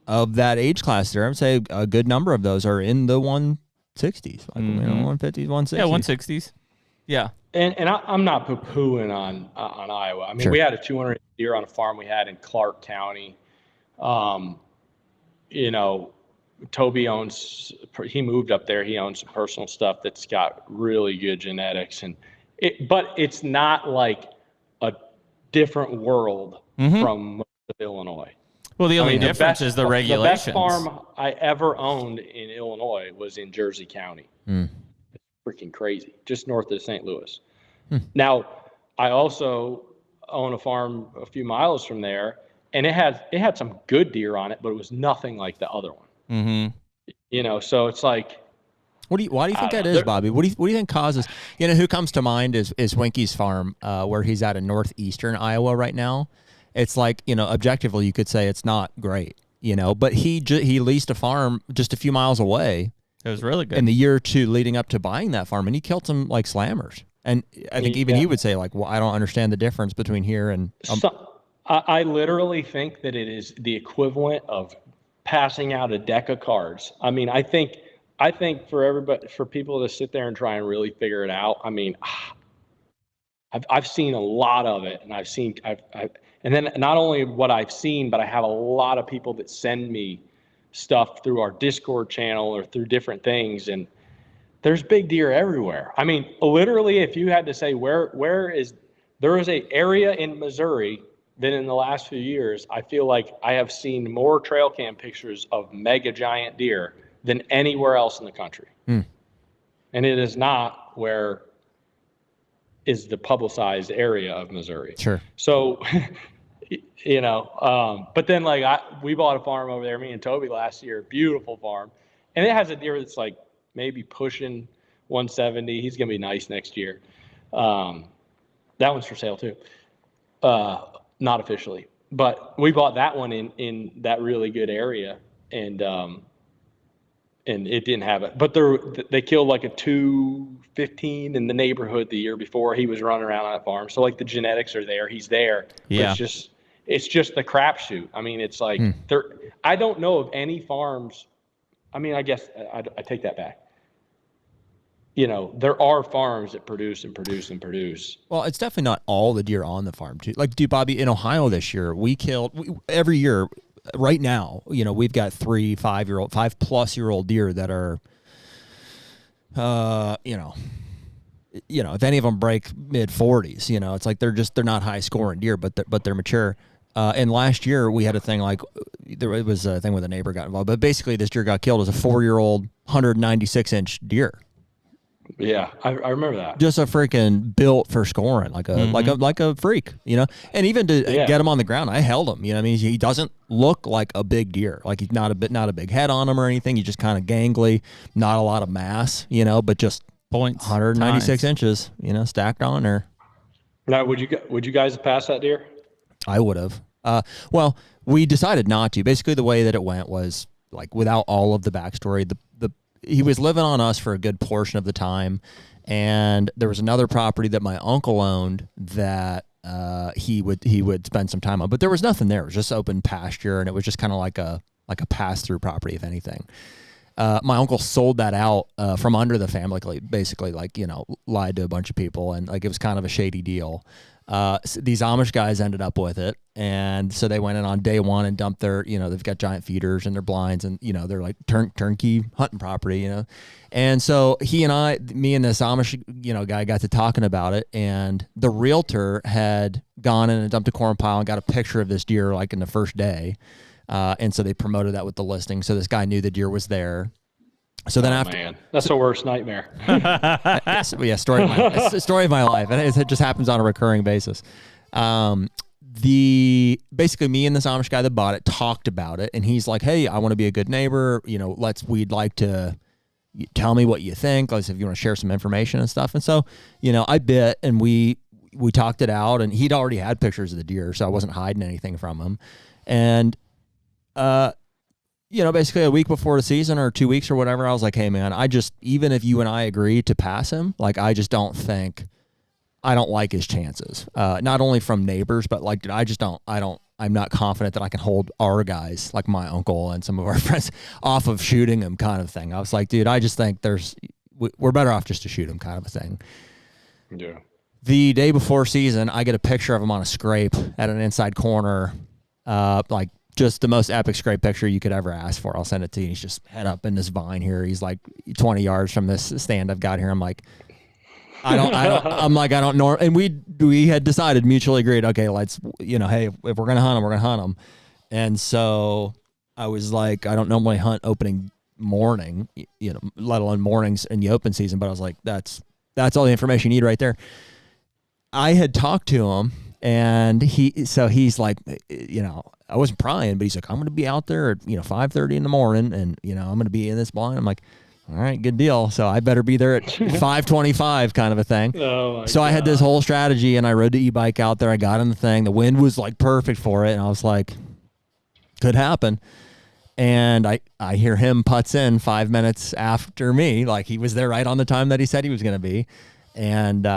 of that age class there, I would say a good number of those are in the 160s, like 150s, 160s. Yeah, 160s. Yeah. And I'm not poo-pooing on Iowa. I mean, we had a 200 deer on a farm we had in Clark County. Toby he moved up there. He owns some personal stuff that's got really good genetics, but it's not like a different world from most of Illinois. Well, the only difference is the regulations. The best farm I ever owned in Illinois was in Jersey County. It's freaking crazy, just north of St. Louis. Now, I also own a farm a few miles from there, and it had some good deer on it, but it was nothing like the other one. So it's like, why do you think that is, Bobby? What do you think causes? Who comes to mind is Winky's farm, where he's at in northeastern Iowa right now. It's like, objectively, you could say it's not great, but he leased a farm just a few miles away. It was really good in the year or two leading up to buying that farm, and he killed some like slammers. And I think even he would say, like, well, I don't understand the difference between here and. I literally think that it is the equivalent of passing out a deck of cards. I mean, I think for people to sit there and try and really figure it out. I mean, I've seen a lot of it, and and then not only what I've seen, but I have a lot of people that send me stuff through our Discord channel or through different things, and there's big deer everywhere. I mean, literally, if you had to say there is a area in Missouri that in the last few years, I feel like I have seen more trail cam pictures of mega giant deer than anywhere else in the country. And it is not where is the publicized area of Missouri. Sure. So, but then we bought a farm over there, me and Toby last year, beautiful farm. And it has a deer that's like maybe pushing 170. He's going to be nice next year. That one's for sale too. Not officially, but we bought that one in that really good area, and it didn't have it. But they killed like a 215 in the neighborhood the year before. He was running around on that farm, so like the genetics are there. He's there. Yeah. It's just the crapshoot. I mean, it's like I don't know of any farms. I mean, I guess I take that back. There are farms that produce and produce and produce. Well, it's definitely not all the deer on the farm too. Like, dude, Bobby, in Ohio this year, every year. Right now, we've got 5+ year old deer that are, if any of them break mid 40s, it's like they're not high scoring deer, but they're mature. And last year we had a thing like it was a thing with a neighbor got involved, but basically this deer got killed as a 4-year-old 196-inch deer. Yeah, I remember that. Just a freaking built for scoring, like a freak, And even to get him on the ground, I held him. I mean, he doesn't look like a big deer. Like he's not a big head on him or anything. He's just kind of gangly, not a lot of mass, but just points, 196 inches, stacked on there. Now, would you guys have passed that deer? I would have. Well, we decided not to. Basically, the way that it went was like without all of the backstory. He was living on us for a good portion of the time, and there was another property that my uncle owned that he would spend some time on, but there was nothing there. It was just open pasture, and it was just kind of like a pass-through property, if anything. My uncle sold that out from under the family, basically, like, you know, lied to a bunch of people, and like it was kind of a shady deal. So these Amish guys ended up with it, and so they went in on day one and dumped their, you know, they've got giant feeders and their blinds, and, you know, they're like turnkey hunting property, you know. And so me and this Amish, you know, guy got to talking about it, and the realtor had gone in and dumped a corn pile and got a picture of this deer like in the first day. And so they promoted that with the listing. So this guy knew the deer was there. So then man, that's the worst nightmare. Story of my life. And it just happens on a recurring basis. Basically me and this Amish guy that bought it talked about it, and he's like, "Hey, I want to be a good neighbor. You know, we'd like to tell me what you think. Like, if you want to share some information and stuff." And so, you know, I bit, and we talked it out, and he'd already had pictures of the deer, so I wasn't hiding anything from him. And, you know, basically a week before the season or 2 weeks or whatever, I was like, "Hey man, even if you and I agree to pass him, like, I don't like his chances. Not only from neighbors, but like, I'm not confident that I can hold our guys, like my uncle and some of our friends, off of shooting him, kind of thing." I was like, "Dude, I just think we're better off just to shoot him," kind of a thing. Yeah. The day before season, I get a picture of him on a scrape at an inside corner, like just the most epic scrape picture you could ever ask for. I'll send it to you. He's just head up in this vine here. He's like 20 yards from this stand I've got here. I'm like, I don't know. And we had decided, mutually agreed, okay, let's, you know, hey, if we're going to hunt him, we're going to hunt him. And so I was like, I don't normally hunt opening morning, you know, let alone mornings in the open season, but I was like, that's all the information you need right there. I had talked to him, and he's like, you know, I wasn't prying, but he's like, "I'm going to be out there at, you know, 5:30 in the morning, and, you know, I'm going to be in this blind." I'm like, "All right, good deal." So I better be there at 5:25, kind of a thing. Oh so God. I had this whole strategy, and I rode the e-bike out there. I got in the thing. The wind was like perfect for it, and I was like, could happen. And I hear him putts in 5 minutes after me, like he was there right on the time that he said he was going to be, and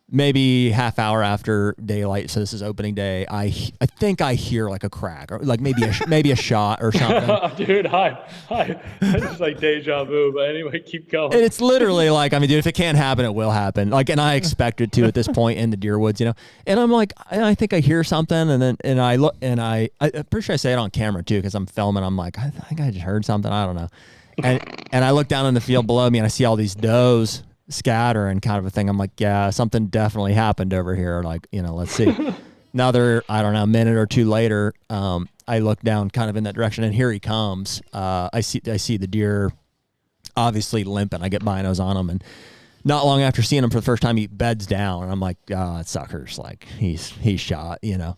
maybe half hour after daylight, so this is opening day, I think I hear like a crack, or like maybe a shot or something. Dude, it's like deja vu, but anyway, keep going. And it's literally like, I mean, dude, if it can't happen, it will happen. Like, and I expect it to at this point in the deer woods, you know. And I'm like, I think I hear something, and I look, and I'm pretty sure I say it on camera too, because I'm filming. I'm like, I think I just heard something. I don't know. And I look down in the field below me, and I see all these does scatter and kind of a thing. I'm like, yeah, something definitely happened over here. Like, you know, let's see. Another, I don't know, a minute or two later, I look down kind of in that direction, and here he comes. I see the deer obviously limping. I get binos on him, and not long after seeing him for the first time, he beds down, and I'm like, oh, it suckers. Like, he's shot, you know.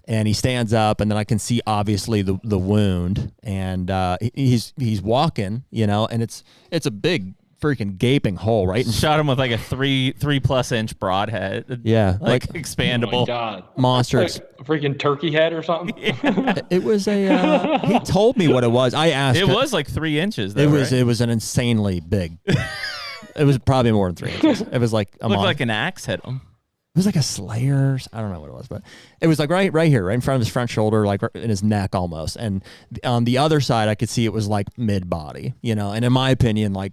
And he stands up, and then I can see obviously the wound, and he's walking, you know, and it's a big freaking gaping hole, right? And shot him with like a 3+ inch broadhead. Yeah, like expandable. Oh my God. Monster. Like a freaking turkey head or something. Yeah. It was a. He told me what it was. I asked. It was like 3 inches. Though, It was an insanely big. It was probably more than 3 inches. It was like looked like an axe hit him. It was like a Slayer's. I don't know what it was, but it was like right here, right in front of his front shoulder, like in his neck almost. And on the other side, I could see it was like mid body, you know. And in my opinion, like,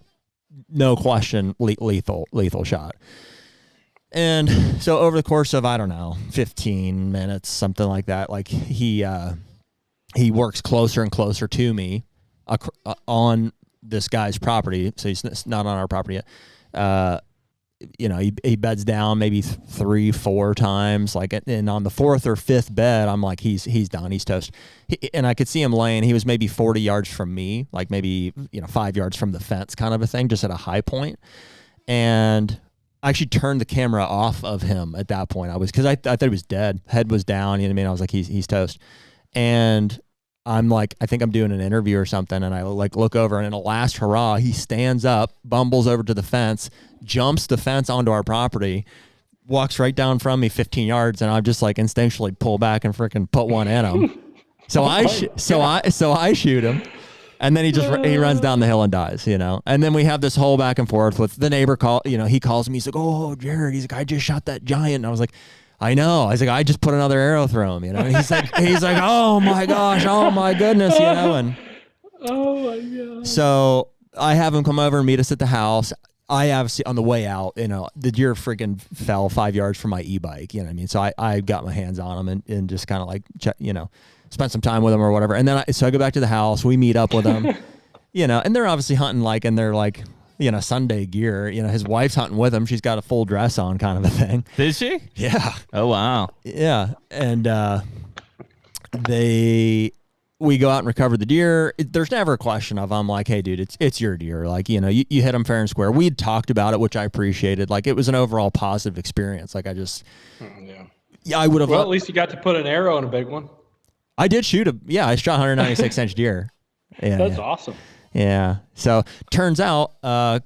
no question, lethal shot. And so over the course of, I don't know, 15 minutes, something like that, like he works closer and closer to me on this guy's property. So he's not on our property yet. You know, he beds down maybe 3-4 times, like, and on the 4th or 5th bed, I'm like, he's done, he's toast. And I could see him laying. He was maybe 40 yards from me, like maybe, you know, 5 yards from the fence, kind of a thing, just at a high point. And I actually turned the camera off of him at that point. Because I thought he was dead. Head was down. You know what I mean? I was like, he's toast. And I'm like, I think I'm doing an interview or something, and I like look over, and in a last hurrah, he stands up, bumbles over to the fence, jumps the fence onto our property, walks right down from me 15 yards, and I'm just like instinctually pull back and freaking put one in him. So I shoot him, and then he runs down the hill and dies, you know. And then we have this whole back and forth with the neighbor he calls me, he's like, "Oh, Jared," he's like, "I just shot that giant." And I was like, "I know." I was like, "I just put another arrow through him," you know. And he's like, "Oh my gosh, oh my goodness," you know. And oh my God. so I have him come over and meet us at the house. I obviously, on the way out, you know, the deer freaking fell 5 yards from my e-bike, you know what I mean? So I got my hands on him and just kind of like, you know, spent some time with him or whatever. And then I go back to the house, we meet up with him, you know, and they're obviously hunting like, and they're like, you know, Sunday gear, you know, his wife's hunting with him. She's got a full dress on kind of a thing. Did she? Yeah. Oh, wow. Yeah. And we go out and recover the deer. There's never a question of, I'm like, "Hey dude, it's your deer." Like, you know, you hit him fair and square. We'd talked about it, which I appreciated. Like, it was an overall positive experience. Like, I just, I would have. Well, at least you got to put an arrow in a big one. I did shoot I shot 196 inch deer. Yeah, That's awesome. Yeah. So turns out a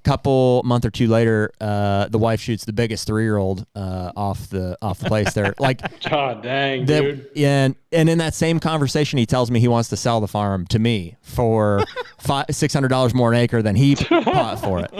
month or two later, the wife shoots the biggest 3-year-old off the place there. Like, God dang, dude. And in that same conversation, he tells me he wants to sell the farm to me for $600 more an acre than he bought for it.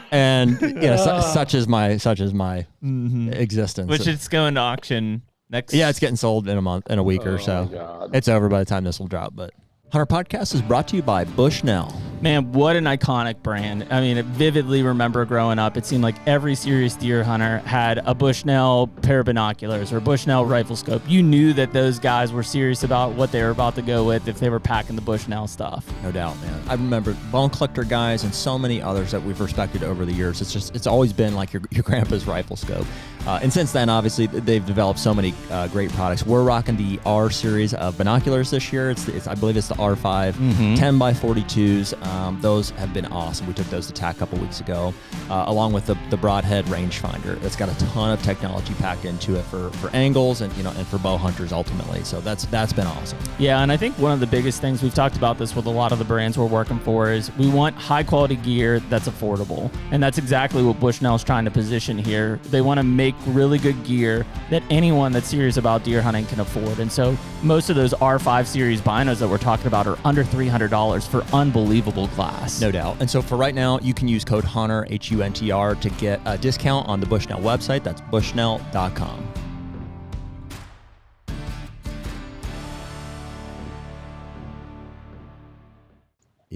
And you know, such is my existence. Which it's going to auction next. Yeah, it's getting sold in a week or so. God. It's over by the time this will drop, but. HUNTR Podcast is brought to you by Bushnell. Man, what an iconic brand. I mean, I vividly remember growing up, it seemed like every serious deer hunter had a Bushnell pair of binoculars or a Bushnell rifle scope. You knew that those guys were serious about what they were about to go with if they were packing the Bushnell stuff. No doubt, man. I remember Bone Collector guys and so many others that we've respected over the years. It's always been like your grandpa's rifle scope. And since then, obviously, they've developed so many great products. We're rocking the R series of binoculars this year. I believe it's the R5 10 by 42s. Those have been awesome. We took those to TAC a couple weeks ago, along with the broadhead rangefinder. That's got a ton of technology packed into it for angles and and for bow hunters ultimately. So that's been awesome. Yeah, and I think one of the biggest things, we've talked about this with a lot of the brands we're working for, is we want high quality gear that's affordable, and that's exactly what Bushnell's trying to position here. They want to make really good gear that anyone that's serious about deer hunting can afford. And so most of those R5 series binos that we're talking about are under $300 for unbelievable glass. No doubt. And so for right now, you can use code HUNTR, HUNTR, to get a discount on the Bushnell website. That's bushnell.com.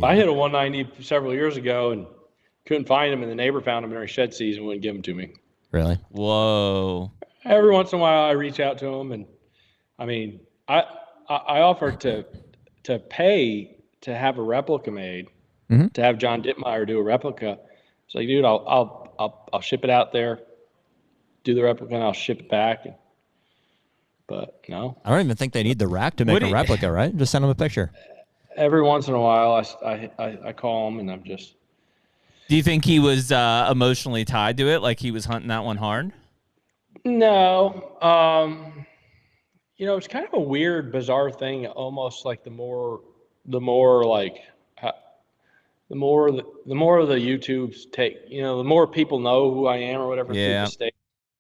I hit a 190 several years ago and couldn't find him, and the neighbor found him during shed season, wouldn't give him to me. Really? Whoa. Every once in a while I reach out to him, and I mean, I offered to pay to have a replica made, to have John Dittmeyer do a replica. It's like, dude, I'll ship it out there, do the replica, and I'll ship it back. But no. I don't even think they need the rack to make a replica, right? Just send them a picture. Every once in a while I call him, and I'm just. Do you think he was emotionally tied to it, like he was hunting that one hard? No. It's kind of a weird, bizarre thing. Almost like the more the YouTubes take, the more people know who I am or whatever. Yeah.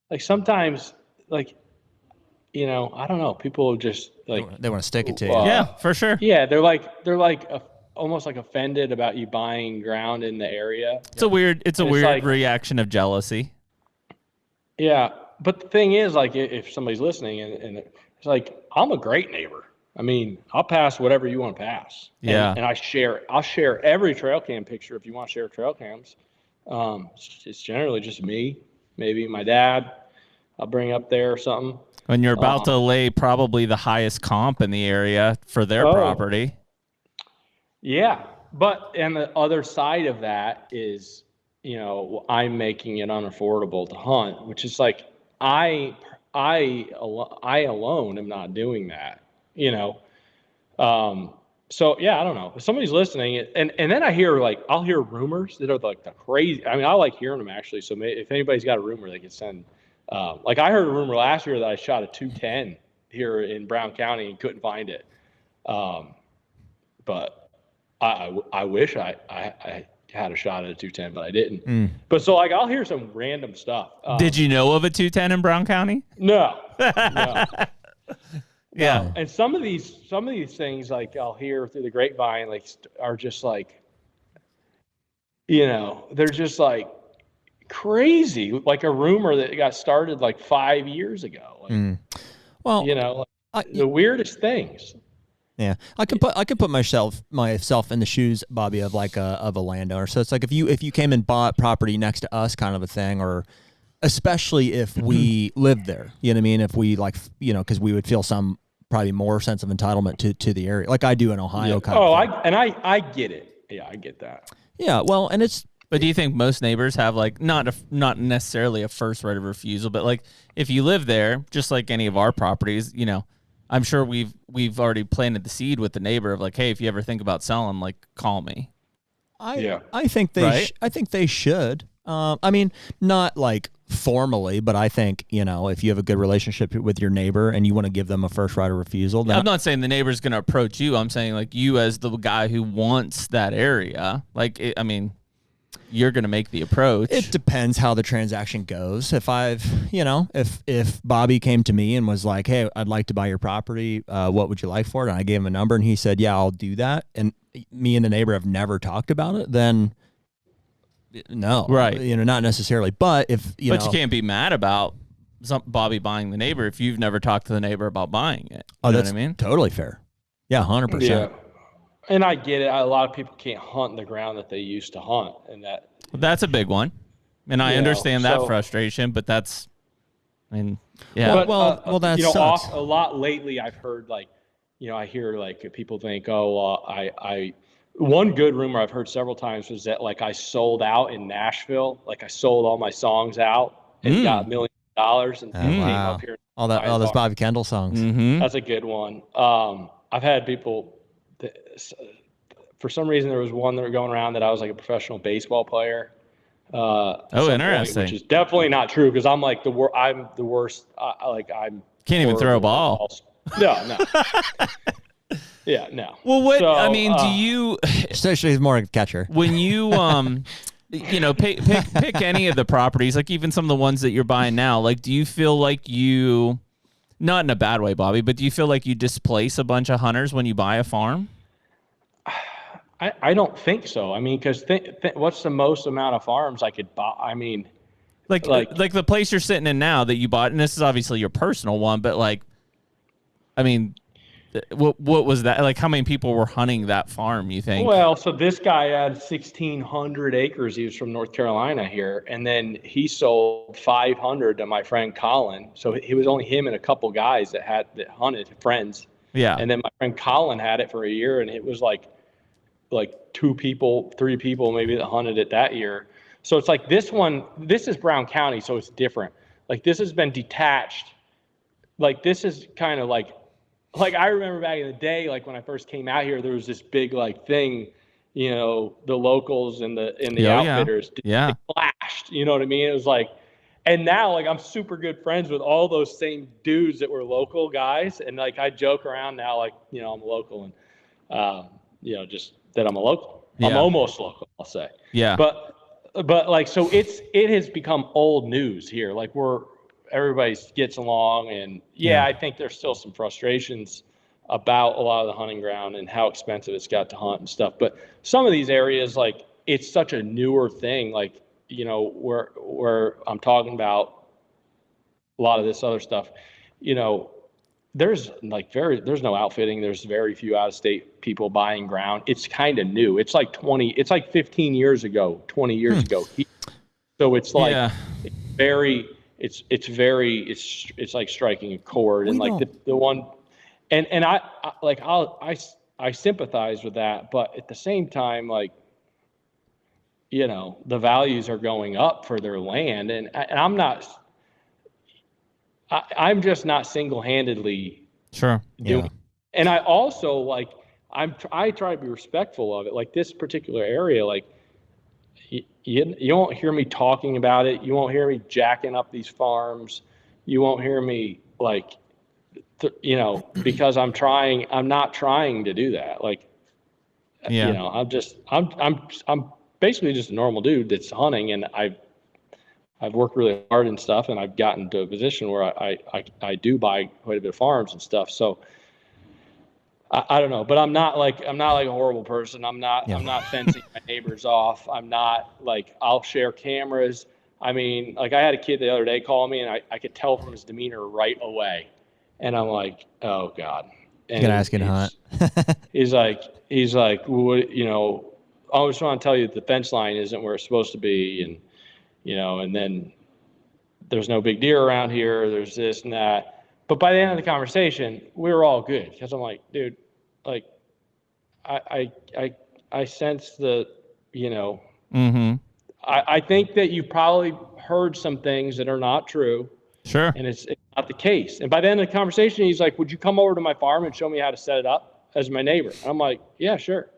Like sometimes, like, I don't know. People just like they want to stick it to you. Yeah, for sure. Yeah, they're almost like offended about you buying ground in the area. It's a weird like, reaction of jealousy. Yeah, but the thing is, like, if somebody's listening, and it's like, I'm a great neighbor. I mean, I'll pass whatever you want to pass. Yeah. And I'll share every trail cam picture if you want to share trail cams. It's generally just me, maybe my dad. I'll bring up there or something. When you're about to lay probably the highest comp in the area for their property. Yeah, and the other side of that is, I'm making it unaffordable to hunt, which is like, I alone am not doing that, So yeah, I don't know. If somebody's listening, and then I'll hear rumors that are like the crazy. I mean, I like hearing them actually. So if anybody's got a rumor, they can send. Like I heard a rumor last year that I shot a 210 here in Brown County and couldn't find it. But I wish I had a shot at a 210, but I didn't. But so like I'll hear some random stuff. Did you know of a 210 in Brown County? No. Yeah. No. And some of these things like I'll hear through the grapevine like are just like, they're just like crazy, like a rumor that got started like 5 years ago. Like, Well, the weirdest things. Yeah, I could put myself in the shoes, Bobby, of like a landowner. So it's like if you came and bought property next to us, kind of a thing, or especially if we lived there, you know what I mean? If we like, because we would feel some probably more sense of entitlement to the area, like I do in Ohio. Kind of thing. I get it. Yeah, I get that. Yeah, well, and it's. But do you think most neighbors have like not necessarily a first right of refusal, but like if you live there, just like any of our properties, I'm sure we've already planted the seed with the neighbor of like, hey, if you ever think about selling, like call me. I think they should. I mean, not like formally, but I think, if you have a good relationship with your neighbor and you want to give them a first right of refusal. Then I'm not saying the neighbor's going to approach you. I'm saying like you as the guy who wants that area. Like, you're going to make the approach. It depends how the transaction goes. If if Bobby came to me and was like, hey, I'd like to buy your property, what would you like for it? And I gave him a number and he said, yeah, I'll do that. And me and the neighbor have never talked about it, then no. Right. Not necessarily. But if, But you can't be mad about Bobby buying the neighbor if you've never talked to the neighbor about buying it. You know what I mean? Totally fair. Yeah, 100%. Yeah. And I get it. A lot of people can't hunt the ground that they used to hunt, and that's a big one. And I understand that frustration, but that's, yeah. But, well, that sucks. A lot lately, I've heard like, I hear like people think, one good rumor I've heard several times was that like I sold out in Nashville, like I sold all my songs out and got $1 million and people came up here. All those Bobby Kendall songs. Mm-hmm. That's a good one. I've had people. For some reason, there was one that were going around that I was like a professional baseball player. Interesting. Which is definitely not true because I'm like I'm the worst. I'm can't even throw a ball. No. Yeah, no. Well, what do you? Especially he's more a catcher. When you pick any of the properties, like even some of the ones that you're buying now. Like, do you feel like you? Not in a bad way, Bobby, but do you feel like you displace a bunch of hunters when you buy a farm? I don't think so. I mean, because what's the most amount of farms I could buy? I mean, like the place you're sitting in now that you bought, and this is obviously your personal one, but like, I mean, what was that? Like, how many people were hunting that farm, you think? Well, so this guy had 1,600 acres. He was from North Carolina here, and then he sold 500 to my friend Colin. So it was only him and a couple guys that hunted, friends. Yeah. And then my friend Colin had it for a year, and it was like 2 people, 3 people maybe that hunted it that year. So it's like this is Brown County, so it's different. Like this has been detached. Like this is kind of like I remember back in the day, like when I first came out here, there was this big like thing, the locals and the outfitters they clashed, you know what I mean? It was like, and now like I'm super good friends with all those same dudes that were local guys, and like I joke around now, like I'm a local, and just that I'm a local. Yeah. I'm almost local, I'll say. Yeah. But like so it has become old news here. Like everybody gets along, and I think there's still some frustrations about a lot of the hunting ground and how expensive it's got to hunt and stuff. But some of these areas, like it's such a newer thing, like where I'm talking about a lot of this other stuff, there's no outfitting. There's very few out-of-state people buying ground. It's kind of new. It's like 15 years ago, 20 years ago. So it's like it's like striking a chord, and like the one, and I sympathize with that, but at the same time, like, the values are going up for their land, and I'm just not single-handedly doing it. And I also I try to be respectful of it. Like this particular area, like you won't hear me talking about it. You won't hear me jacking up these farms. You won't hear me because I'm not trying to do that. Like, I'm basically just a normal dude that's hunting, and I've worked really hard and stuff, and I've gotten to a position where I do buy quite a bit of farms and stuff. So I don't know, but I'm not like a horrible person. I'm not fencing my neighbors off. I'm not like, I'll share cameras. I mean, like I had a kid the other day call me, and I could tell from his demeanor right away. And I'm like, oh God. And you gotta ask him to hunt. he's like, what, you know, I always want to tell you that the fence line isn't where it's supposed to be. And, you know, and then there's no big deer around here. There's this and that. But by the end of the conversation, we were all good, because I'm like, dude, like, I sense the, you know, I think that you probably heard some things that are not true. Sure. And it's not the case. And by the end of the conversation, he's like, would you come over to my farm and show me how to set it up as my neighbor? And I'm like, yeah, sure.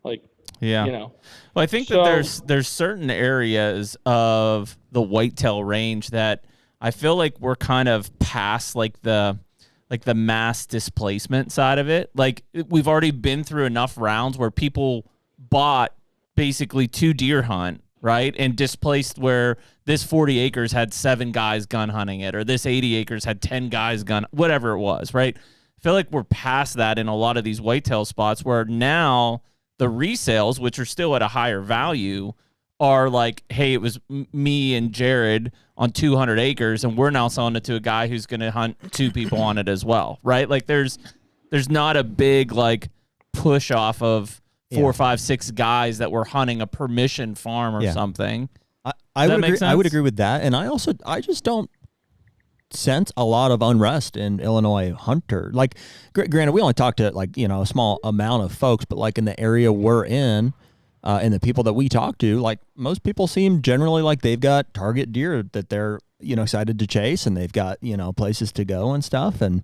Like, yeah. You know. Well, I think that there's certain areas of the whitetail range that I feel like we're kind of past like the mass displacement side of it. Like we've already been through enough rounds where people bought basically 2 deer hunt, right? And displaced where this 40 acres had 7 guys gun hunting it, or this 80 acres had 10 guys whatever it was, right? I feel like we're past that in a lot of these whitetail spots, where now the resales, which are still at a higher value, are like, hey, it was me and Jared on 200 acres, and we're now selling it to a guy who's going to hunt 2 people on it as well, right? Like there's not a big like push off of 4, 5, 6 guys that were hunting a permission farm or something. I would agree. I would agree with that, and I just don't sense a lot of unrest in Illinois hunter. Like, granted, we only talk to like, you know, a small amount of folks, but like in the area we're in. And the people that we talk to, like most people seem generally like they've got target deer that they're, you know, excited to chase, and they've got, you know, places to go and stuff. And,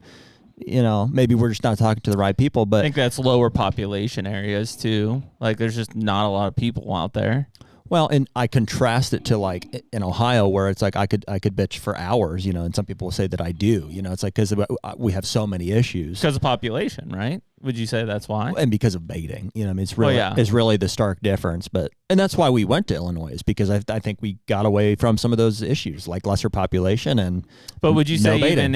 you know, maybe we're just not talking to the right people, but I think that's lower population areas too. Like there's just not a lot of people out there. Well, and I contrast it to like in Ohio, where it's like I could bitch for hours, you know, and some people will say that I do, you know, it's like because we have so many issues because of population, right? Would you say that's why? And because of baiting, you know, I mean, it's really the stark difference. And that's why we went to Illinois, is because I think we got away from some of those issues, like lesser population and. But would you say baiting. even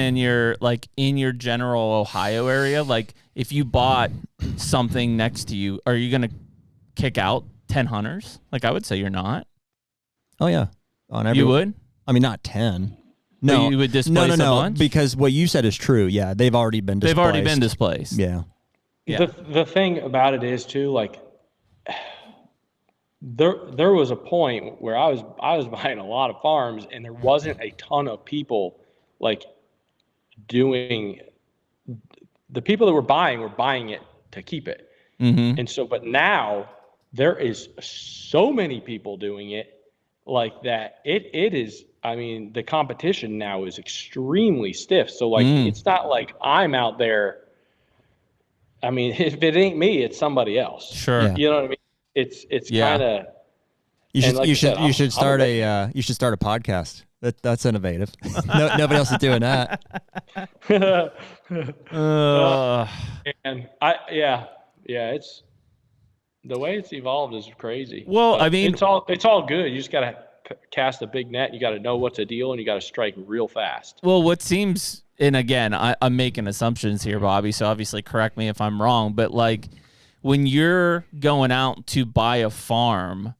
in your general Ohio area, like if you bought something next to you, are you going to kick out 10 hunters? Like I would say you're not. Oh yeah, you would. I mean, not 10. No, but you would displace a bunch? Because what you said is true. Yeah, they've already been displaced. They've already been displaced. Yeah. Yeah. The thing about it is too, like there was a point where I was buying a lot of farms, and there wasn't a ton of people like doing. The people that were buying it to keep it. And so, but now there is so many people doing it like that. It is, I mean, the competition now is extremely stiff. So like, it's not like I'm out there. I mean, if it ain't me, it's somebody else. Sure. Yeah. You know what I mean? It's kind of. You should start a podcast. That's innovative. Nobody else is doing that. And it's the way it's evolved is crazy. Well, but I mean, it's all good. You just got to cast a big net. You got to know what's a deal, and you got to strike real fast. Well, what seems, and again, I'm making assumptions here, Bobby, so obviously correct me if I'm wrong, but like when you're going out to buy a farm,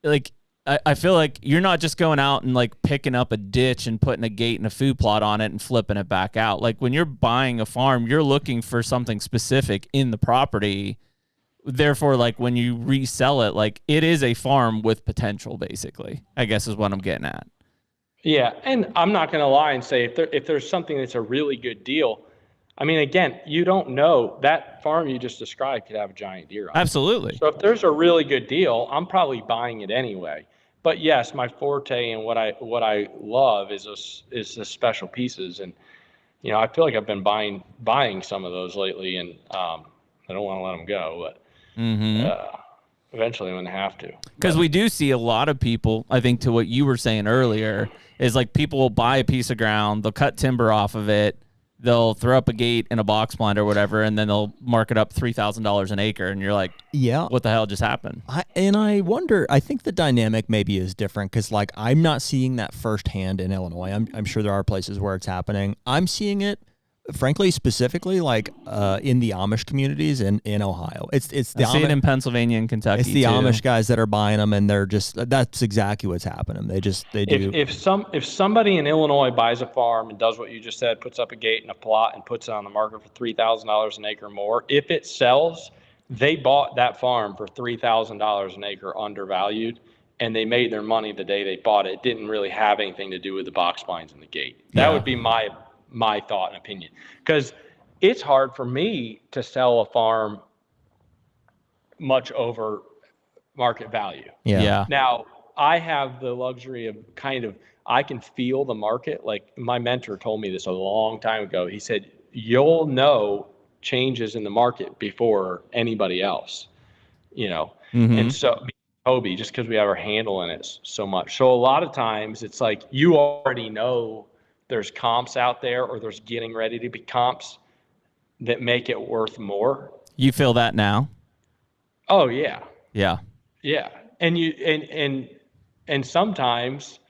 like I feel like you're not just going out and like picking up a ditch and putting a gate and a food plot on it and flipping it back out. Like when you're buying a farm, you're looking for something specific in the property. Therefore, like when you resell it, like it is a farm with potential, basically, I guess is what I'm getting at. Yeah, and I'm not going to lie and say if there's something that's a really good deal, I mean, again, you don't know. That farm you just described could have a giant deer on it. Absolutely. So if there's a really good deal, I'm probably buying it anyway. But yes, my forte and what I love is the special pieces, and you know, I feel like I've been buying some of those lately, and I don't want to let them go, but eventually I'm going to have to. Because we do see a lot of people, I think, to what you were saying earlier, is like people will buy a piece of ground, they'll cut timber off of it, they'll throw up a gate in a box blind or whatever, and then they'll mark it up $3,000 an acre, and you're like, yeah, what the hell just happened? I wonder. I think the dynamic maybe is different because like I'm not seeing that firsthand in Illinois. I'm sure there are places where it's happening. I'm seeing it, frankly, specifically like in the Amish communities in Ohio. It's the I see it in Pennsylvania and Kentucky. It's the too. Amish guys that are buying them, and that's exactly what's happening. They do. If somebody in Illinois buys a farm and does what you just said, puts up a gate and a plot and puts it on the market for $3,000 an acre or more, if it sells, they bought that farm for $3,000 an acre undervalued, and they made their money the day they bought it. It didn't really have anything to do with the box blinds and the gate. That would be my thought and opinion, because it's hard for me to sell a farm much over market value. Yeah. Now I have the luxury of I can feel the market. Like my mentor told me this a long time ago. He said, you'll know changes in the market before anybody else, And so Toby, just because we have our handle in it so much. So a lot of times it's like, you already know there's comps out there, or there's getting ready to be comps that make it worth more. You feel that now? Oh yeah. Yeah. Yeah. And sometimes,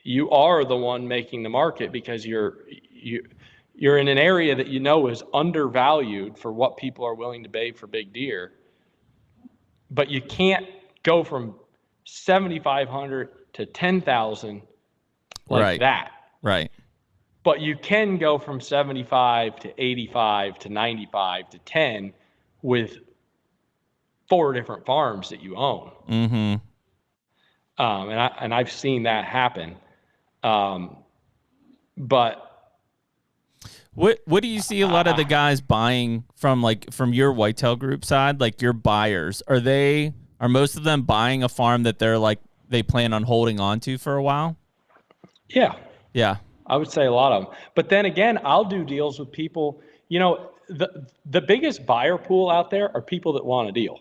you are the one making the market because you're in an area that is undervalued for what people are willing to pay for big deer. But you can't go from 7,500 to 10,000 like that. Right. But you can go from 75 to 85 to 95 to 10 with 4 different farms that you own. Mm-hmm. And I've seen that happen. But what do you see a lot of the guys buying from your whitetail group side, like your buyers? Are most of them buying a farm that they plan on holding on to for a while? Yeah. Yeah. I would say a lot of them. But then again, I'll do deals with people, the biggest buyer pool out there are people that want a deal.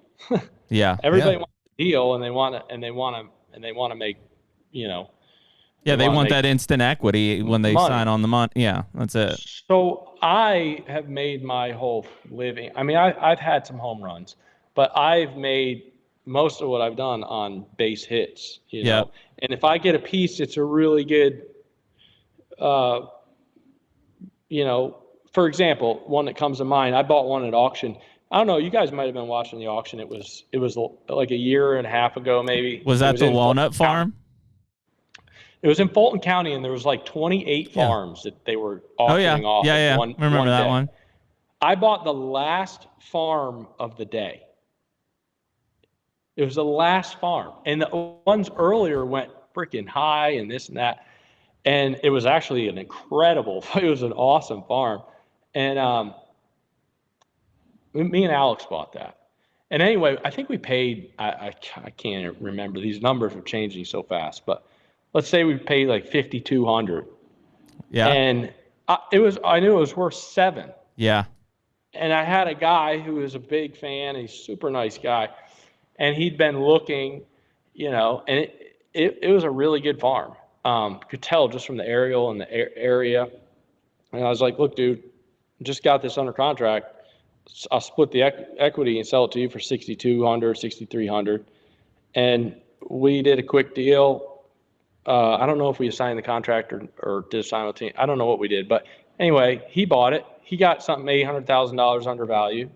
Yeah. Everybody wants a deal, and they want to make, Yeah, they want that instant equity when they sign on the money. Yeah, that's it. So I have made my whole living. I mean, I've had some home runs, but I've made most of what I've done on base hits, And if I get a piece, it's a really good, for example, one that comes to mind, I bought one at auction. I don't know, you guys might have been watching the auction. It was like a year and a half ago, maybe. Was that the Walnut Farm? It was in Fulton County, and there was like 28 farms that they were auctioning off. Yeah. Remember that one? I bought the last farm of the day. It was the last farm, and the ones earlier went freaking high and this and that. And it was actually it was an awesome farm. And me and Alex bought that. And anyway, I think we paid, I can't remember. These numbers are changing so fast, but let's say we paid like $5,200. Yeah. And I knew it was worth $7,000. Yeah. And I had a guy who was a big fan. He's a super nice guy. And he'd been looking, and it was a really good farm. Could tell just from the aerial and the area. And I was like, look, dude, just got this under contract. I'll split the equity and sell it to you for $6,200, $6,300. And we did a quick deal. I don't know if we signed the contract or did simultaneously. I don't know what we did. But anyway, he bought it. He got something $800,000 undervalued.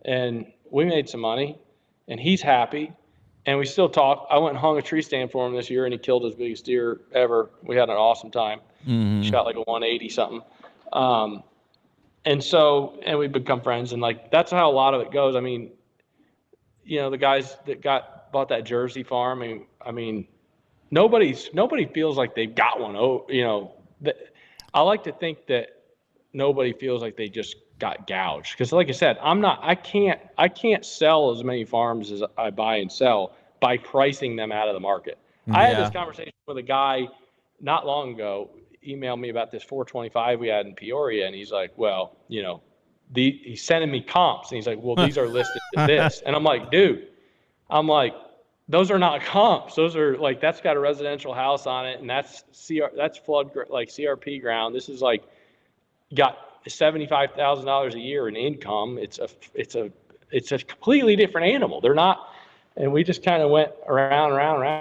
And we made some money. And he's happy. And we still talk. I went and hung a tree stand for him this year, and he killed his biggest deer ever. We had an awesome time. Mm-hmm. Shot like a 180 something. And we become friends, and like that's how a lot of it goes. I mean, the guys that bought that Jersey farm. I mean, nobody feels like they've got one. I like to think that nobody feels like they just got gouged, because like I said, I can't sell as many farms as I buy and sell by pricing them out of the market. I had this conversation with a guy not long ago, emailed me about this 425 we had in Peoria, and he's like, well, he's sending me comps, and he's like, well, these are listed at this. And I'm like, dude, those are not comps. Those are like, that's got a residential house on it, and that's flood like CRP ground. This is like got $75,000 a year in income. It's a completely different animal. They're not. And we just kind of went around,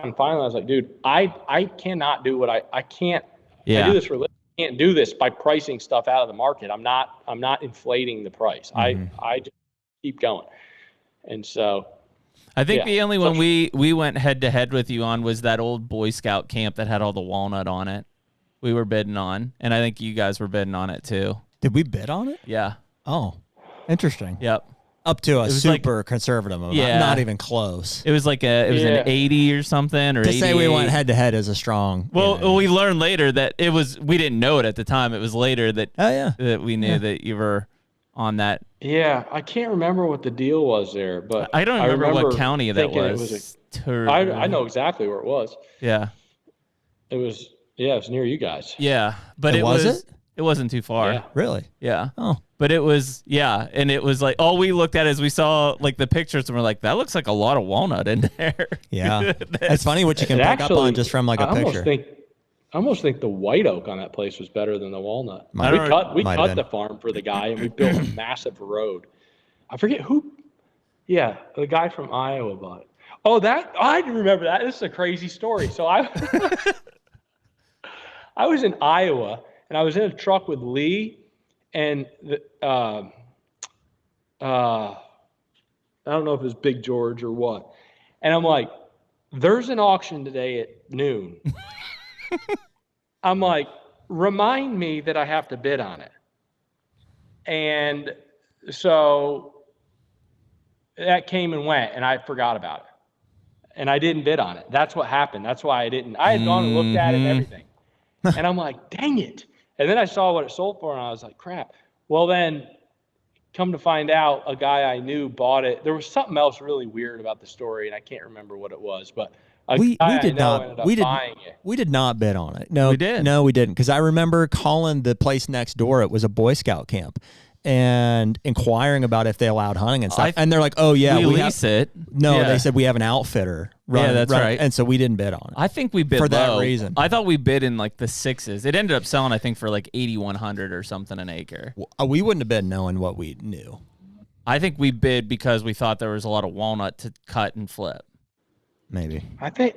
and finally I was like, dude, I cannot do what I can't. Yeah. I do this for a living. I can't do this by pricing stuff out of the market. I'm not inflating the price. I just keep going. And so I think the only one we went head to head with you on was that old Boy Scout camp that had all the walnut on it. We were bidding on, and I think you guys were bidding on it too. Did we bid on it? Yeah. Oh, interesting. Yep. Up to a super like, conservative amount. Yeah. Not even close. It was like an 80 or something, or to 88. say we went head to head is a strong. Well, we learned later that it was. We didn't know it at the time. It was later that that we knew that you were on that. Yeah, I can't remember what the deal was there, but I don't remember what county that was. I know exactly where it was. Yeah. It was near you guys. Yeah, but it wasn't too far. Yeah. Really? Yeah. Oh. But it was, and it was like, all we looked at is we saw like the pictures and we're like, that looks like a lot of walnut in there. Yeah. It's funny what you can pick up on just from like a picture. I almost think the white oak on that place was better than the walnut. We cut the farm for the guy, and we built a massive road. I forget who. Yeah, the guy from Iowa bought it. Oh, I remember that. This is a crazy story. So I was in Iowa, and I was in a truck with Lee and I don't know if it was Big George or what. And I'm like, there's an auction today at noon. I'm like, remind me that I have to bid on it. And so that came and went, and I forgot about it. And I didn't bid on it. That's what happened. That's why I didn't. I had gone and looked at it and everything. And I'm like, dang it. And then I saw what it sold for, and I was like, crap. Well, then, come to find out, a guy I knew bought it. There was something else really weird about the story, and I can't remember what it was. But we did not bid on it. No, we did. No, we didn't. Because I remember calling the place next door. It was a Boy Scout camp, and inquiring about if they allowed hunting and stuff. And they're like, "Oh yeah, we lease it." No, they said we have an outfitter. That's right. And so we didn't bid on it. I think we bid for low. that reason. I thought we bid in like the sixes. It ended up selling, I think, for like 8,100 or something an acre. We wouldn't have bid knowing what we knew. I think we bid because we thought there was a lot of walnut to cut and flip. Maybe. I think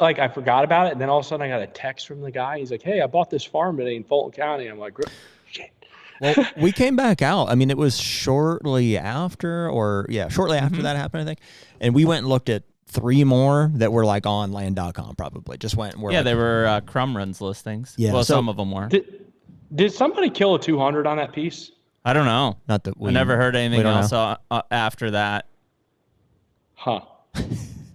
like I forgot about it, and then all of a sudden I got a text from the guy. He's like, "Hey, I bought this farm today in Fulton County." I'm like, "Shit." Well, we came back out. I mean, it was shortly after that happened, I think. And we went and looked at 3 more that were like on land.com probably. Just went and they were Crumb Runs listings. Yeah. Well, some of them were. Did somebody kill a 200 on that piece? I don't know. Not that I never heard anything else after that. Huh.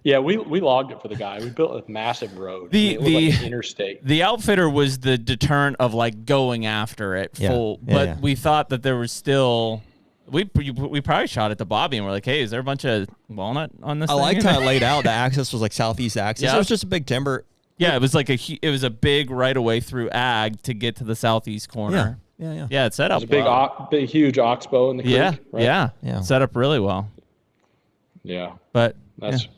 Yeah, we logged it for the guy. We built a massive road. It was like an interstate. The outfitter was the deterrent of like going after it full, but we thought that there was still. We probably shot at the Bobby and we're like, hey, is there a bunch of walnut on this? I thing? liked how it laid out. The axis was like southeast axis. Yeah. It was just a big timber. Yeah, it was like it was a big right away through ag to get to the southeast corner. Yeah. It set up. It was a huge oxbow in the creek. Yeah. Set up really well. Yeah, but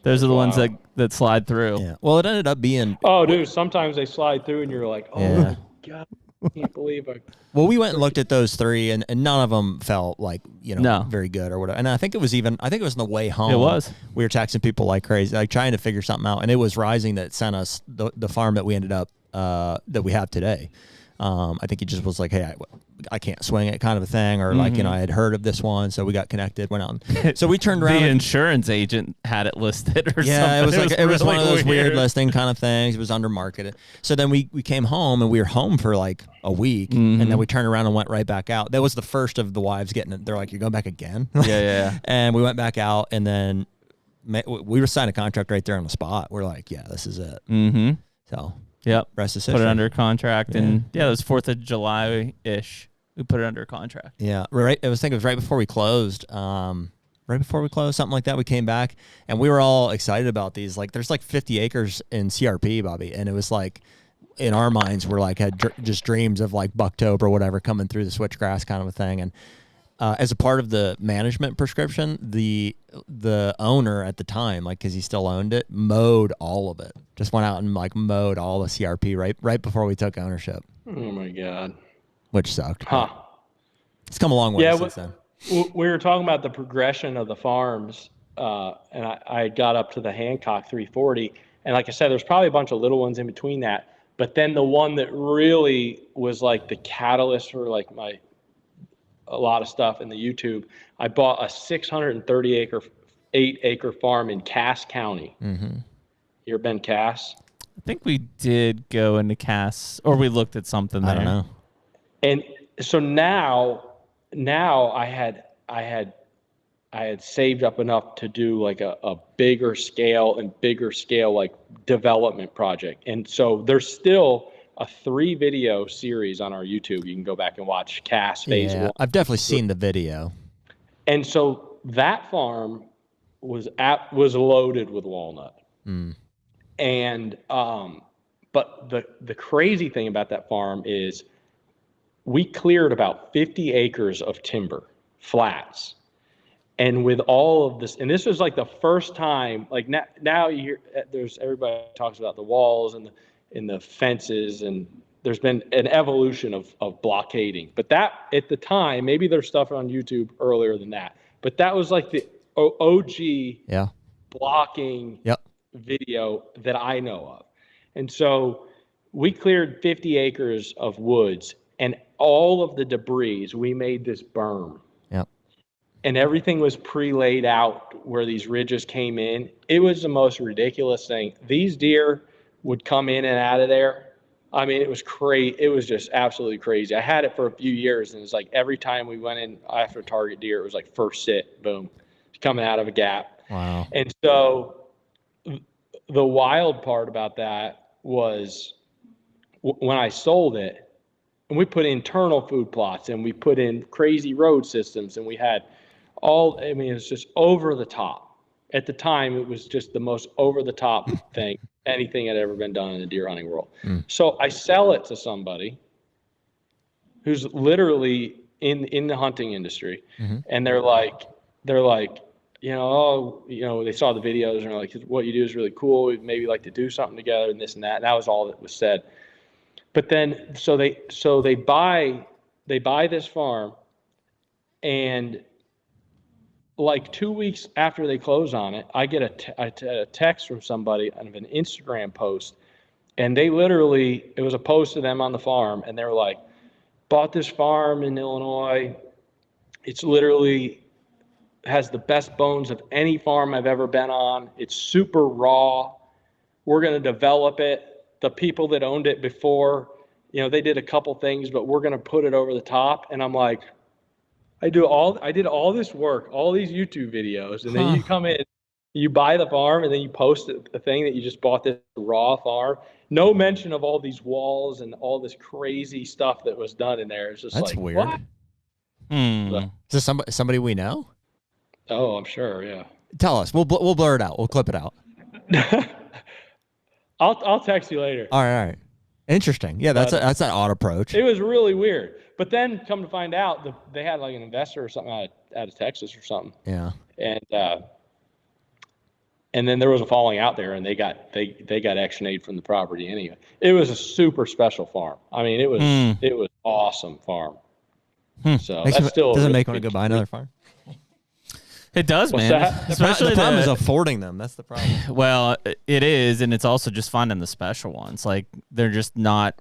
those are the ones that slide through. Yeah. Well, it ended up being. Oh, dude! Sometimes they slide through, and you're like, "Oh my god, I can't believe I." Well, we went and looked at those 3, and none of them felt like very good or whatever. And I think it was on the way home. It was. We were texting people like crazy, like trying to figure something out, and it was Rising that sent us the farm that we ended up that we have today. I think he just was like, hey, I can't swing it kind of a thing, or like, I had heard of this one, so we got connected, went out. So we turned around. The insurance agent had it listed or something. Yeah, it was one of those weird listing kind of things. It was under marketed. So then we came home, and we were home for like a week, and then we turned around and went right back out. That was the first of the wives getting it. They're like, you're going back again? Yeah. And we went back out, and then we were signing a contract right there on the spot. We're like, yeah, this is it. Mm-hmm. So. Yep. Rest is history. Put it under contract, and it was 4th of July-ish. We put it under contract. Yeah, right. I was thinking it was right before we closed. Something like that. We came back, and we were all excited about these. Like, there's like 50 acres in CRP, Bobby, and it was like, in our minds, we're like had just dreams of like Bucktober or whatever coming through the switchgrass kind of a thing, and as a part of the management prescription, the owner at the time, like, because he still owned it, mowed all of it. Just went out and like mowed all the CRP right before we took ownership. Oh my God. Which sucked. Huh. It's come a long way since then. We were talking about the progression of the farms, and I got up to the Hancock 340, and like I said, there's probably a bunch of little ones in between that. But then the one that really was like the catalyst for like a lot of stuff in the YouTube, I bought a 8-acre farm in Cass County. Mm-hmm. You ever been Cass? I think we did go into Cass, or we looked at something there. I don't know. And so now I had saved up enough to do like a bigger scale like development project. And so there's still a 3-video series on our YouTube. You can go back and watch Cass Phase 1. I've definitely seen the video. And so that farm was loaded with walnut. Mm. And but the crazy thing about that farm is we cleared about 50 acres of timber, flats. And with all of this, and this was like the first time, like now you hear everybody talks about the walls and the fences, and there's been an evolution of blockading. But that at the time, maybe there's stuff on YouTube earlier than that, but that was like the OG blocking video that I know of. And so we cleared 50 acres of woods, and all of the debris, we made this berm. And everything was pre-laid out where these ridges came in. It was the most ridiculous thing. These deer would come in and out of there. I mean, it was crazy. It was just absolutely crazy. I had it for a few years, and it's like every time we went in after a target deer, it was like first sit, boom, coming out of a gap. Wow. And so the wild part about that was when I sold it, and we put internal food plots, and we put in crazy road systems, and we had it's just over the top. At the time, it was just the most over the top thing, anything had ever been done in the deer hunting world. Mm. So I sell it to somebody who's literally in the hunting industry. Mm-hmm. And they're like, they saw the videos and they're like, what you do is really cool. We'd maybe like to do something together and this and that. And that was all that was said. But then, so they buy this farm, and like 2 weeks after they close on it, I get a text from somebody of an Instagram post, and it was a post of them on the farm, and they were like, bought this farm in Illinois. It's literally has the best bones of any farm I've ever been on. It's super raw. We're going to develop it. The people that owned it before, they did a couple things, but we're going to put it over the top. And I'm like, I did all this work, all these YouTube videos, and then you come in, you buy the farm, and then you post the thing that you just bought, this raw farm. No mention of all these walls and all this crazy stuff that was done in there. It's just that's like, weird. What? Is this somebody we know? Oh, I'm sure. Yeah. Tell us. We'll blur it out. We'll clip it out. I'll text you later. All right. Interesting. Yeah, that's an odd approach. It was really weird. But then come to find out they had like an investor or something out of Texas or something. Yeah. And then there was a falling out there, and they got Action Aid from the property anyway. It was a super special farm. I mean, it was awesome farm. So that's still doesn't make want to go buy another farm. It does, man. Especially the problem is affording them. That's the problem. Well, it is, and it's also just finding the special ones. Like, they're just not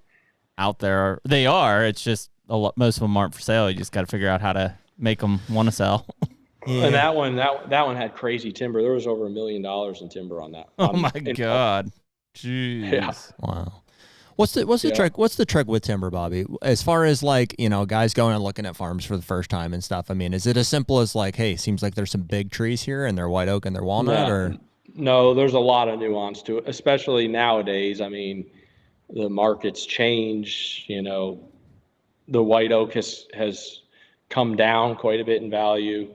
out there. They are. It's just most of them aren't for sale. You just got to figure out how to make them want to sell. Yeah. And that one had crazy timber. There was over $1 million in timber on that. Oh my God. Jeez. Yeah. Wow. What's the trick? What's the trick with timber, Bobby? As far as like, guys going and looking at farms for the first time and stuff. I mean, is it as simple as like, hey, seems like there's some big trees here and they're white oak and they're walnut, No, there's a lot of nuance to it, especially nowadays. I mean, the market's changed, the white oak has come down quite a bit in value.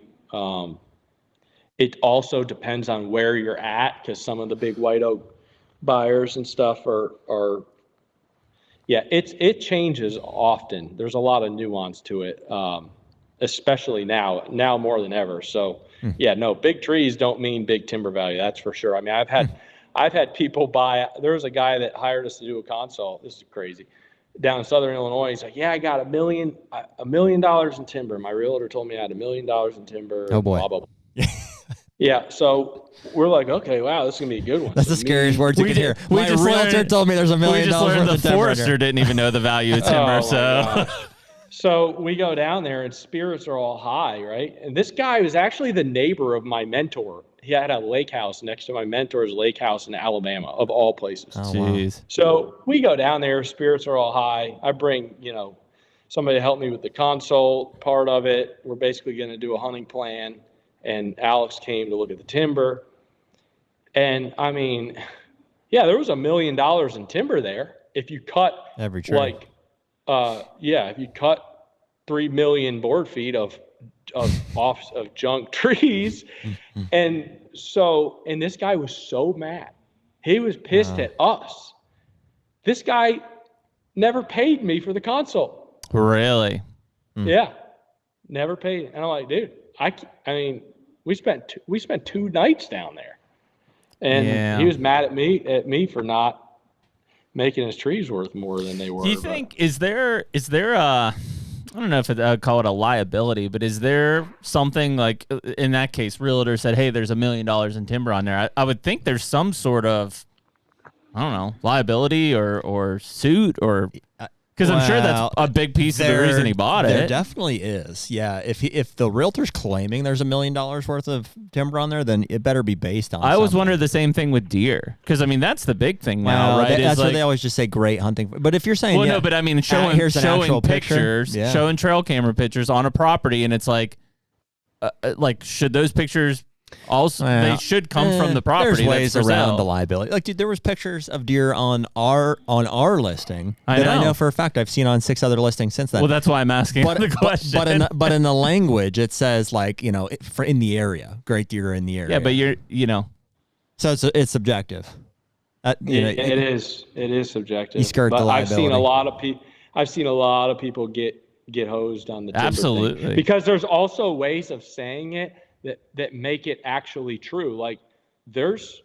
It also depends on where you're at, because some of the big white oak buyers and stuff are it changes often. There's a lot of nuance to it. especially now more than ever. So yeah, no, big trees don't mean big timber value. That's for sure. I mean, I've had people buy, there was a guy that hired us to do a consult. This is crazy. Down in Southern Illinois, he's like, yeah, I got $1 million in timber. My realtor told me I had $1 million in timber. Oh boy. Blah, blah, blah. Yeah. So we're like, okay, wow, this is gonna be a good one. That's so the scariest words you can hear. My just realtor learned- told me there's $1 million We just learned worth the of timber in forester here. didn't even know the value of timber. Oh, my So gosh. So we go down there and spirits are all high, right? And this guy was actually the neighbor of my mentor. He had a lake house next to my mentor's lake house in Alabama, of all places. Oh, wow. jeez. So we go down there, spirits are all high. I bring, somebody to help me with the consult part of it. We're basically going to do a hunting plan. And Alex came to look at the timber. And I mean, yeah, there was $1 million in timber there. If you cut Every tree. if you cut 3 million board feet of junk trees. And this guy was so mad. He was pissed at us. This guy never paid me for the consult. Really? Yeah, never paid. And I'm like, dude, I mean, we spent 2 nights down there, and he was mad at me for not making his trees worth more than they were. Do you think is there a I don't know if I'd call it a liability, but is there something like in that case, realtor said, hey, there's $1 million in timber on there. I would think there's some sort of, I don't know, liability or suit or because I'm sure that's a big piece of the reason he bought There it. definitely is. Yeah. If the realtor's claiming there's $1 million worth of timber on there, then it better be based on I always something. wonder the same thing with deer because I mean that's the big thing now, right? That's Is why they always just say great hunting. But if you're saying, well, no, but I mean showing pictures, showing trail camera pictures on a property, and it's like should those pictures also they should come from the property? There's ways that's for around sale. the liability. Like, dude, there was pictures of deer on our listing I that I know know for a fact I've seen on 6 other listings since then. Well, that's why I'm asking the question. But in the language, it says like for in the area, great deer in the area. Yeah, but so it's subjective. It is subjective. You skirt the liability. I've seen a lot of people get hosed on the timber Absolutely thing. Because there's also ways of saying it that make it actually true. Like there's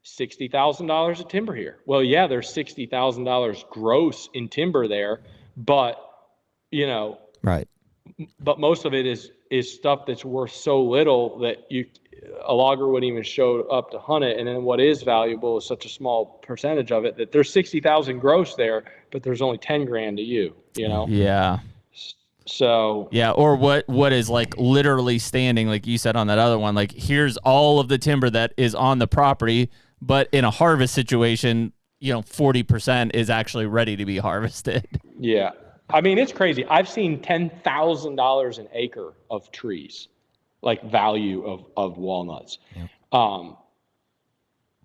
$60,000 of timber here. Well, yeah, there's $60,000 gross in timber there, but right. But most of it is stuff that's worth so little that a logger wouldn't even show up to hunt it. And then what is valuable is such a small percentage of it that there's 60,000 gross there, but there's only 10 grand to you, Yeah. So yeah, or what is like literally standing, like you said on that other one, like here's all of the timber that is on the property, but in a harvest situation, 40% is actually ready to be harvested. Yeah. I mean, it's crazy. I've seen $10,000 an acre of trees, like value of walnuts.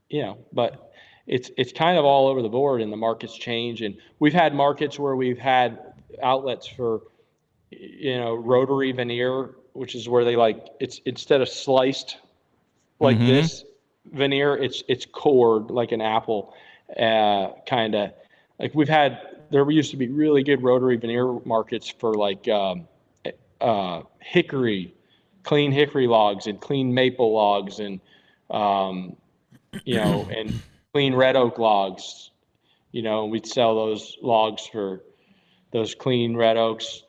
Yeah. But it's kind of all over the board and the markets change. And we've had markets where we've had outlets for rotary veneer, which is where they it's instead of sliced like this veneer, it's cored like an apple, kind of like there used to be really good rotary veneer markets for clean hickory logs and clean maple logs and and clean red oak logs, we'd sell those logs for those clean red oaks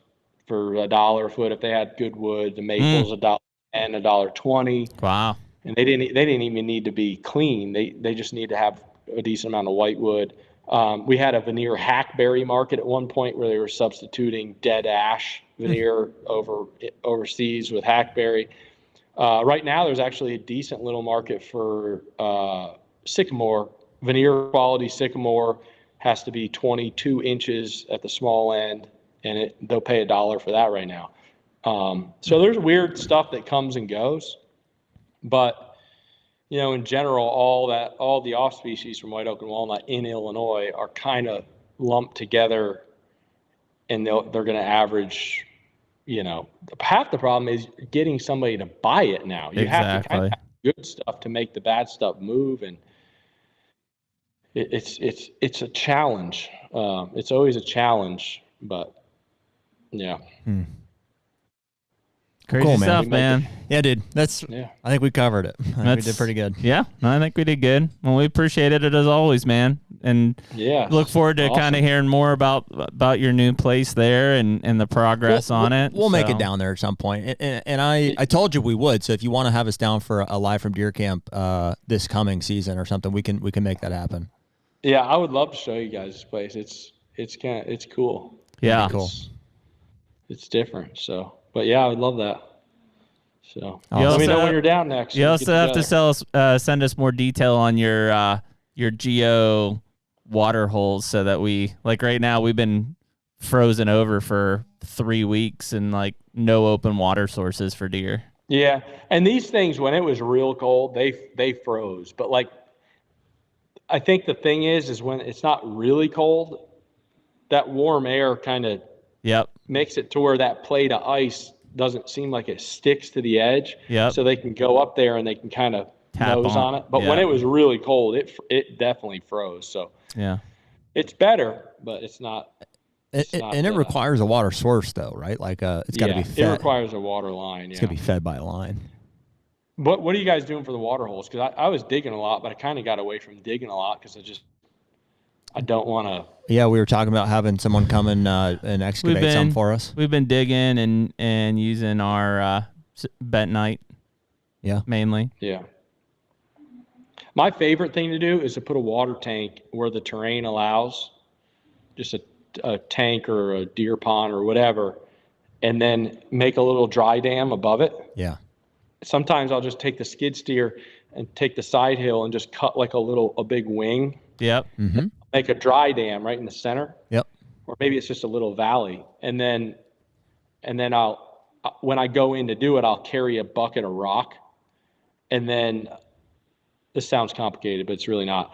for $1 a foot if they had good wood. The maples $1.10, $1.20. Wow. And they didn't even need to be clean. They just need to have a decent amount of white wood. We had a veneer hackberry market at one point where they were substituting dead ash veneer overseas with hackberry. Right now, there's actually a decent little market for sycamore. Veneer quality sycamore has to be 22 inches at the small end, and they'll pay $1 for that right now. So there's weird stuff that comes and goes, but in general, all the off species from white oak and walnut in Illinois are kind of lumped together, and they're going to average. Half the problem is getting somebody to buy it now. You have to kind of have good stuff to make the bad stuff move, and it's a challenge. It's always a challenge, but yeah. Crazy Cool, man. stuff, We make man. Yeah, dude. I think we covered it. I think we did pretty good. Yeah, I think we did good. Well, we appreciated it as always, man. And look forward to kind of hearing more about your new place there and the progress on it. We'll make it down there at some point. And I told you we would. So if you want to have us down for a live from deer camp this coming season or something, we can make that happen. Yeah, I would love to show you guys this place. It's cool. Yeah, cool. It's different. So, but yeah, I would love that. So let me know when you're down next. You also have to send us more detail on your geo water holes so that we, like right now, we've been frozen over for 3 weeks and like no open water sources for deer. Yeah, and these things, when it was real cold, they froze. But like, I think the thing is when it's not really cold, that warm air kind of makes it to where that plate of ice doesn't seem like it sticks to the edge. So they can go up there and they can kind of nose on it. But when it was really cold, it definitely froze. So it's better, but it's not. It requires a water source though, right? Like it's got to be fed. It requires a water line. It's got to be fed by a line. What are you guys doing for the water holes? Because I was digging a lot, but I kind of got away from digging a lot because I don't want to. Yeah, we were talking about having someone come and excavate some for us. We've been digging and using our bentonite. Yeah, mainly. Yeah. My favorite thing to do is to put a water tank where the terrain allows, just a tank or a deer pond or whatever, and then make a little dry dam above it. Yeah. Sometimes I'll just take the skid steer and take the side hill and just cut like a big wing. Yep. Mm-hmm. Make a dry dam right in the center. Yep. Or maybe it's just a little valley. And then I'll, when I go in to do it, I'll carry a bucket of rock. And then, this sounds complicated, but it's really not.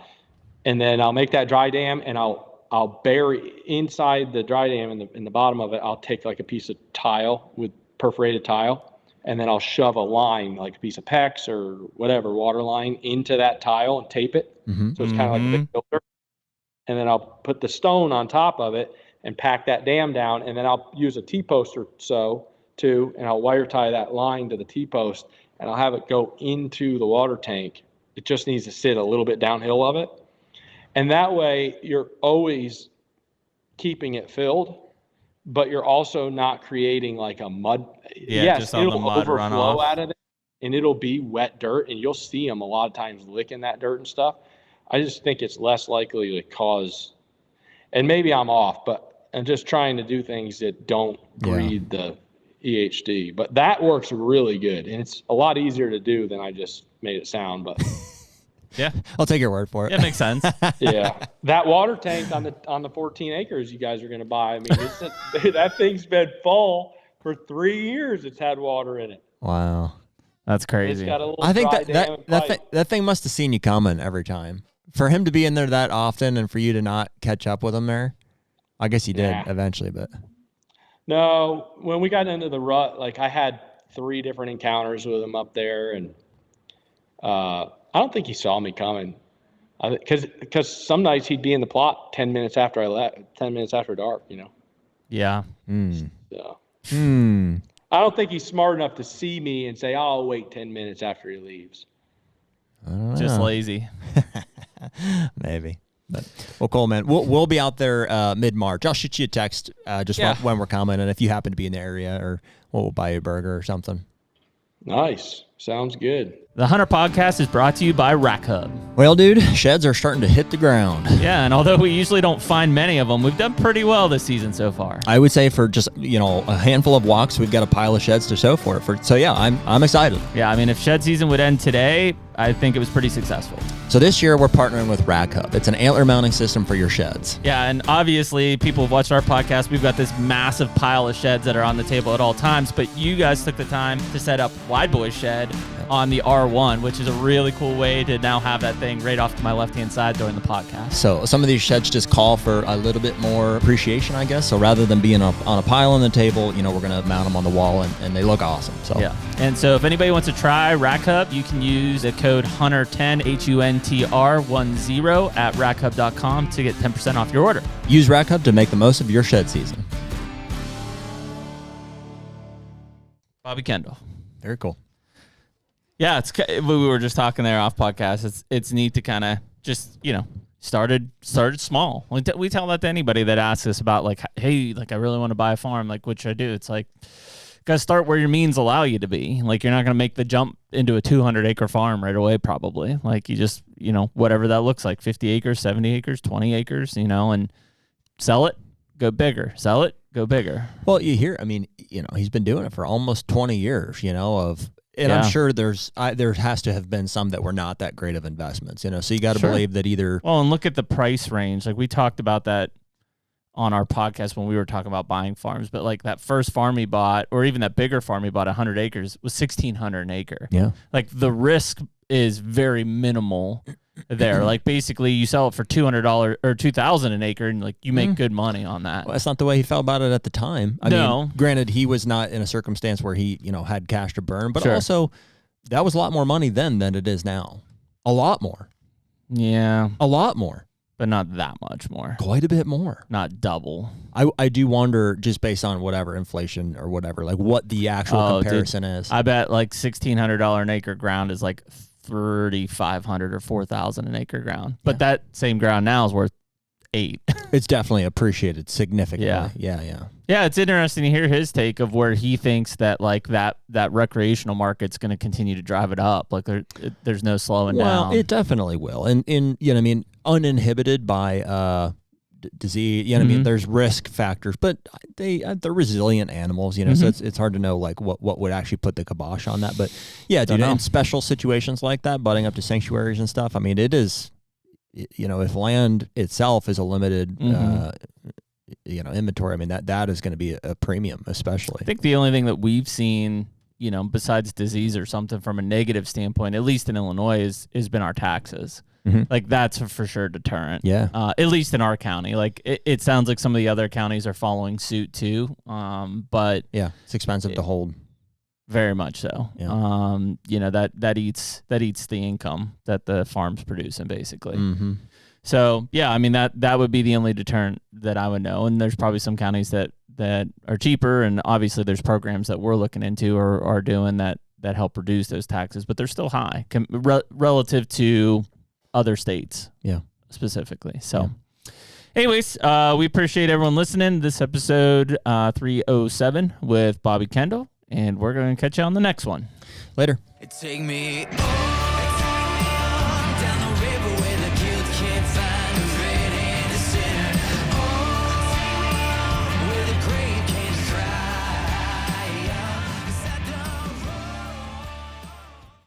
And then I'll make that dry dam and I'll bury inside the dry dam in the bottom of it. I'll take like a piece of tile with perforated tile. And then I'll shove a line, like a piece of PEX or whatever, water line into that tile and tape it. Mm-hmm. So it's kind of like a big filter. And then I'll put the stone on top of it and pack that dam down. And then I'll use a T-post or so too, and I'll wire tie that line to the T-post and I'll have it go into the water tank. It just needs to sit a little bit downhill of it. And that way you're always keeping it filled, but you're also not creating like a mud. Yes, it'll overflow out of it and it'll be wet dirt and you'll see them a lot of times licking that dirt and stuff. I just think it's less likely to cause, and maybe I'm off, but I'm just trying to do things that don't breed the EHD. But that works really good, and it's a lot easier to do than I just made it sound. But yeah, I'll take your word for it. It makes sense. Yeah, that water tank on the 14 acres you guys are going to buy. I mean, that thing's been full for 3 years. It's had water in it. Wow, that's crazy. It's got a little I think dry that thing must have seen you coming every time. For him to be in there that often and for you to not catch up with him there, I guess you did eventually, but. No, when we got into the rut, like I had 3 different encounters with him up there, and I don't think he saw me coming. Because some nights he'd be in the plot 10 minutes after I left, 10 minutes after dark, you know. Yeah. So. I don't think he's smart enough to see me and say, oh, I'll wait 10 minutes after he leaves. Just lazy. Maybe. But, well, cool, man. We'll be out there mid-March. I'll shoot you a text when we're coming, and if you happen to be in the area, or we'll buy you a burger or something. Nice. Sounds good. The HUNTR Podcast is brought to you by Rack Hub. Well, dude, sheds are starting to hit the ground. Yeah, and although we usually don't find many of them, we've done pretty well this season so far. I would say for just, a handful of walks, we've got a pile of sheds to show for it. So, yeah, I'm excited. Yeah, I mean, if shed season would end today, I think it was pretty successful. So this year, we're partnering with Rack Hub. It's an antler mounting system for your sheds. Yeah, and obviously, people have watched our podcast. We've got this massive pile of sheds that are on the table at all times, but you guys took the time to set up Wide Boy's shed on the R1, which is a really cool way to now have that thing right off to my left-hand side during the podcast. So some of these sheds just call for a little bit more appreciation, I guess. So rather than being on a pile on the table, we're going to mount them on the wall, and they look awesome. So yeah. And so if anybody wants to try Rack Hub, you can use the code HUNTR10, HUNTR10 at rackhub.com to get 10% off your order. Use Rack Hub to make the most of your shed season. Bobby Kendall. Very cool. Yeah, we were just talking there off podcast. It's neat to kind of just, started small. We tell that to anybody that asks us about like, hey, like I really want to buy a farm, like what should I do? It's like, gotta start where your means allow you to be. Like you're not gonna make the jump into a 200-acre farm right away, probably. Like you just, whatever that looks like, 50 acres, 70 acres, 20 acres, and sell it, go bigger. Sell it, go bigger. Well, you hear, he's been doing it for almost 20 years, and I'm sure there has to have been some that were not that great of investments, so you got to believe that either. Well, and look at the price range. Like we talked about that on our podcast when we were talking about buying farms, but like that first farm he bought, or even that bigger farm he bought, 100 acres, was $1,600 an acre. Yeah. Like the risk is very minimal there. Like basically you sell it for $200 or $2,000 an acre and like you make good money on that. Well, that's not the way he felt about it at the time. I mean, granted, he was not in a circumstance where he, had cash to burn, but also that was a lot more money then than it is now. A lot more. Yeah. A lot more. But not that much more. Quite a bit more. Not double. I do wonder, just based on whatever inflation or whatever, like what the actual comparison is. I bet like $1,600 an acre ground is like $3,500 or $4,000 an acre ground. But that same ground now is worth $8,000. It's definitely appreciated significantly. Yeah, it's interesting to hear his take of where he thinks that like that recreational market's going to continue to drive it up. Like there's no slowing down. Well, it definitely will. And uninhibited by disease, there's risk factors, but they're resilient animals, so it's hard to know like what would actually put the kibosh on that. But yeah, dude, in special situations like that, butting up to sanctuaries and stuff, it is, if land itself is a limited inventory, that is going to be a premium, especially. I think the only thing that we've seen, besides disease or something from a negative standpoint, at least in Illinois, has been our taxes. Like that's a for sure deterrent. Yeah. At least in our county. Like it sounds like some of the other counties are following suit too. But yeah, it's expensive to hold. Very much so. Yeah. That eats the income that the farm's producing basically. So yeah, that would be the only deterrent that I would know. And there's probably some counties that are cheaper, and obviously there's programs that we're looking into or are doing that help reduce those taxes, but they're still high relative to other states, specifically. So, anyways, we appreciate everyone listening. This episode 307 with Bobby Kendall, and we're going to catch you on the next one. Later. Take me